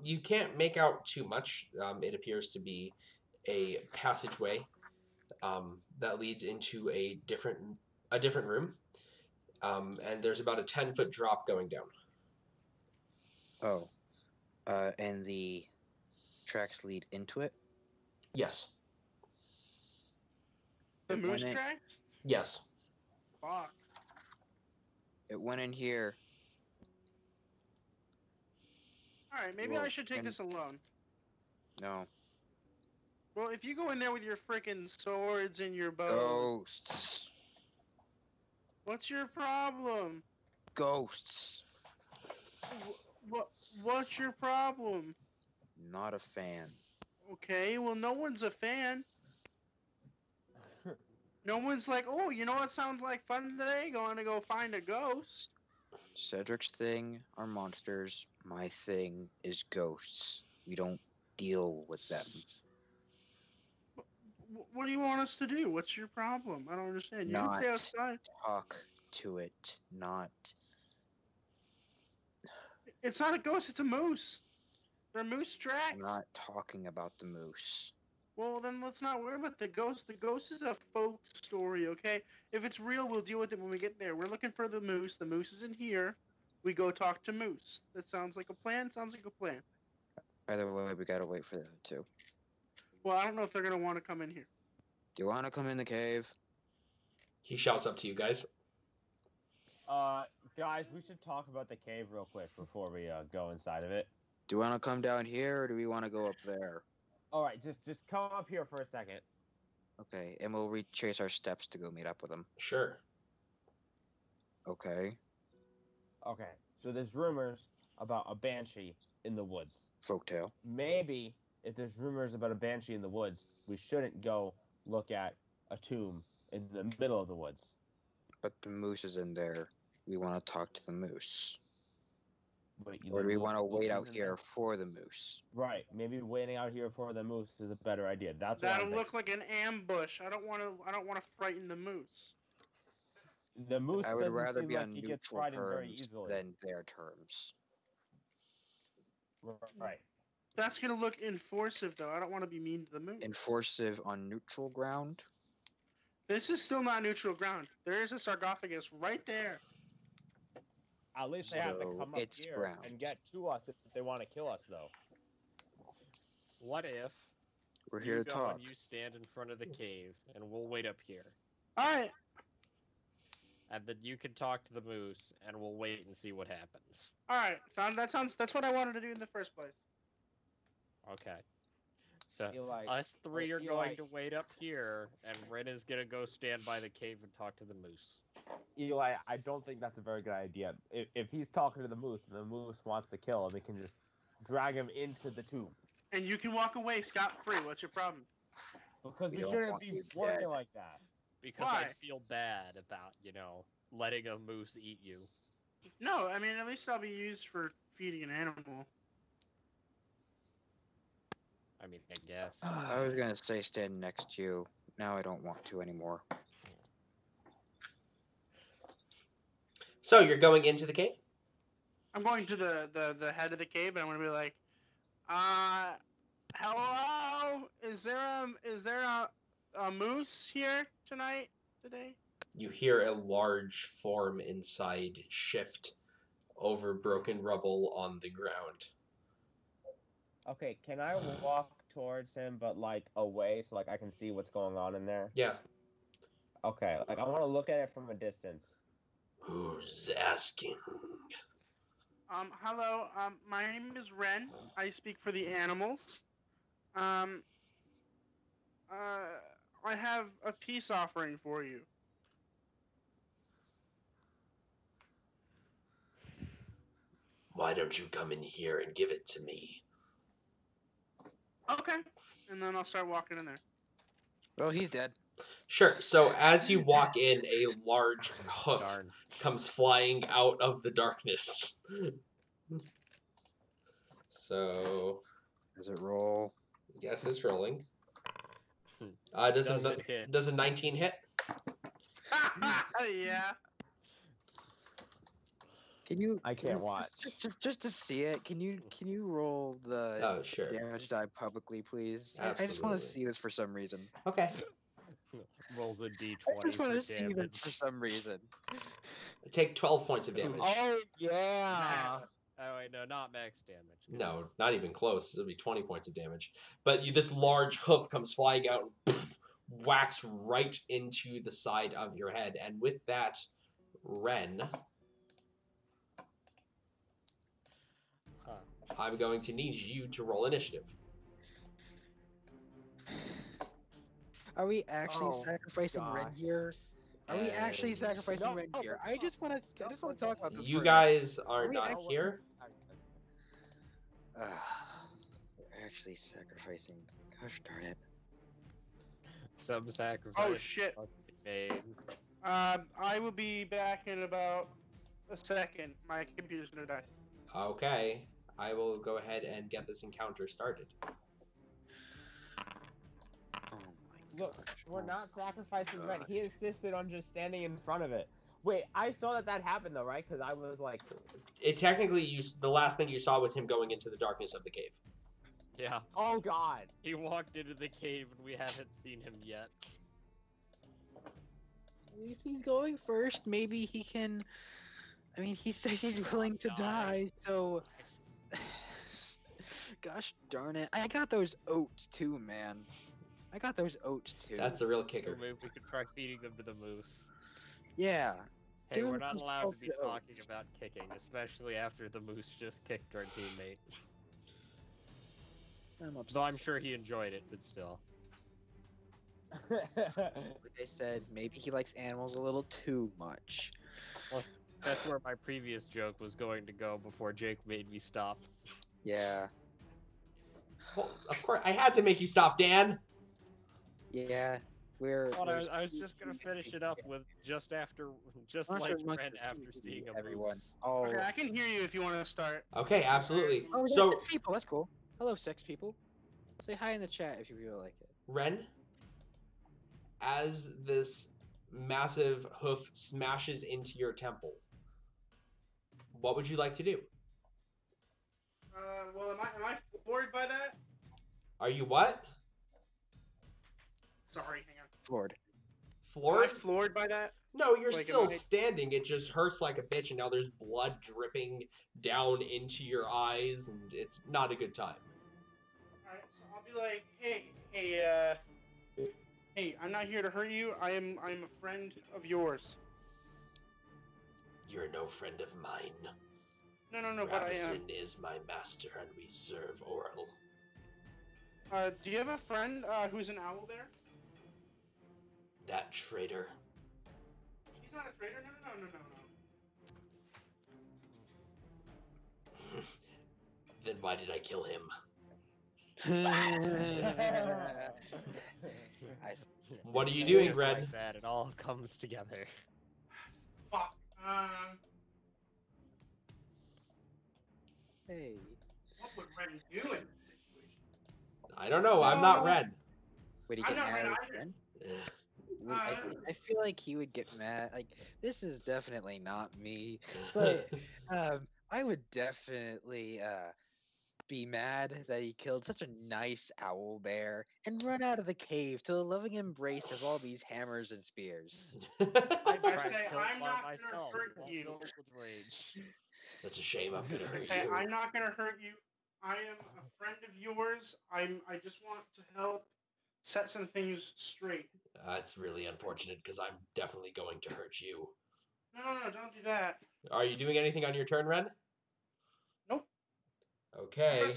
You can't make out too much. It appears to be a passageway that leads into a different room, and there's about a 10-foot drop going down. Oh, and the tracks lead into it? Yes. The It moose went in- tracks? Yes. Fuck. It went in here. Alright, maybe Well, I should take and- this alone. No. Well, if you go in there with your freaking swords and your bow, Ghosts. what's your problem? Ghosts. What's your problem? Not a fan. Okay, well, no one's a fan. No one's like, oh, you know what sounds like fun today? Going to go find a ghost. Cedric's thing are monsters. My thing is ghosts. We don't deal with them. What do you want us to do? What's your problem? I don't understand. You can stay Not- outside. Talk to it, not... It's not a ghost, it's a moose. They're moose tracks. I'm not talking about the moose. Well, then let's not worry about the ghost. The ghost is a folk story, okay? If it's real, we'll deal with it when we get there. We're looking for the moose. The moose is in here. We go talk to Moose. That sounds like a plan? Sounds like a plan. Either way, we gotta wait for them too. Well, I don't know if they're going to want to come in here. Do you want to come in the cave? He shouts up to you guys. Guys, we should talk about the cave real quick before we go inside of it. Do you want to come down here, or do we want to go up there? All right, just come up here for a second. Okay, and we'll retrace our steps to go meet up with them. Sure. Okay. Okay, so there's rumors about a banshee in the woods. Folktale. Maybe if there's rumors about a banshee in the woods, we shouldn't go look at a tomb in the middle of the woods. But the moose is in there. We want to talk to the moose. But Or do we want to moose wait is out in here there? for the moose? Right, maybe waiting out here for the moose is a better idea. That's what That'll I'm look like an ambush. I don't want to frighten the moose. thinking. The moose I would doesn't rather seem be like on he gets neutral frightened very terms easily. than their terms. Right. That's going to look enforcive, though. I don't want to be mean to the moose. Enforcive on neutral ground? This is still not neutral ground. There is a sarcophagus right there. At least they have to So come up it's here ground. and get to us if they want to kill us, though. What if We're you here to go talk. and you stand in front of the cave, and we'll wait up here, All right. and then you can talk to the moose, and we'll wait and see what happens. All right. That's what I wanted to do in the first place. Okay. So Eli, us three oh, are going Eli. to wait up here, and Ren is gonna go stand by the cave and talk to the moose. Eli, I don't think that's a very good idea. If he's talking to the moose and the moose wants to kill him, we can just drag him into the tomb. And you can walk away scot-free. What's your problem? Because We we don't shouldn't want be you working dead. like that. Because Why? I feel bad about, letting a moose eat you. No, I mean, at least I'll be used for feeding an animal. I mean, I guess. I was gonna say stand next to you. Now I don't want to anymore. So you're going into the cave? I'm going to the head of the cave, and I'm going to be like, hello? Is there a moose here today? You hear a large form inside shift over broken rubble on the ground. Okay, can I walk towards him, but away, so I can see what's going on in there? Yeah. Okay, I want to look at it from a distance. Who's asking? Hello, my name is Ren. I speak for the animals. I have a peace offering for you. Why don't you come in here and give it to me? Okay. And then I'll start walking in there. Well, he's dead. Sure. So as you walk in, a large hoof Darn. comes flying out of the darkness. So, Does it roll? yes, it's rolling. Does it hit? Does a 19 hit? Yeah. Can you? I can't watch. Just to see it. Can you roll the Oh, sure. damage die publicly, please? I just want to Absolutely. see this for some reason. Okay. Rolls a I d20 just want for to see this damage. for some reason. Take 12 points of damage. Oh yeah. Oh wait, no, not max damage. No, not even close. It'll be 20 points of damage. But this large hoof comes flying out and poof, whacks right into the side of your head. And with that, Ren, Huh. I'm going to need you to roll initiative. Are we actually Oh, sacrificing Red gosh. here? Are we actually And sacrificing No, Red no, here? no, I just want to talk about this. you for a guys are we not actually- here. minute. We're actually sacrificing. Gosh darn it. Some sacrifice. Oh shit. must be made. I will be back in about a second. My computer's gonna die. Okay. I will go ahead and get this encounter started. Oh my Look, gosh. we're Oh not sacrificing God. Red. He insisted on just standing in front of it. Wait, I saw that happened though, right? Because I was like, It technically, the last thing you saw was him going into the darkness of the cave. Yeah, oh god. he walked into the cave and we haven't seen him yet. At least he's going first. Maybe he can. I mean, he said he's willing to die, so. Gosh darn it. I got those oats too, man. I got those oats too. That's the real Or kicker. maybe we could try feeding them to the moose. Yeah. Hey, Doing we're not some allowed to be salted oats. talking about kicking, especially after the moose just kicked our teammate. I'm upset. Though I'm sure he enjoyed it, but still. Like I said, maybe he likes animals a little too much. That's where my previous joke was going to go before Jake made me stop. Yeah. Well, of course, I had to make you stop, Dan. Yeah. We're. I was just gonna finish it up with just like Ren after seeing a everyone. moose. Oh. Okay, I can hear you if you want to start. Okay, absolutely. Oh, we got So, 6 people. That's cool. Hello, 6 people. Say hi in the chat if you feel like it. Ren, as this massive hoof smashes into your temple, what would you like to do? Well, am I floored by that? Are you what? Sorry, hang on. Lord. Am I Floored? floored by that? No, you're Like, still am I- standing. It just hurts like a bitch, and now there's blood dripping down into your eyes, and it's not a good time. Alright, so I'll be like, hey, I'm not here to hurt you. I'm a friend of yours. You're no friend of mine. No, but I am. Ravison is my master, and we serve Oral. Do you have a friend who's an owl bear? That traitor. He's not a traitor. No. Then why did I kill him? What are you doing, Just Red? like that, it all comes together. Fuck. Hey. What would Ren do in this situation? I don't know. I'm not Red. Would he I'm get not mad Red at either. Ren? Ugh. I feel like he would get mad. Like, this is definitely not me. But I would definitely be mad that he killed such a nice owl bear and run out of the cave to the loving embrace of all these hammers and spears. I Tried say, to kill I'm by not myself gonna hurt while you. filled with rage. That's a shame. I'm gonna I hurt say, you. I'm not gonna hurt you. I am a friend of yours. I just want to help set some things straight. That's really unfortunate because I'm definitely going to hurt you. No, don't do that. Are you doing anything on your turn, Ren? Nope. Okay. I'm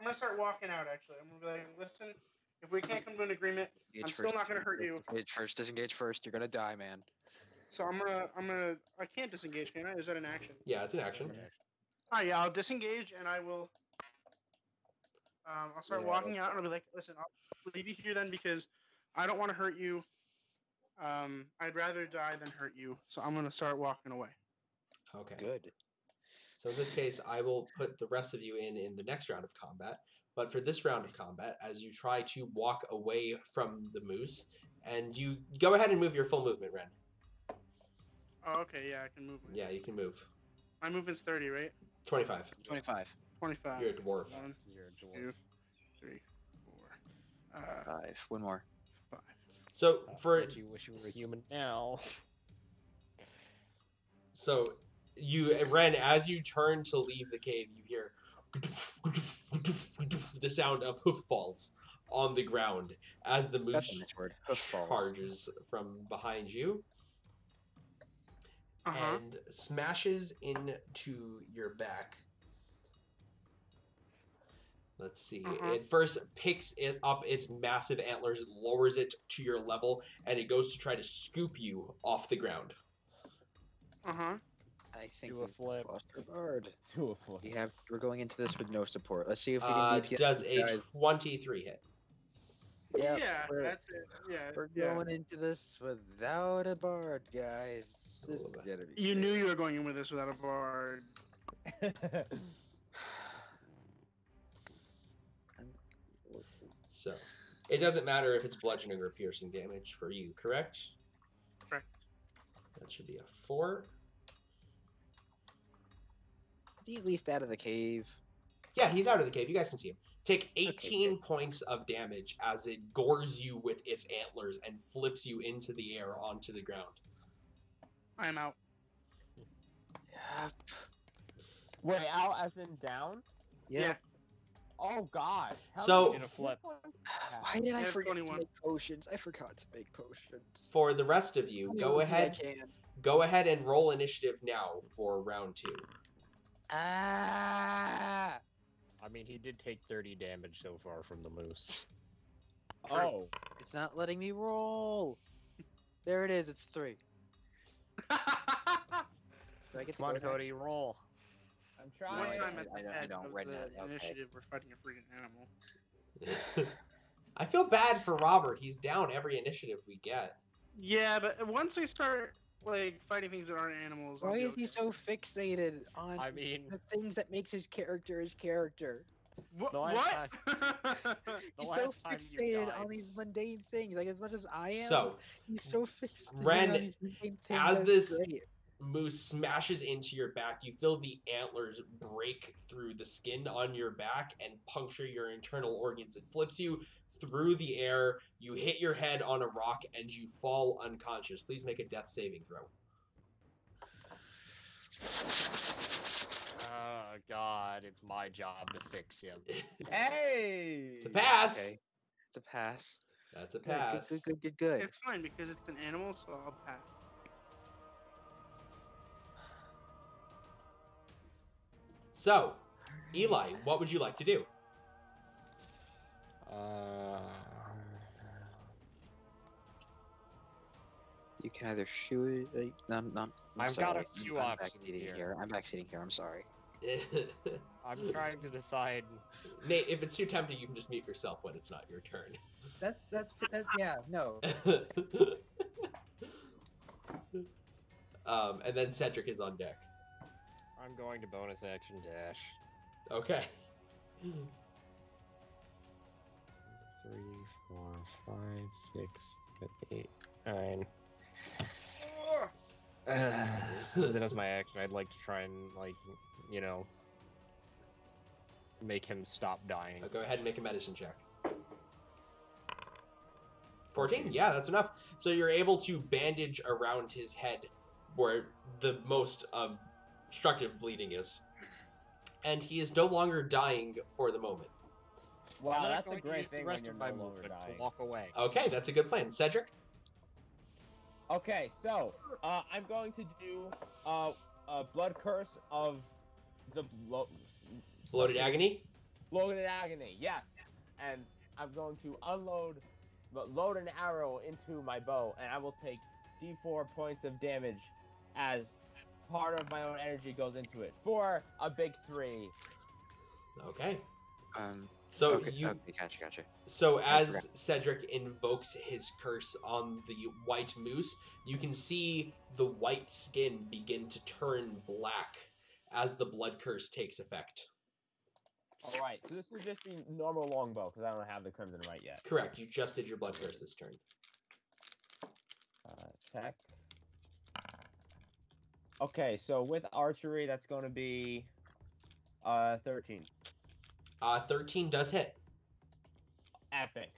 gonna start walking out. Actually, I'm gonna be like, listen, If we can't come to an agreement, I'm still not gonna hurt you. Disengage first. You're gonna die, man. So I can't disengage, can I? Is that an action? Yeah, it's an action. Alright, yeah, I'll disengage and I will. I'll start walking out and I'll be like, listen, I'll leave you here then because I don't want to hurt you. I'd rather die than hurt you, so I'm gonna start walking away. Okay. Good. So in this case, I will put the rest of you in the next round of combat. But for this round of combat, as you try to walk away from the moose, and you go ahead and move your full movement, Ren. Oh, okay, yeah, I can move. Yeah, you can move. My movement's 30, right? 25. 25. 25. You're a dwarf. 1, You're a dwarf. 2, 3, 4, 5. One more. 5. So for Bet you wish you were a human now. so you Ren, as you turn to leave the cave, you hear the sound of hoof falls on the ground as the That's a moose nice word. Hoofballs. charges from behind you and smashes into your back. Let's see. It first picks it up its massive antlers, it lowers it to your level, and it goes to try to scoop you off the ground. I think Do a flip. lost our guard. Do a flip. We're going into this with no support. Let's see if we can DPS Does these a guys. 23 hit? Yep, Yeah, we're- that's it. Yeah. We're yeah. going into this without a bard, guys. This is gonna be You great. knew you were going in with this without a bard. So, it doesn't matter if it's bludgeoning or piercing damage for you, correct? Correct. That should be a 4. Is he at least out of the cave? Yeah, he's out of the cave. You guys can see him. Take 18 points of damage as it gores you with its antlers and flips you into the air onto the ground. I'm out. Yep. Wait, out as in down? Yeah. Oh god. How So- many In a flip. Why did I Yeah, forget 21. to make potions? I forgot to make potions. For the rest of you, go ahead and roll initiative now for round 2. Ah! I mean, he did take 30 damage so far from the moose. Oh. It's not letting me roll. There it is. It's 3. Do I get to Come on, go Cody, next? roll. I'm One trying. time at I the don't- head of right the now, okay. initiative, we're fighting a freaking animal. I feel bad for Robert. He's down every initiative we get. Yeah, but once we start like fighting things that aren't animals, I'll Why be is he okay. so fixated on I mean, the things that makes his character his character? What? the last What? the He's last so time you fixated died. on these mundane things, like as much as I am. So, he's so fixated Ren, on these mundane things. as that's this- great. moose smashes into your back, you feel the antlers break through the skin on your back and puncture your internal organs. It flips you through the air, you hit your head on a rock, and you fall unconscious. Please make a death saving throw. Oh god, it's my job to fix him. Hey! It's a pass! Okay. It's a pass. That's a Good, pass. Good. It's fine because it's an animal, so I'll pass. So, Eli, what would you like to do? You can either shoot it. I've got a few options backseating here. I'm backseating here. I'm sorry. I'm trying to decide. Nate, if it's too tempting, you can just mute yourself when it's not your turn. That's yeah. No. And then Cedric is on deck. I'm going to bonus action dash. Okay. 3, 4, 5, 6, 7, 8, 9. Then as my action, I'd like to try and, like, you know, make him stop dying. So go ahead and make a medicine check. 14? Yeah, that's enough. So you're able to bandage around his head where the most obstructive bleeding is. And he is no longer dying for the moment. Wow, I'm not that's a going to great use thing the when rest you're of my no longer movement dying. to walk away. Okay, that's a good plan. Cedric? Okay, so I'm going to do blood curse of the Bloated Agony? bloated agony. Yes, and I'm going to load an arrow into my bow, and I will take D4 points of damage as part of my own energy goes into it for a big 3. Okay. So So you. Okay, gotcha. So as Cedric invokes his curse on the white moose, you can see the white skin begin to turn black as the blood curse takes effect. All right, so this is just the normal longbow because I don't have the crimson right yet. Correct. You just did your blood curse this turn. Check. Okay, so with archery, that's going to be 13. 13 does hit. Epic.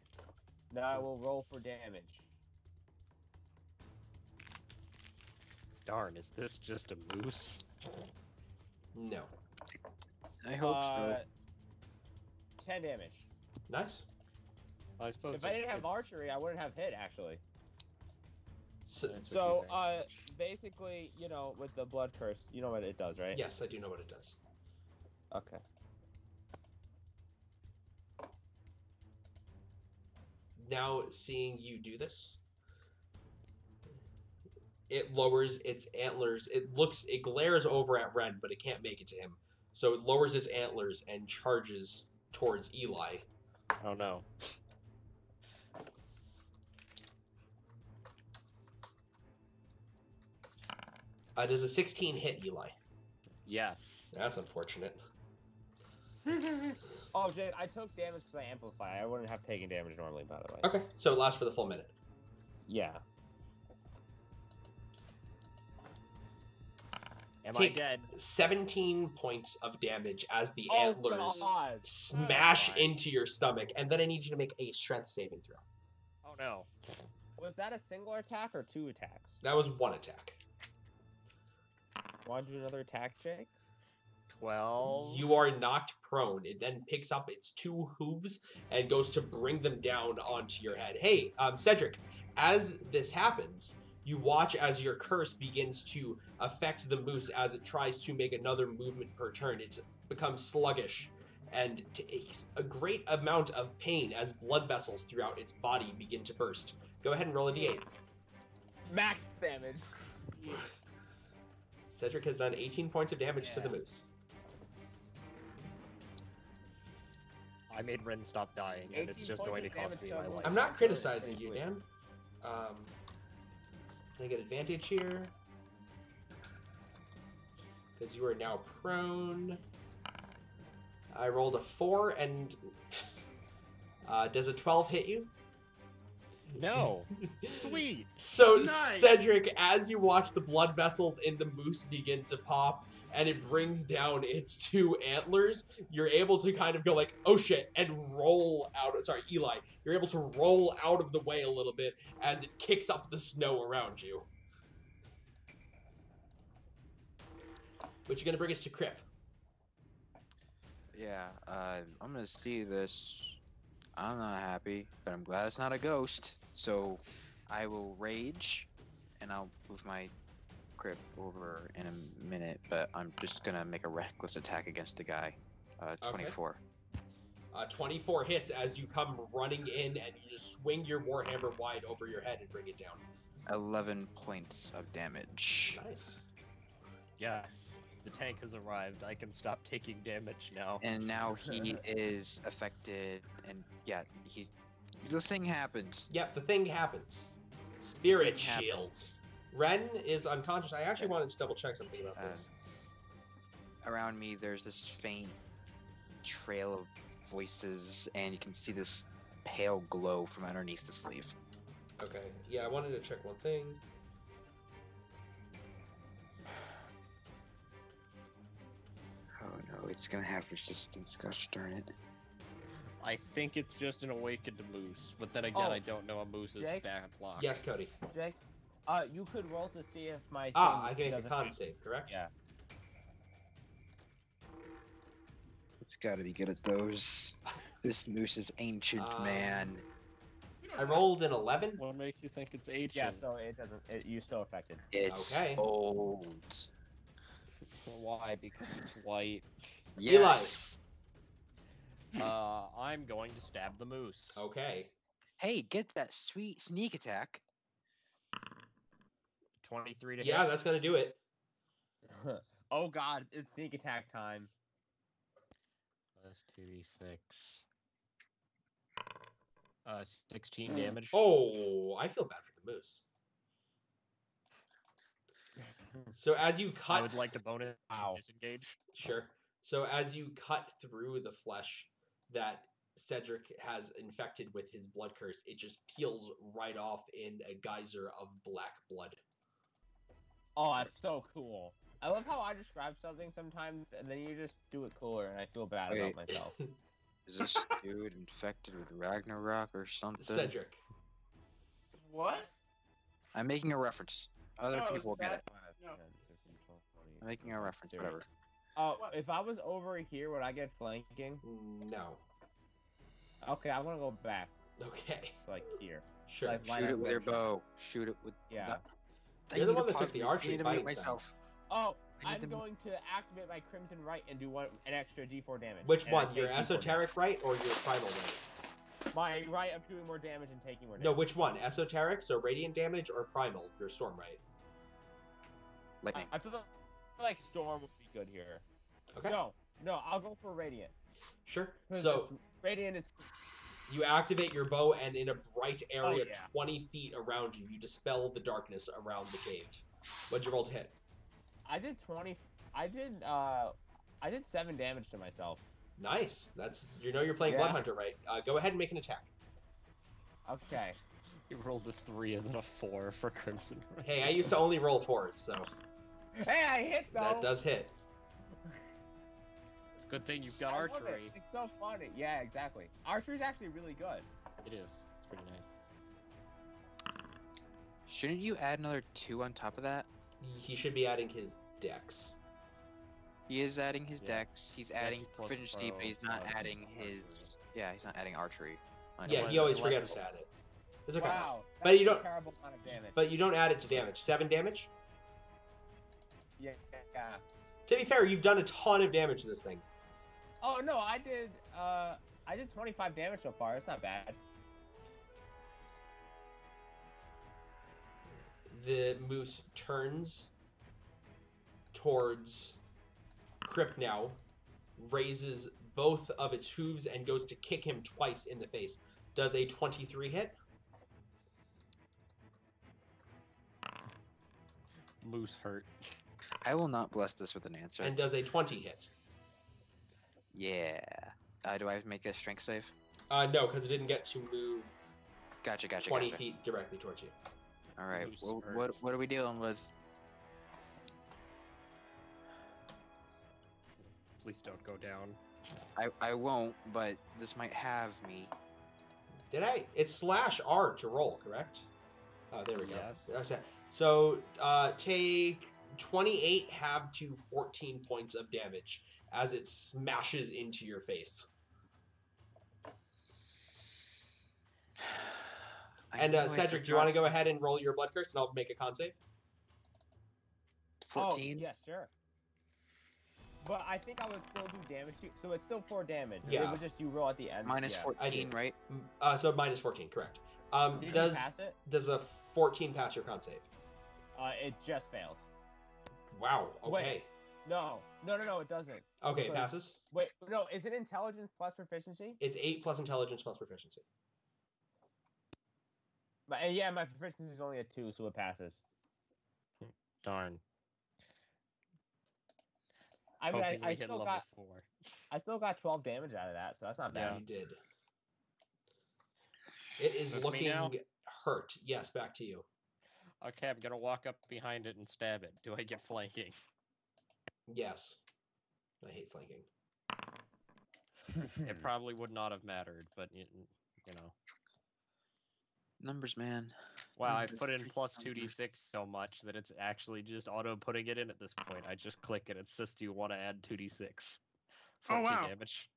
Now I will roll for damage. Darn, is this just a moose? No. I hope so. 10 damage. Nice. I suppose If I didn't have archery, I wouldn't have hit, actually. So, So, basically, you know, with the blood curse, you know what it does, right? yes, I do know what it does. Okay. Now, seeing you do this, it lowers its antlers. It glares over at Ren, but it can't make it to him. So it lowers its antlers and charges towards Eli. Oh no. Does a 16 hit Eli? Yes. That's unfortunate. Oh, Jay, I took damage because I amplify. I wouldn't have taken damage normally, by the way. Okay, so it lasts for the full minute. Yeah. Am Take I dead? 17 points of damage as the Oh, antlers God. smash God. into your stomach, and then I need you to make a strength saving throw. Oh no. Was that a single attack or 2 attacks? That was one attack. Want to do another attack, Jake? 12. You are knocked prone. It then picks up its 2 hooves and goes to bring them down onto your head. Hey, Cedric, as this happens, you watch as your curse begins to affect the moose as it tries to make another movement per turn. It becomes sluggish and takes a great amount of pain as blood vessels throughout its body begin to burst. Go ahead and roll a d8. Max damage. Cedric has done 18 points of damage to the moose. I made Ren stop dying, and it's 18 just points going to of cost damage me to my a moose. life. I'm not criticizing you, Dan. Can I get advantage here? Because you are now prone. I rolled a 4, and does a 12 hit you? No. Sweet. So, Nice. Cedric, as you watch the blood vessels in the moose begin to pop, and it brings down its 2 antlers, you're able to kind of go like, oh shit, and roll out. Sorry, Eli. You're able to roll out of the way a little bit as it kicks up the snow around you. Which is going to bring us to Crip. Yeah, I'm gonna see this. I'm not happy, but I'm glad it's not a ghost. So I will rage, and I'll move my grip over in a minute. But I'm just gonna make a reckless attack against the guy. 24. 24 hits as you come running in, and you just swing your warhammer wide over your head and bring it down. 11 points of damage. Nice. Yes. The tank has arrived. I can stop taking damage now. And now he is affected, and yeah, the thing happens. Yep, the thing happens. Spirit Thing happens. shield. Ren is unconscious. I actually wanted to double check something about this. Around me, there's this faint trail of voices, and you can see this pale glow from underneath the sleeve. Okay. Yeah, I wanted to check one thing. Oh no, it's gonna have resistance. Gosh darn it. I think it's just an awakened moose, but then again, Oh, I don't know a moose's Jake? stat block. Yes, Cody. Jake, you could roll to see if my I thing can make a doesn't- con save, correct? Yeah. It's gotta be good at those. This moose is ancient, man. I rolled an 11. What makes you think it's ancient? Yeah, so it doesn't. You still affected. It's Okay. old. Why? Because it's white. Eli. I'm going to stab the moose. Okay. Hey, get that sweet sneak attack. 23 to Yeah, hit. that's gonna do it. Oh god, it's sneak attack time. Plus 2d6. 16 damage. Oh, I feel bad for the moose. So as you I cut, would like to bonus Ow. disengage. sure. So as you cut through the flesh that Cedric has infected with his blood curse, it just peels right off in a geyser of black blood. Oh, that's so cool. I love how I describe something sometimes, and then you just do it cooler, and I feel bad about Wait. myself. Is this dude infected with Ragnarok or something? Cedric. What? I'm making a reference. Other No, people will get it. No. I'm making a reference, whatever. Oh, if I was over here, would I get flanking? No. Okay, I'm gonna go back, Okay. like here. Sure. Like, line Shoot up it with your motion. bow. Shoot it with. Yeah. You're the one that took the archery fighting style. myself. Oh, I need I'm to- going to activate my Crimson Right and do an extra D4 damage. Which And I one? Your take D4 esoteric right or your primal right? damage. My right, I'm doing more damage and taking more damage. No, which one? Esoteric, so radiant damage, or primal, your storm right? Lightning. I feel like Storm would be good here. Okay. No, I'll go for Radiant. Sure. 'Cause So Radiant is. you activate your bow, and in a bright area yeah. 20 feet around you, you dispel the darkness around the cave. What'd you roll to hit? I did 20. I did 7 damage to myself. Nice. That's you're playing Yeah. Blood Hunter, right? Go ahead and make an attack. Okay. He rolled a 3 and then a 4 for Crimson. Hey, I used to only roll 4s, so Hey, I hit though. that does hit. It's a good thing you've got I love it. archery. It's so funny. Yeah, exactly. Archery's actually really good. It is. It's pretty nice. Shouldn't you add another 2 on top of that? He should be adding his dex. He is adding his Yeah. dex. He's adding plus proficiency, but pro he's not plus adding his. archery. Yeah, he's not adding archery. on Yeah, it. he always Unless forgets it's- to add it. It's okay. Wow. But that's you a don't- Terrible amount of damage. But you don't add it to damage. 7 damage? Yeah. To be fair, you've done a ton of damage to this thing. Oh no, I did 25 damage so far. It's not bad. The moose turns towards Crip now, raises both of its hooves and goes to kick him twice in the face. Does a 23 hit? Moose hurt. I will not bless this with an answer. And does a 20 hit? Yeah. Do I have to make a strength save? No, because it didn't get to move Gotcha. 20 feet directly towards you. All right. Loose Well, hurt. what are we dealing with? Please don't go down. I won't, but this might have me. Did I? It's slash R to roll, correct? Oh, there we go. Yes. Okay. So take 28 halved to 14 points of damage as it smashes into your face. And Cedric, do you want to go ahead and roll your blood curse, and I'll make a con save? 14? Oh, yeah, sure. But I think I would still do damage to you. So it's still 4 damage. Yeah. It was just you roll at the end. Minus yeah. 14, right? So minus 14, correct. Did you Does pass it? does a 14 pass your con save? It just fails. Wow. Okay. Wait. No, it doesn't. Okay, it because- passes. Wait, no, is it intelligence plus proficiency? It's 8 plus intelligence plus proficiency. Yeah, my proficiency is only a 2, so it passes. Darn. I mean, Hoping we I hit still level got 4. I still got 12 damage out of that, so that's not bad. You did. It is So it's me looking now? hurt. Yes, back to you. Okay, I'm gonna walk up behind it and stab it. Do I get flanking? Yes. I hate flanking. It probably would not have mattered, but you know. Numbers, man. Wow, I've Numbers put in freak plus numbers. 2d6 so much that it's actually just auto putting it in at this point. I just click and it says, do you want to add 2d6? Oh, 14 wow. damage.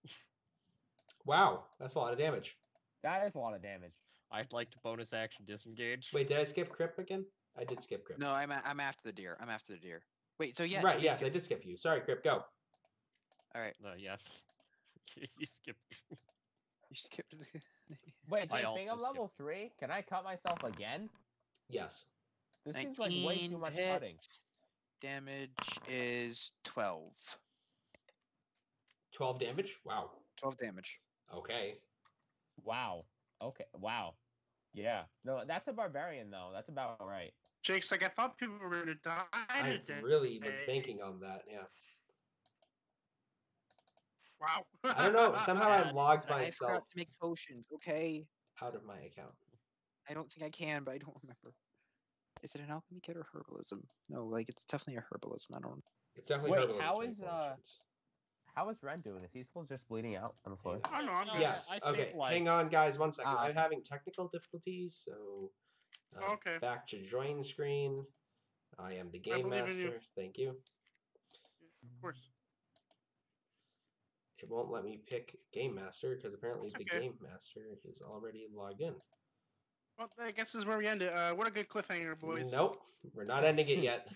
Wow, that's a lot of damage. That is a lot of damage. I'd like to bonus action disengage. Wait, did I skip Crip again? I did skip Crip. No, I'm after the deer. I'm after the deer. Wait, so yeah. Right, yes, I did skip you. Sorry, Crip, go. All right. Yes. You skipped. You skipped it. Wait, I I also think I'm level 3. Can I cut myself again? Yes. This seems like way too 19 much hits. cutting. Damage is 12. 12 damage? Wow. 12 damage. Okay. Wow. Okay. Wow. Yeah. No, that's a barbarian though. That's about right. Jake's like, I thought people were gonna die I today. really was banking on that, yeah. Wow. I don't know. Somehow I Bad logged sex. I myself forgot to make potions. Okay. out of my account. I don't think I can, but I don't remember. Is it an alchemy kit or herbalism? No, like it's definitely a herbalism. I don't. It's definitely Wait, herbalism how to make is, potions. How is Ren doing? Is he still just bleeding out on the floor? I don't know, I'm good. Yes. I Okay. stabilized. Hang on, guys. 1 second. Ah. I'm having technical difficulties, so Okay. back to join screen. I am the I game believe in you. master. Thank you. Of course. It won't let me pick game master because apparently It's the okay. game master is already logged in. Well, I guess this is where we end it. What a good cliffhanger, boys. Nope, we're not ending it yet.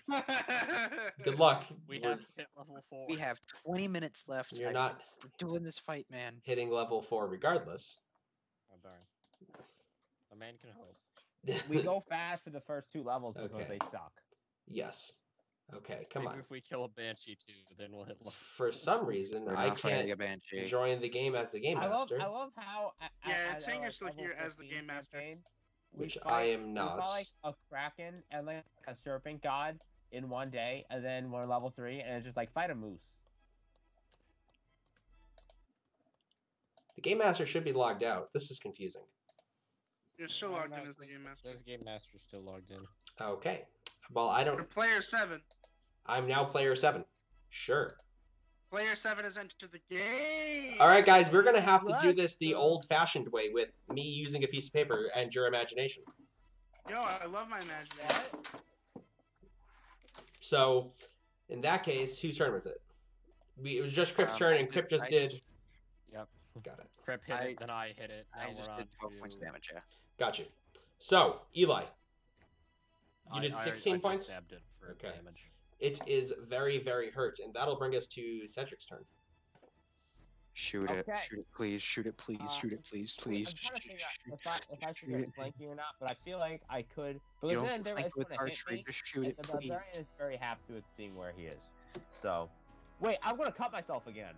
Good luck. We We're- have hit level 4. We have 20 minutes left. You're not We're doing this fight, man. hitting level 4 regardless. Oh, darn. A man can hope. We go fast for the first 2 levels because Okay. they suck. Yes. Okay, come Maybe on. if we kill a banshee too, then we'll hit level. For some reason, We're I not fighting can't a banshee. join the game as the game I love master, how. Yeah, it's saying you're still here as the game master. which I am not. We fought like a kraken and like a serpent god in one day, and then we're level 3, and it's just like fight a moose. The game master should be logged out. This is confusing. You're still logged in as the game master. This game master still logged in. Okay. Well, I You're don't. player 7. I'm now player 7. Sure. Player 7 has entered the game. All right, guys, we're gonna have to do Let's this the go. old-fashioned way with me using a piece of paper and your imagination. Yo, I love my imagination. So, in that case, whose turn was it? It was just Crip's turn, and Crip just did. Yep. Got it. Crip hit it, then I hit it. Now I we're just on did 12 points to... damage, yeah. Got you. So, Eli, I- did I 16 just points? stabbed it for Okay. damage. it is very, very hurt, and that'll bring us to Cedric's turn. Shoot it. Okay. Shoot it, please. Shoot it, please. Shoot it, please. Please. I'm trying to figure Shoot out if I should shoot get it. flanking or not, but I feel like I could. You Because don't then there flank is with going to hit archery, me, just shoot and it, the please. barbarian is very happy with being where he is. So, wait, I'm going to cut myself again.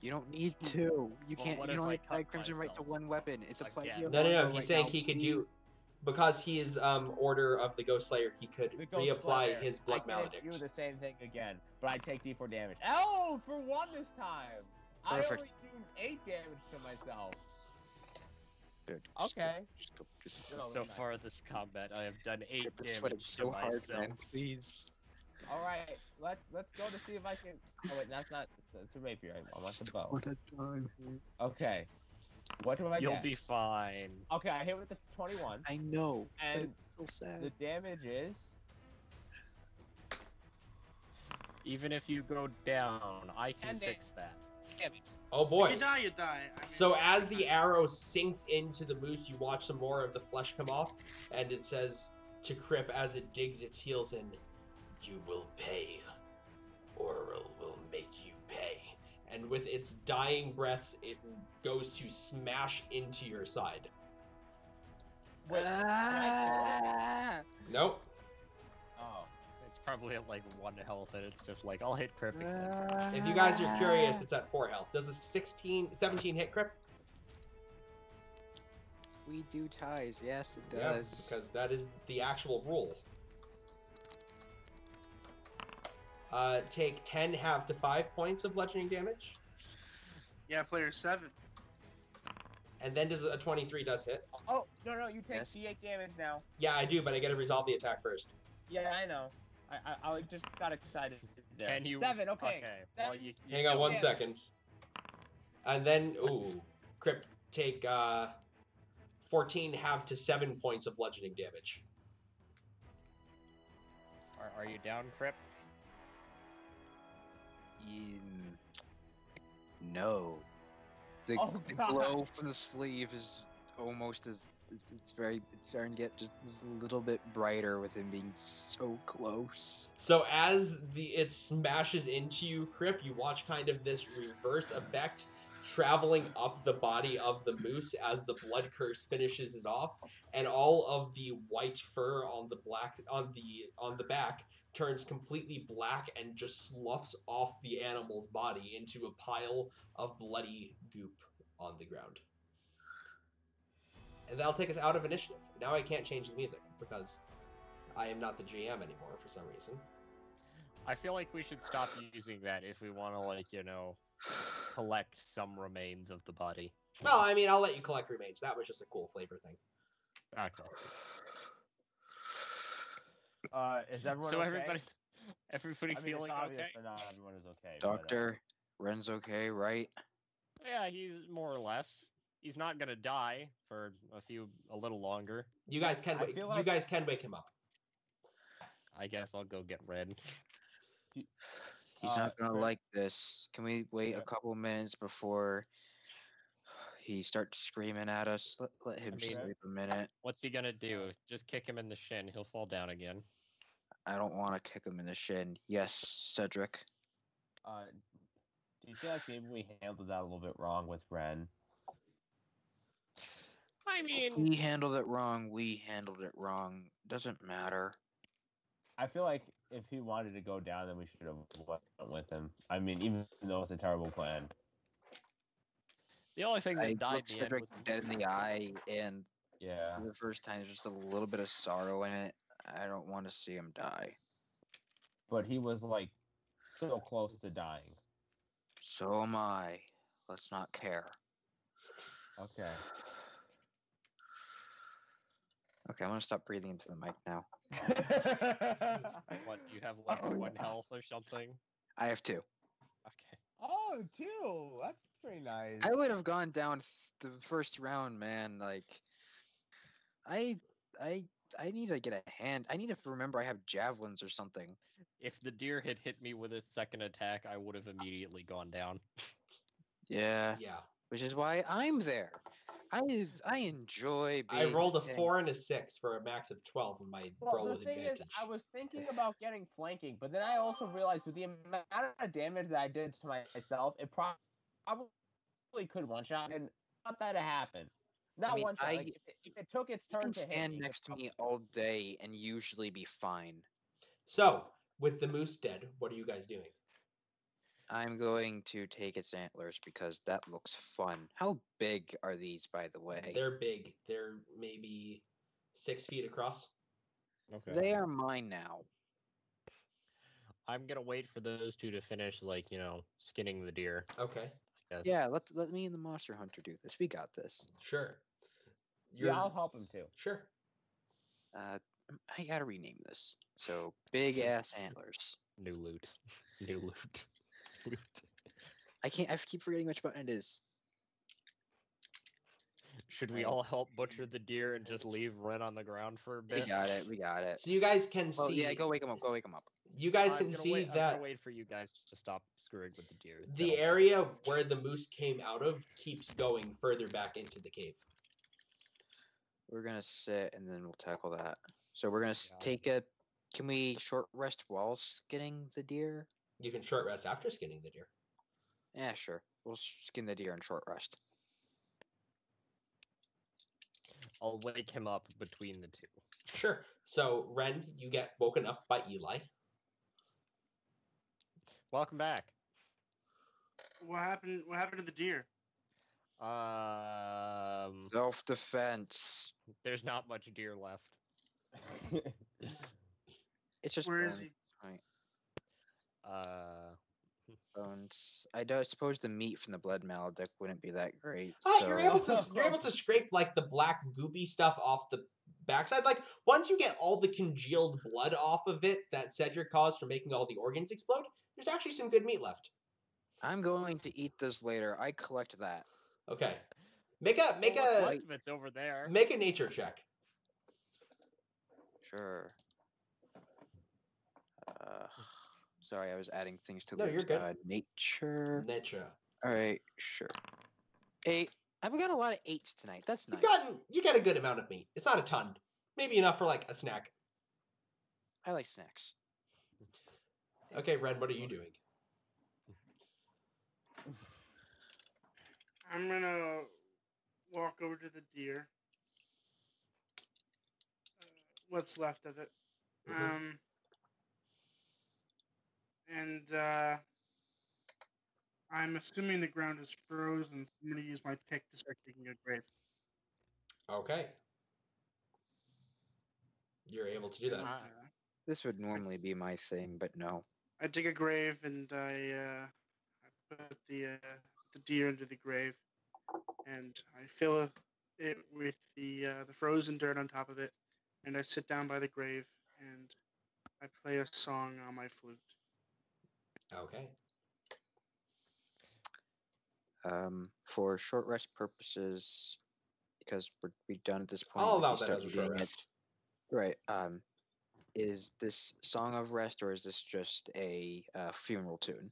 You don't need to. You Well, can't. what You if don't I have cut Tide Crimson right to myself? one weapon. It's a fight. Again. No. He's saying he could do, because he is Order of the Ghost Slayer. He could The Ghost reapply Slayer. his Blood I Maledict. could do the same thing again, but I take D4 damage. Oh, for 1 this time. I Perfect. only do 8 damage to myself. Good. Okay. Just No, So no. far this combat, I have done 8 Crip is sweating damage to so hard, myself. man. Please. All right, let's go to see if I can. Oh wait, that's not. It's a rapier. I want the bow. What a time. Okay. What do I You'll get? be fine. Okay, I hit with the 21, I know. but and it's so sad. the damage is. Even if you go down, I can And fix that. Damage. Oh If boy. you die, you die. I mean, So as the arrow sinks into the moose, you watch some more of the flesh come off, and it says to Crip as it digs its heels in, "You will pay. Oral will make you pay." And with its dying breaths, it goes to smash into your side. Wait, Ah! Nope. Oh. It's probably at like 1 health, and it's just like, I'll hit Crip again. If you guys are curious, it's at 4 health. Does a 17 hit Crip? We do ties. Yes, it Yeah, does. because that is the actual rule. Take 10 half to 5 points of bludgeoning damage. Yeah, player 7. And then does a 23 does hit. Oh no, you take Yes. D8 damage now. Yeah, I do, but I gotta resolve the attack first. Yeah, I know. I just got excited. There. Can you? 7. Okay. Well, Seven. you Hang on don't- one damage. second. And then, ooh, Crip, take 14 half to 7 points of bludgeoning damage. Are you down, Crip? No. The, Oh, the God. glow from the sleeve is almost as It's starting to get just a little bit brighter with him being so close. So as it smashes into you, Crip, you watch kind of this reverse effect traveling up the body of the moose as the blood curse finishes it off, and all of the white fur on the back turns completely black and just sloughs off the animal's body into a pile of bloody goop on the ground. And that'll take us out of initiative. Now I can't change the music because I am not the GM anymore for some reason. I feel like we should stop using that if we want to, like, collect some remains of the body. Well, I mean, I'll let you collect remains. That was just a cool flavor thing. Okay. Is everyone So okay? everybody I mean, feeling it's obvious okay? that not everyone is okay. Doctor, Ren's okay, right? Yeah, he's more or less. He's not gonna die for a little longer. You guys can I wake. feel You like- guys can wake him up. I guess I'll go get Red. He's not gonna Ren- like this. Can we wait Yeah. a couple minutes before he starts screaming at us? Let him I mean- sleep a minute. What's he gonna do? Just kick him in the shin. He'll fall down again. I don't want to kick him in the shin. Yes, Cedric. Do you feel like maybe we handled that a little bit wrong with Ren? I mean, He handled it wrong. We handled it wrong. Doesn't matter. I feel like if he wanted to go down, then we should have went with him. I mean, even though it's a terrible plan. the only thing I that died looked in the end Cedric was dead in the eye, and Yeah. for the first time, there's just a little bit of sorrow in it. I don't want to see him die. But he was, like, so close to dying. So am I. Let's not care. Okay. Okay, I'm gonna stop breathing into the mic now. what you have like Oh, 1 yeah. health or something. I have two. Okay. Oh, two. That's pretty nice. I would have gone down the first round, man. Like, I need to get a hand. I need to remember I have javelins or something. If the deer had hit me with its second attack, I would have immediately gone down. Yeah, Yeah. which is why I'm there. I enjoy I being. rolled a the tank. 4 and a 6 for a max of 12 in my roll the with thing advantage. is, I was thinking about getting flanking, but then I also realized with the amount of damage that I did to myself, it probably could one shot, and not that it happened. Not mean, one shot. I- Like, if it took its You turn can to hit stand me, next to me all day and usually be fine. So, with the moose dead, what are you guys doing? I'm going to take its antlers because that looks fun. How big are these, by the way? They're big. They're maybe 6 feet across. Okay. They are mine now. I'm gonna wait for those two to finish, like, skinning the deer. Okay, I guess. Yeah, let me and the monster hunter do this. We got this. sure. yeah, I'll help him too. Sure. I gotta rename this. So big ass antlers. New loot. New loot. Loot. I keep forgetting which button it is. Should we Right. all help butcher the deer and just leave Ren on the ground for a We bit? got it. We got it. So you guys can Well, see. yeah, go wake him up. Go wake him up. You guys I'm can gonna see wait, I'm that gonna wait for you guys to stop screwing with the deer. the That'll- area where the moose came out of keeps going further back into the cave. We're gonna sit and then we'll tackle that. So we're gonna Yeah. take a. Can we short rest while skinning the deer? You can short rest after skinning the deer. Yeah, sure. We'll skin the deer and short rest. I'll wake him up between the two. Sure. So, Ren, you get woken up by Eli. Welcome back. What happened? What happened to the deer? Self defense. There's not much deer left. It's just Where is bones. he? Right. Bones. I don't suppose the meat from the blood maledict wouldn't be that great. You're so- able to scrape like the black goopy stuff off the backside. Like once you get all the congealed blood off of it that Cedric caused for making all the organs explode, there's actually some good meat left. I'm going to eat this later. I collect that. Okay. Make a Most of it's over there. make a nature check. Sure. Sorry, I was adding things to No, list. you're good. Nature. Nature. All right, sure. 8. I've got a lot of 8s tonight. That's nice. You got a good amount of meat. It's not a ton. Maybe enough for like a snack. I like snacks. Okay, Red, what are you doing? I'm gonna walk over to the deer. What's left of it. Mhm. And I'm assuming the ground is frozen, so I'm gonna use my pick to start digging a grave. Okay. You're able to do that. This would normally be my thing, but no. I dig a grave and I put the deer into the grave, and I fill it with the frozen dirt on top of it, and I sit down by the grave and I play a song on my flute. Okay. For short rest purposes, because we're done at this point. I'll we allow can that start as a short reading it. rest. Right. Is this Song of Rest or is this just a funeral tune?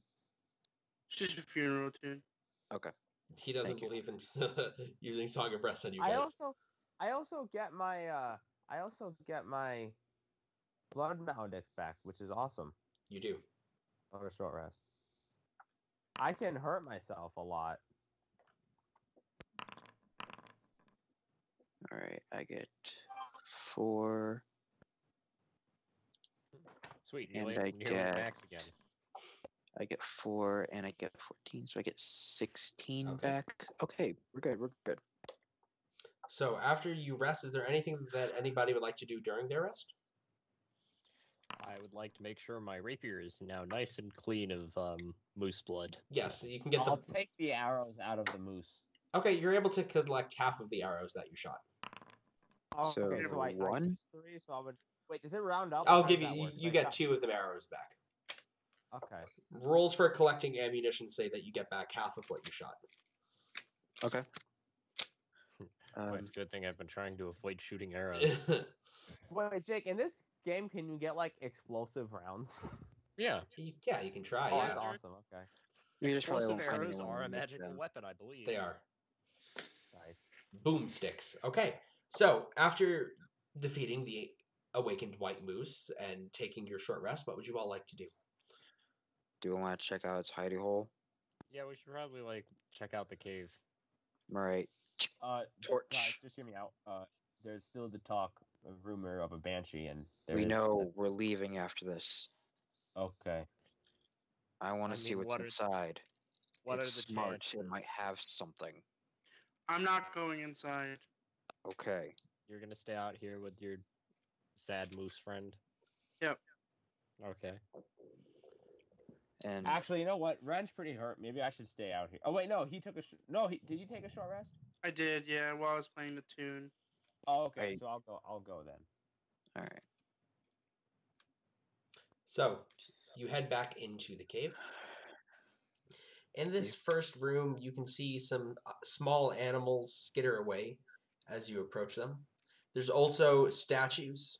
It's just a funeral tune. Okay. He doesn't Thank you. believe in using Song of Rest on you I guys. also get my blood maledict back, which is awesome You do. on a short rest. I can hurt myself a lot. All right. I get 4. Sweet. And Nearly, I nearly get- max again. I get 4, and I get 14, so I get 16 Okay. back. Okay, we're good. We're good. So after you rest, is there anything that anybody would like to do during their rest? I would like to make sure my rapier is now nice and clean of moose blood. Yes, you can get I'll the. take the arrows out of the moose. Okay, you're able to collect half of the arrows that you shot. Oh, okay, So so I one? used 3, so I would. Wait, does it round up? I'll How give does you. that work? You I get shot- 2 of the arrows back. Okay. Rules for collecting ammunition say that you get back half of what you shot. Okay. Well, it's a good thing I've been trying to avoid shooting arrows. Wait, Jake, in this game, can you get like explosive rounds? Yeah. Yeah, you can try. Oh, Yeah, that's awesome. Okay. We just probably Explosive won't find arrows anyone are a with magical them. weapon, I believe. they are. Nice. Boomsticks. Okay, so after defeating the awakened white moose and taking your short rest, what would you all like to do? Do we want to check out its hidey hole? Yeah, we should probably like check out the cave. All right. Torch. Guys, just hear me out. There's still the talk, a rumor of a banshee, and there We is know we're leaving after this. Okay. I want I to see mean, what's what are- inside. What It's are the smart. chances? It might have something. I'm not going inside. Okay. You're gonna stay out here with your sad moose friend? Yep. Okay. And Actually, you know what? Ren's pretty hurt. Maybe I should stay out here. Oh wait, no, he took a did you take a short rest? I did, yeah, while I was playing the tune. Oh, okay. I- So I'll go then. all right. So, you head back into the cave. In this first room, you can see some small animals skitter away as you approach them. There's also statues,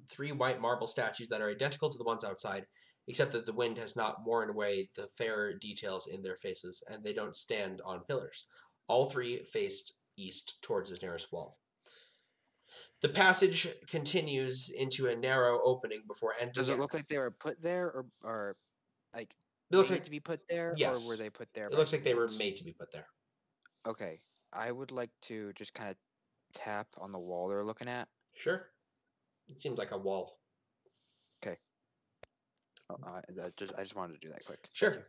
3 white marble statues that are identical to the ones outside, except that the wind has not worn away the fair details in their faces, and they don't stand on pillars. All 3 faced east towards the nearest wall. The passage continues into a narrow opening before ending. Does it look like they were put there, or like It looks made like to be put there, yes. or were they put there? It by looks like they were humans? made to be put there. Okay. I would like to just kind of tap on the wall they're looking at. Sure. It seems like a wall. I just wanted to do that quick. Sure.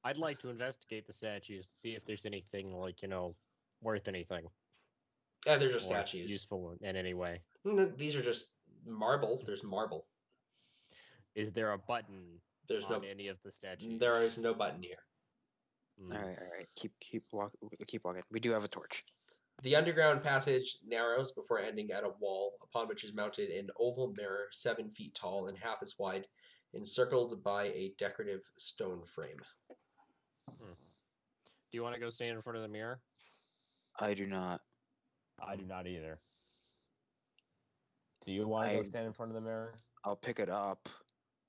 I'd like to investigate the statues, see if there's anything like worth anything. Yeah, they're just or statues. Useful in any way. These are just marble. There's marble. Is there a button There's on no. any of the statues? There is no button here. Mm. All right. Keep walking. We do have a torch. The underground passage narrows before ending at a wall, upon which is mounted an oval mirror 7 feet tall and half as wide, encircled by a decorative stone frame. Do you want to go stand in front of the mirror? I do not. I do not either. Do you want to go stand in front of the mirror? I'll pick it up.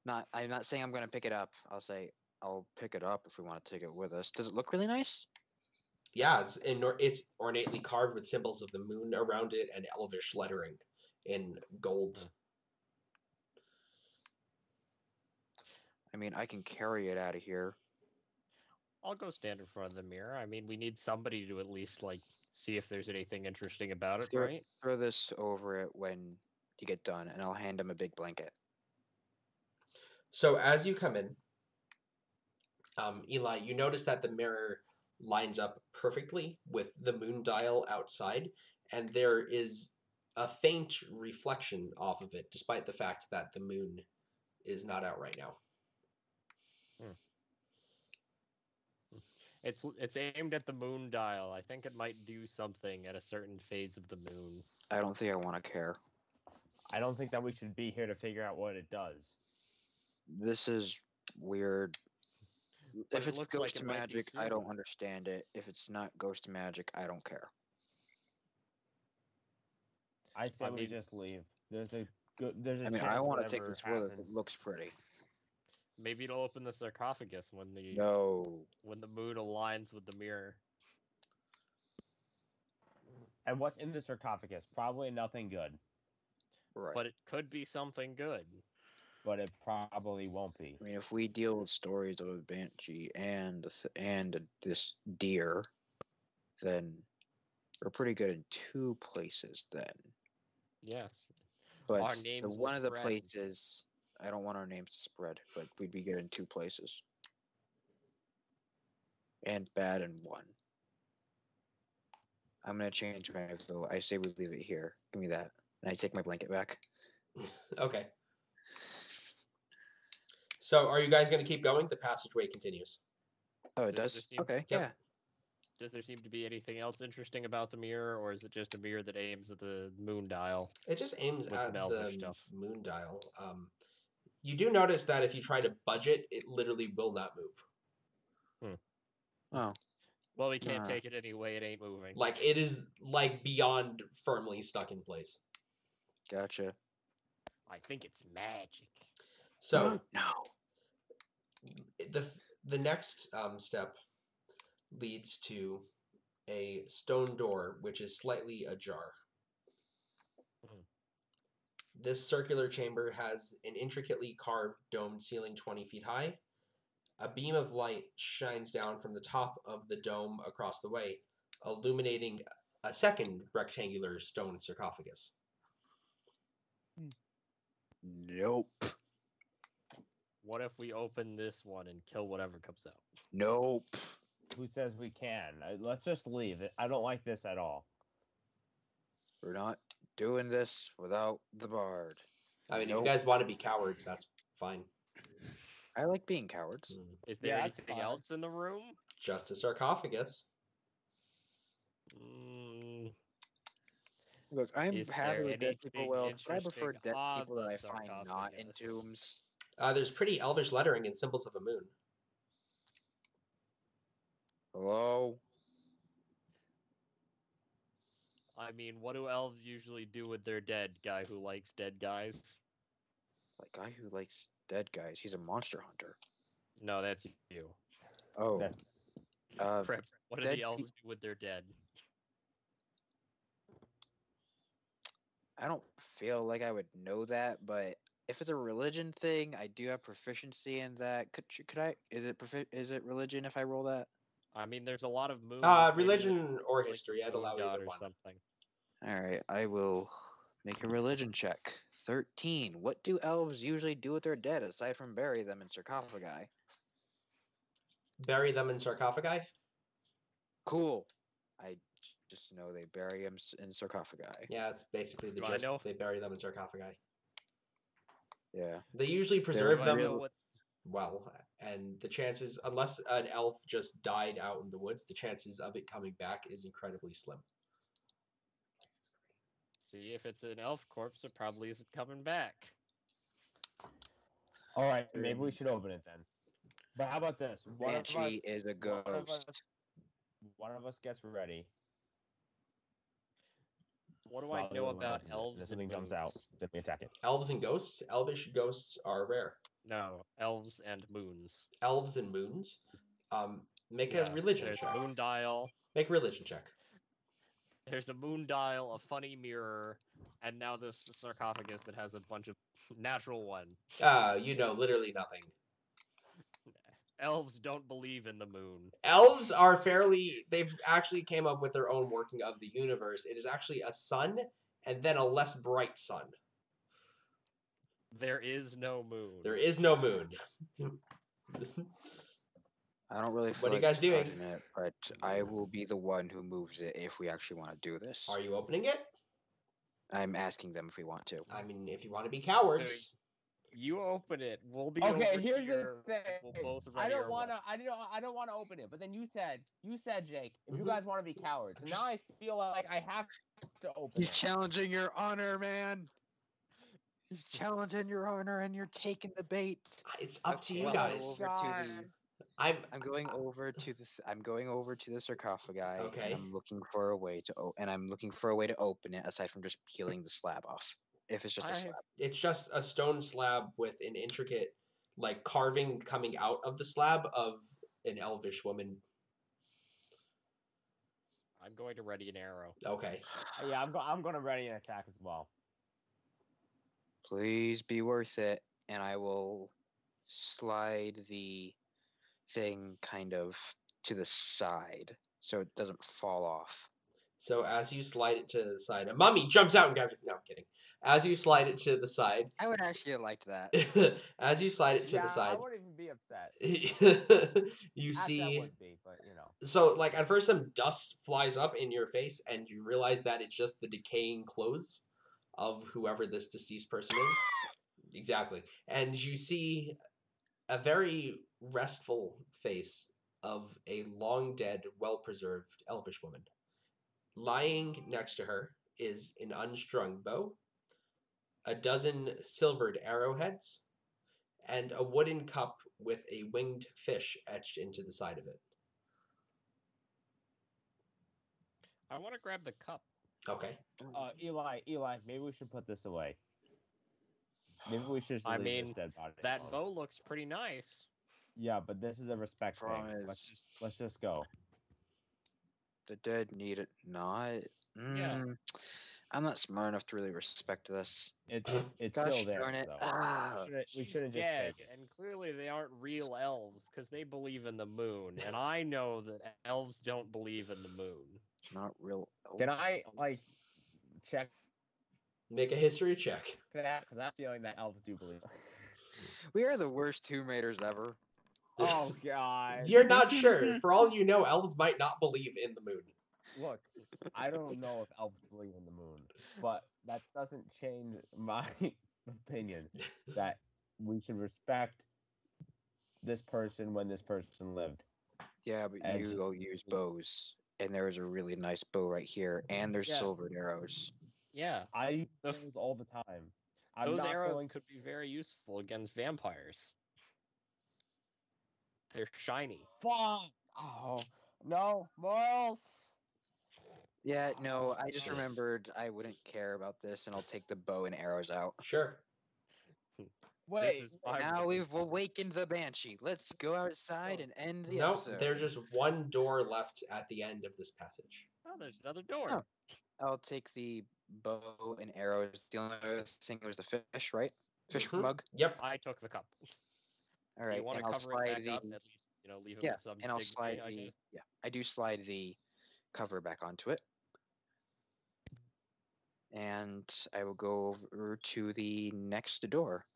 I'm not saying I'm going to pick it up. I'll say I'll pick it up if we want to take it with us. Does it look really nice? Yeah, it's ornately carved with symbols of the moon around it and elvish lettering in gold. I mean, I can carry it out of here. I'll go stand in front of the mirror. I mean, we need somebody to at least like see if there's anything interesting about it, right? Throw this over it when you get done, and I'll hand him a big blanket. So as you come in, Eli, you notice that the mirror lines up perfectly with the moon dial outside, and there is a faint reflection off of it, despite the fact that the moon is not out right now. It's aimed at the moon dial. I think it might do something at a certain phase of the moon. I don't think I want to care. I don't think that we should be here to figure out what it does. This is weird. But if it it's looks ghost like it might be magic, I don't soon. understand it. If it's not ghost magic, I don't care. I say we mean- just leave. There's a chance I want to take whatever this with us. happens. It looks pretty. Maybe it'll open the sarcophagus when the moon aligns with the mirror. And what's in the sarcophagus? Probably nothing good, Right. But it could be something good. but it probably won't be. I mean, if we deal with stories of a banshee and this deer, then we're pretty good in 2 places. Then, Yes. but Our names will one of the spread. places I don't want our names to spread, but we'd be good in 2 places, and bad in 1. I'm gonna change my vote. I say we leave it here. Give me that, and I take my blanket back. Okay. So are you guys going to keep going? The passageway continues. Oh, it Does does. there seem- Okay, Yep. yeah. Does there seem to be anything else interesting about the mirror, or is it just a mirror that aims at the moon dial? It just aims With at some the elvish stuff. moon dial. You do notice that if you try to budget, it literally will not move. Oh, Well, we can't Nah. take it anyway. It ain't moving. Like it is like beyond firmly stuck in place. gotcha. I think it's magic. So no. the next step leads to a stone door which is slightly ajar. Mhm. This circular chamber has an intricately carved domed ceiling 20 feet high. A beam of light shines down from the top of the dome across the way, illuminating a second rectangular stone sarcophagus. Nope. What if we open this one and kill whatever comes out? Nope. Who says we can? Let's just leave. I don't like this at all. We're not doing this without the bard. I mean, if Nope. you guys want to be cowards, that's fine. I like being cowards. Is there Yeah, that's anything fine. else in the room? Just a sarcophagus. Mm, Look, I'm Is happy there with dead people. anything Well, but I prefer interesting dead on people the that I find not in sarcophagus? tombs. There's pretty elvish lettering and symbols of a moon. Hello? I mean, what do elves usually do with their dead? Guy who likes dead guys? Like guy who likes dead guys. He's a monster hunter. No, that's you. Oh. That- Prep, what do dead the elves do with their dead? I don't feel like I would know that, but if it's a religion thing, I do have proficiency in that. Could I? Is it religion if I roll that? I mean, there's a lot of moons. maybe Religion or there's, like, history, I'd moon allow god either or one. something. All right, I will make a religion check. 13. What do elves usually do with their dead aside from bury them in sarcophagi? Bury them in sarcophagi? Cool. I just know they bury them in sarcophagi. Yeah, it's basically the Do I gist. know? They bury them in sarcophagi. Yeah. They usually preserve Do I them know what? well, and the chances, unless an elf just died out in the woods, the chances of it coming back is incredibly slim. See, if it's an elf corpse, it probably isn't coming back. All right, maybe we should open it then. But how about this? Banshee is a ghost. One of us gets ready. What do while I know we're about opening it. elves If and something jumps out, moons? then we attack it. Elves and ghosts? Elvish ghosts are rare. No, elves and moons. Elves and moons? Make Yeah, a religion there's check. a moon dial. Make a religion check. There's a moon dial, a funny mirror, and now this sarcophagus that has a bunch of natural one. Literally nothing. Elves don't believe in the moon. Elves are they've actually came up with their own working of the universe. It is actually a sun and then a less bright sun. There is no moon. There is no moon. I don't really feel What are you like guys doing? touching it, but I will be the one who moves it if we actually want to do this. Are you opening it? I'm asking them if we want to. I mean, if you want to be cowards. You open it. We'll be Okay, over here's here. the thing. We'll both I ready don't our want to. weapons. I don't want to open it. But then you said, Jake, if you Mhm. guys want to be cowards, and now I feel like I have to open He's it. challenging your honor, man. He's challenging your honor, and you're taking the bait. It's up to you well, guys. I'm I'm going over to the. I'm going over to the sarcophagi. Okay. And I'm looking for a way to. And I'm looking for a way to open it aside from just peeling the slab off. If it's just a slab. It's just a stone slab with an intricate, like, carving coming out of the slab of an elvish woman. I'm going to ready an arrow. Okay. Yeah, I'm going to ready an attack as well. Please be worth it, and I will slide the thing kind of to the side so it doesn't fall off. So as you slide it to the side, a mummy jumps out and grabs it. No, I'm kidding. As you slide it to the side, I would actually have liked that. as you slide it to Yeah, the side, I wouldn't even be upset. you Actually, I see. would be, but you know. So, like, at first, some dust flies up in your face, and you realize that it's just the decaying clothes of whoever this deceased person is. Exactly. And you see a very restful face of a long dead, well preserved elvish woman. Lying next to her is an unstrung bow, a dozen silvered arrowheads, and a wooden cup with a winged fish etched into the side of it. I want to grab the cup. Okay. Eli, maybe we should put this away. Maybe we should just I leave mean, this dead body That alone. bow looks pretty nice. Yeah, but this is a respect thing. Promise. Let's just go. The dead need it not. Yeah. I'm not smart enough to really respect this. It's Gosh still there. darn it. So. Ah, We She's shouldn't just dead, take it. and clearly they aren't real elves because they believe in the moon, and I know that elves don't believe in the moon. not real. Can I check Make a history check. that? Because I'm feeling that elves do believe. We are the worst Tomb Raiders ever. Oh God! You're not sure. For all you know, elves might not believe in the moon. Look, I don't know if elves believe in the moon, but that doesn't change my opinion that we should respect this person when this person lived. Yeah, but And you go just- use bows, and there is a really nice bow right here, and there's Yeah. silvered arrows. Yeah, I use The- those all the time. I'm those not arrows going could be very useful against vampires. They're shiny. Fuck! Oh no, morals. Yeah, no, I just remembered I wouldn't care about this, and I'll take the bow and arrows out. Sure. Wait, This is my Now way. we've awakened the banshee. Let's go outside and end the No, episode. there's just one door left at the end of this passage. Oh, there's another door. Oh. I'll take the bow and arrows. The only other thing was the fish, right? Fish Mhm. mug. Yep. I took the cup. All Do right, you want and to I'll cover it slide back the up? At least, leave it yeah, with some and I'll dignity, slide I the guess. I do slide the cover back onto it, and I will go over to the next door.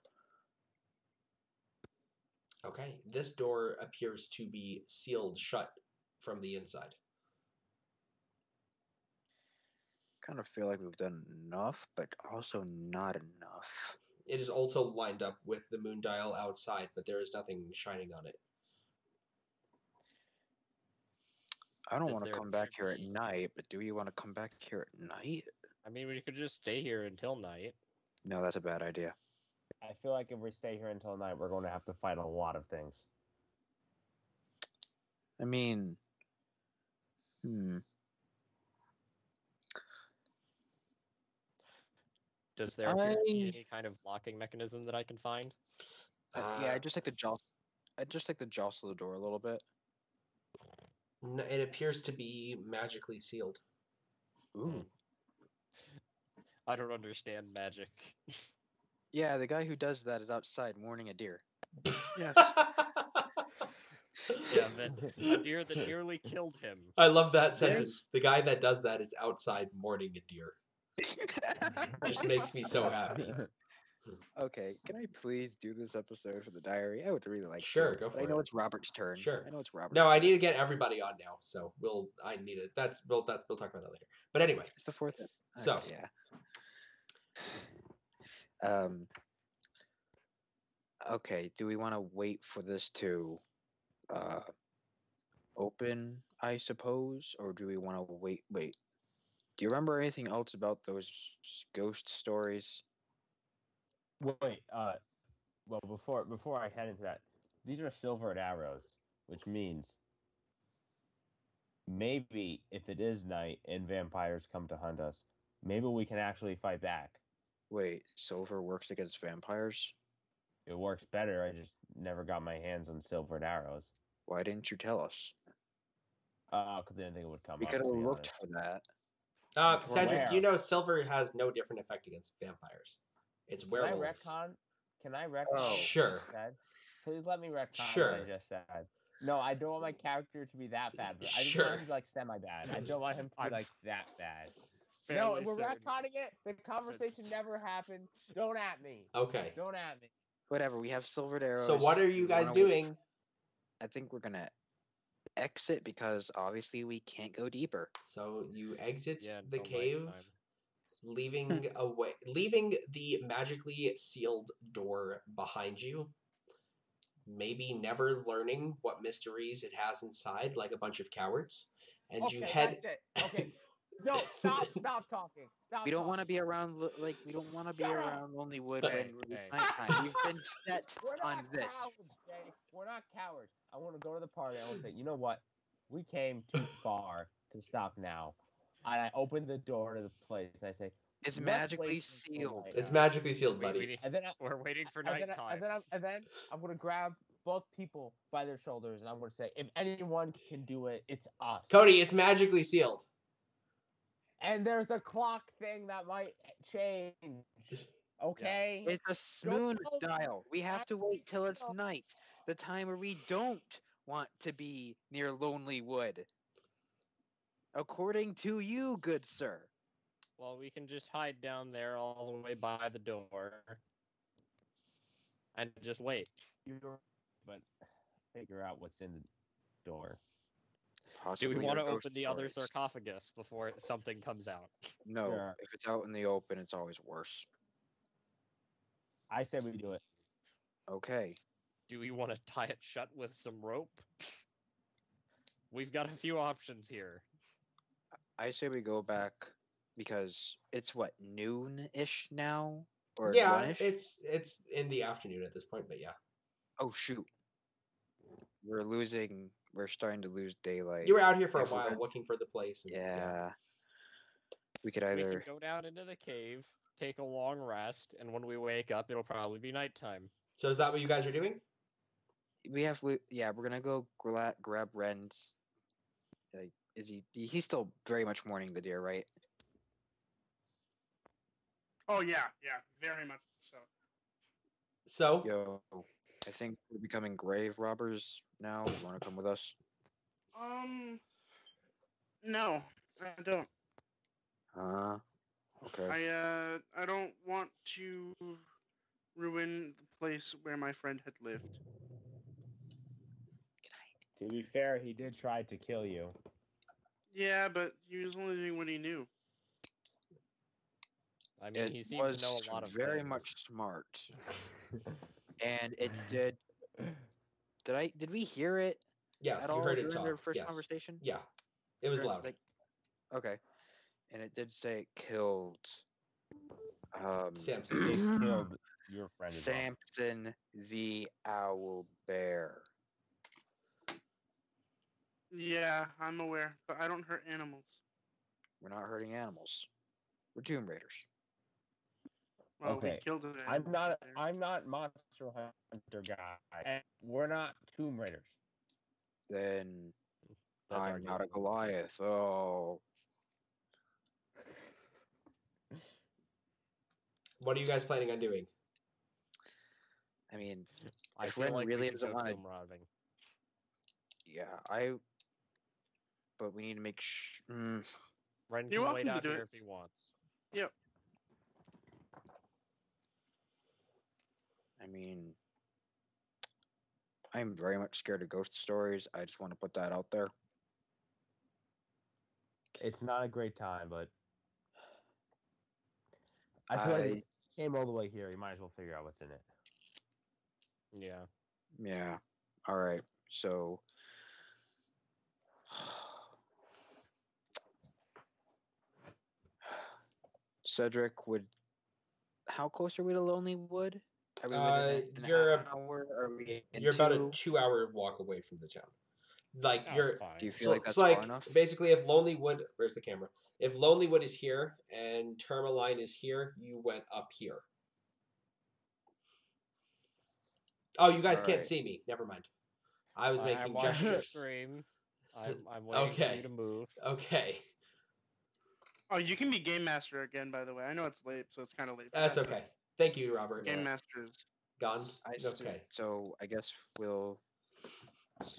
Okay. This door appears to be sealed shut from the inside. Kind of feel like we've done enough, but also not enough. It is also lined up with the moon dial outside, but there is nothing shining on it. I don't Does want to there come back appear here to at be- night, but do you want to come back here at night? I mean, we could just stay here until night. No, that's a bad idea. I feel like if we stay here until night, we're going to have to fight a lot of things. I mean, Does there appear to be I- any kind of locking mechanism that I can find? yeah, I just like to jostle the door a little bit. It appears to be magically sealed. Ooh. I don't understand magic. Yeah, the guy who does that is outside warning a deer. Yes. Yeah, a deer that nearly killed him. I love that Yes. sentence. The guy that does that is outside mourning a deer. Just makes me so happy. Okay, can I please do this episode for the diary? I would really like Sure, to. go But I for know it. it's Robert's turn. Sure. I know it's Robert's No, I turn. need to get everybody on now, so we'll talk about that later. But anyway, It's the fourth. Okay, So. yeah. Okay. Do we want to wait for this to open? I suppose, or do we want to wait? Wait. Do you remember anything else about those ghost stories? Wait, well, before I head into that, these are silvered arrows, which means maybe if it is night and vampires come to hunt us, maybe we can actually fight back. Wait, silver works against vampires? It works better. I just never got my hands on silvered arrows. Why didn't you tell us? Because I didn't think it would come We up. could have to be looked honest. for that. Cedric, Where? you know silver has no different effect against vampires. It's werewolves. Can I retcon Oh. what Sure. I said? Please let me retcon what Sure. I just said. No, I don't want my character to be that bad, but I just Sure. want him to be like semi-bad. I don't want him to be like that bad. No, Fairly we're certain. retconning it. The conversation never happened. Don't at me. Okay. Don't at me. Whatever, we have silvered arrows. So what are We you guys wanna wait- doing? I think we're gonna exit because obviously we can't go deeper. So you exit Yeah, the until cave, nighttime. leaving the magically sealed door behind you. Maybe never learning what mysteries it has inside, like a bunch of cowards. And Okay, you head. that's it. Okay. No, stop talking. Stop. We don't want to talking. be around we don't want to be Shut up! around Lonelywood Hey, when hey. it's nighttime. We've been set We're on not this. cowards, Jay. We're not cowards. I want to go to the party. I want to say, you know what? We came too far to stop now. And I open the door to the place. And I say, It's "Let's magically wait until sealed. night." It's magically sealed, We buddy. need- And then we're waiting for and then, nighttime. and then I'm gonna grab both people by their shoulders and I'm gonna say, if anyone can do it, it's us. Cody, it's magically sealed. And there's a clock thing that might change. Okay. It's a Don't moon tell me dial. We have to wait till it's magically night. The time where we don't want to be near Lonelywood. According to you, good sir. Well, we can just hide down there all the way by the door. And just wait. But figure out what's in the door. Do Possibly we want to your ghost open the other stories. sarcophagus before something comes out? No, Sure. if it's out in the open, it's always worse. I say we do it. Okay. Do we want to tie it shut with some rope? We've got a few options here. I say we go back because it's what, noon-ish now? Or Yeah, one-ish? it's in the afternoon at this point, but yeah. Oh shoot. We're starting to lose daylight. You were out here for a If we're while gonna- looking for the place. And, Yeah. We could We either can go down into the cave, take a long rest, and when we wake up, it'll probably be nighttime. So is that what you guys are doing? we're gonna go grab Ren's. Like, he's still very much mourning the deer, right? Oh yeah, very much so. So Yo, I think we're becoming grave robbers now. You want to come with us? No, I don't. Okay. I don't want to ruin the place where my friend had lived. To be fair, he did try to kill you. Yeah, but he was only doing what he knew. I mean, It he seems was to know a lot of very things. much smart, and it did. Did we hear it yes, at you all heard it during talk. their first Yes. conversation? Yeah, it was During, loud. like- okay, and it did say it killed. Samson. It killed your friend as well. Samson the owl bear. Yeah, I'm aware, but I don't hurt animals. We're not hurting animals. We're Tomb Raiders. Well, we Okay, killed an I'm animal not. there. I'm not monster hunter guy. And we're not Tomb Raiders. Then That's I'm not a arguable. Goliath. Oh. What are you guys planning on doing? I mean, I If feel Ren like really we should doesn't go wanna- tomb robbing. yeah, but we need to make Ren You're can wait welcome to out do here it. if he wants. I mean, I'm very much scared of ghost stories. I just want to put that out there. It's not a great time, but I feel like if you came all the way here, you might as well figure out what's in it. Yeah. Yeah. All right. So, Cedric would. How close are we to Lonelywood? Are we within an You're hour? Are we in You're about a 2? 2-hour walk away from the town. Like That's you're fine. Do you feel so like that's it's like far enough? basically if Lonelywood, where's the camera? If Lonelywood is here and Termalaine is here, you went up here. Oh, you guys can't Alright. see me. Never mind. I was I'm making watching the gestures. stream. I'm waiting for Okay. you to move. Okay, Oh, you can be game master again, by the way. I know it's late, so it's kind of late. for that's that, but okay. Thank you, Robert. Game Yeah. masters. Gone. So- Okay. So I guess we'll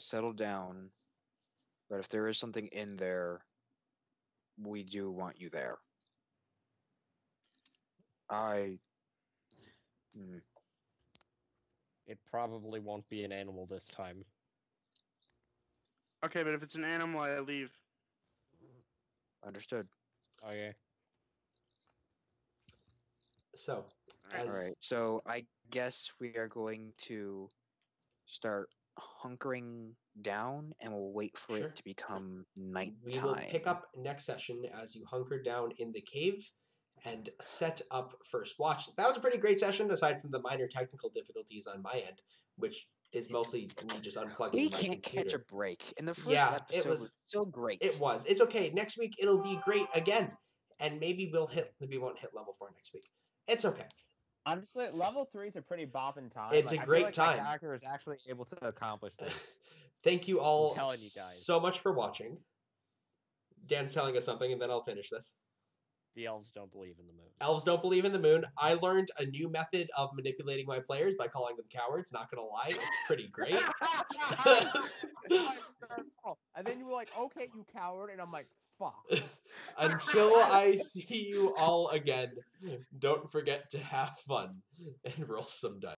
settle down. But if there is something in there, we do want you there. It probably won't be an animal this time. Okay, but if it's an animal, I leave. Understood. Okay. So, Alright. as All right. So I guess we are going to start hunkering down, and we'll wait for Sure. it to become nighttime. we will pick up next session as you hunker down in the cave and set up first watch. That was a pretty great session, aside from the minor technical difficulties on my end, which is mostly me just unplugging We my can't computer. catch a break. In the first Yeah, episode, it was- so great. It was. It's okay. Next week it'll be great again, and maybe we won't hit level 4 next week. It's okay. Honestly, level 3 is a pretty bopping time. It's a I feel great like time. My character is actually able to accomplish things. Thank you all telling you guys. so much for watching. Dan's telling us something, and then I'll finish this. The elves don't believe in the moon. Elves don't believe in the moon. I learned a new method of manipulating my players by calling them cowards. Not gonna lie, it's pretty great. And then you were like, okay, you coward. And I'm like, fuck. Until I see you all again, don't forget to have fun and roll some dice.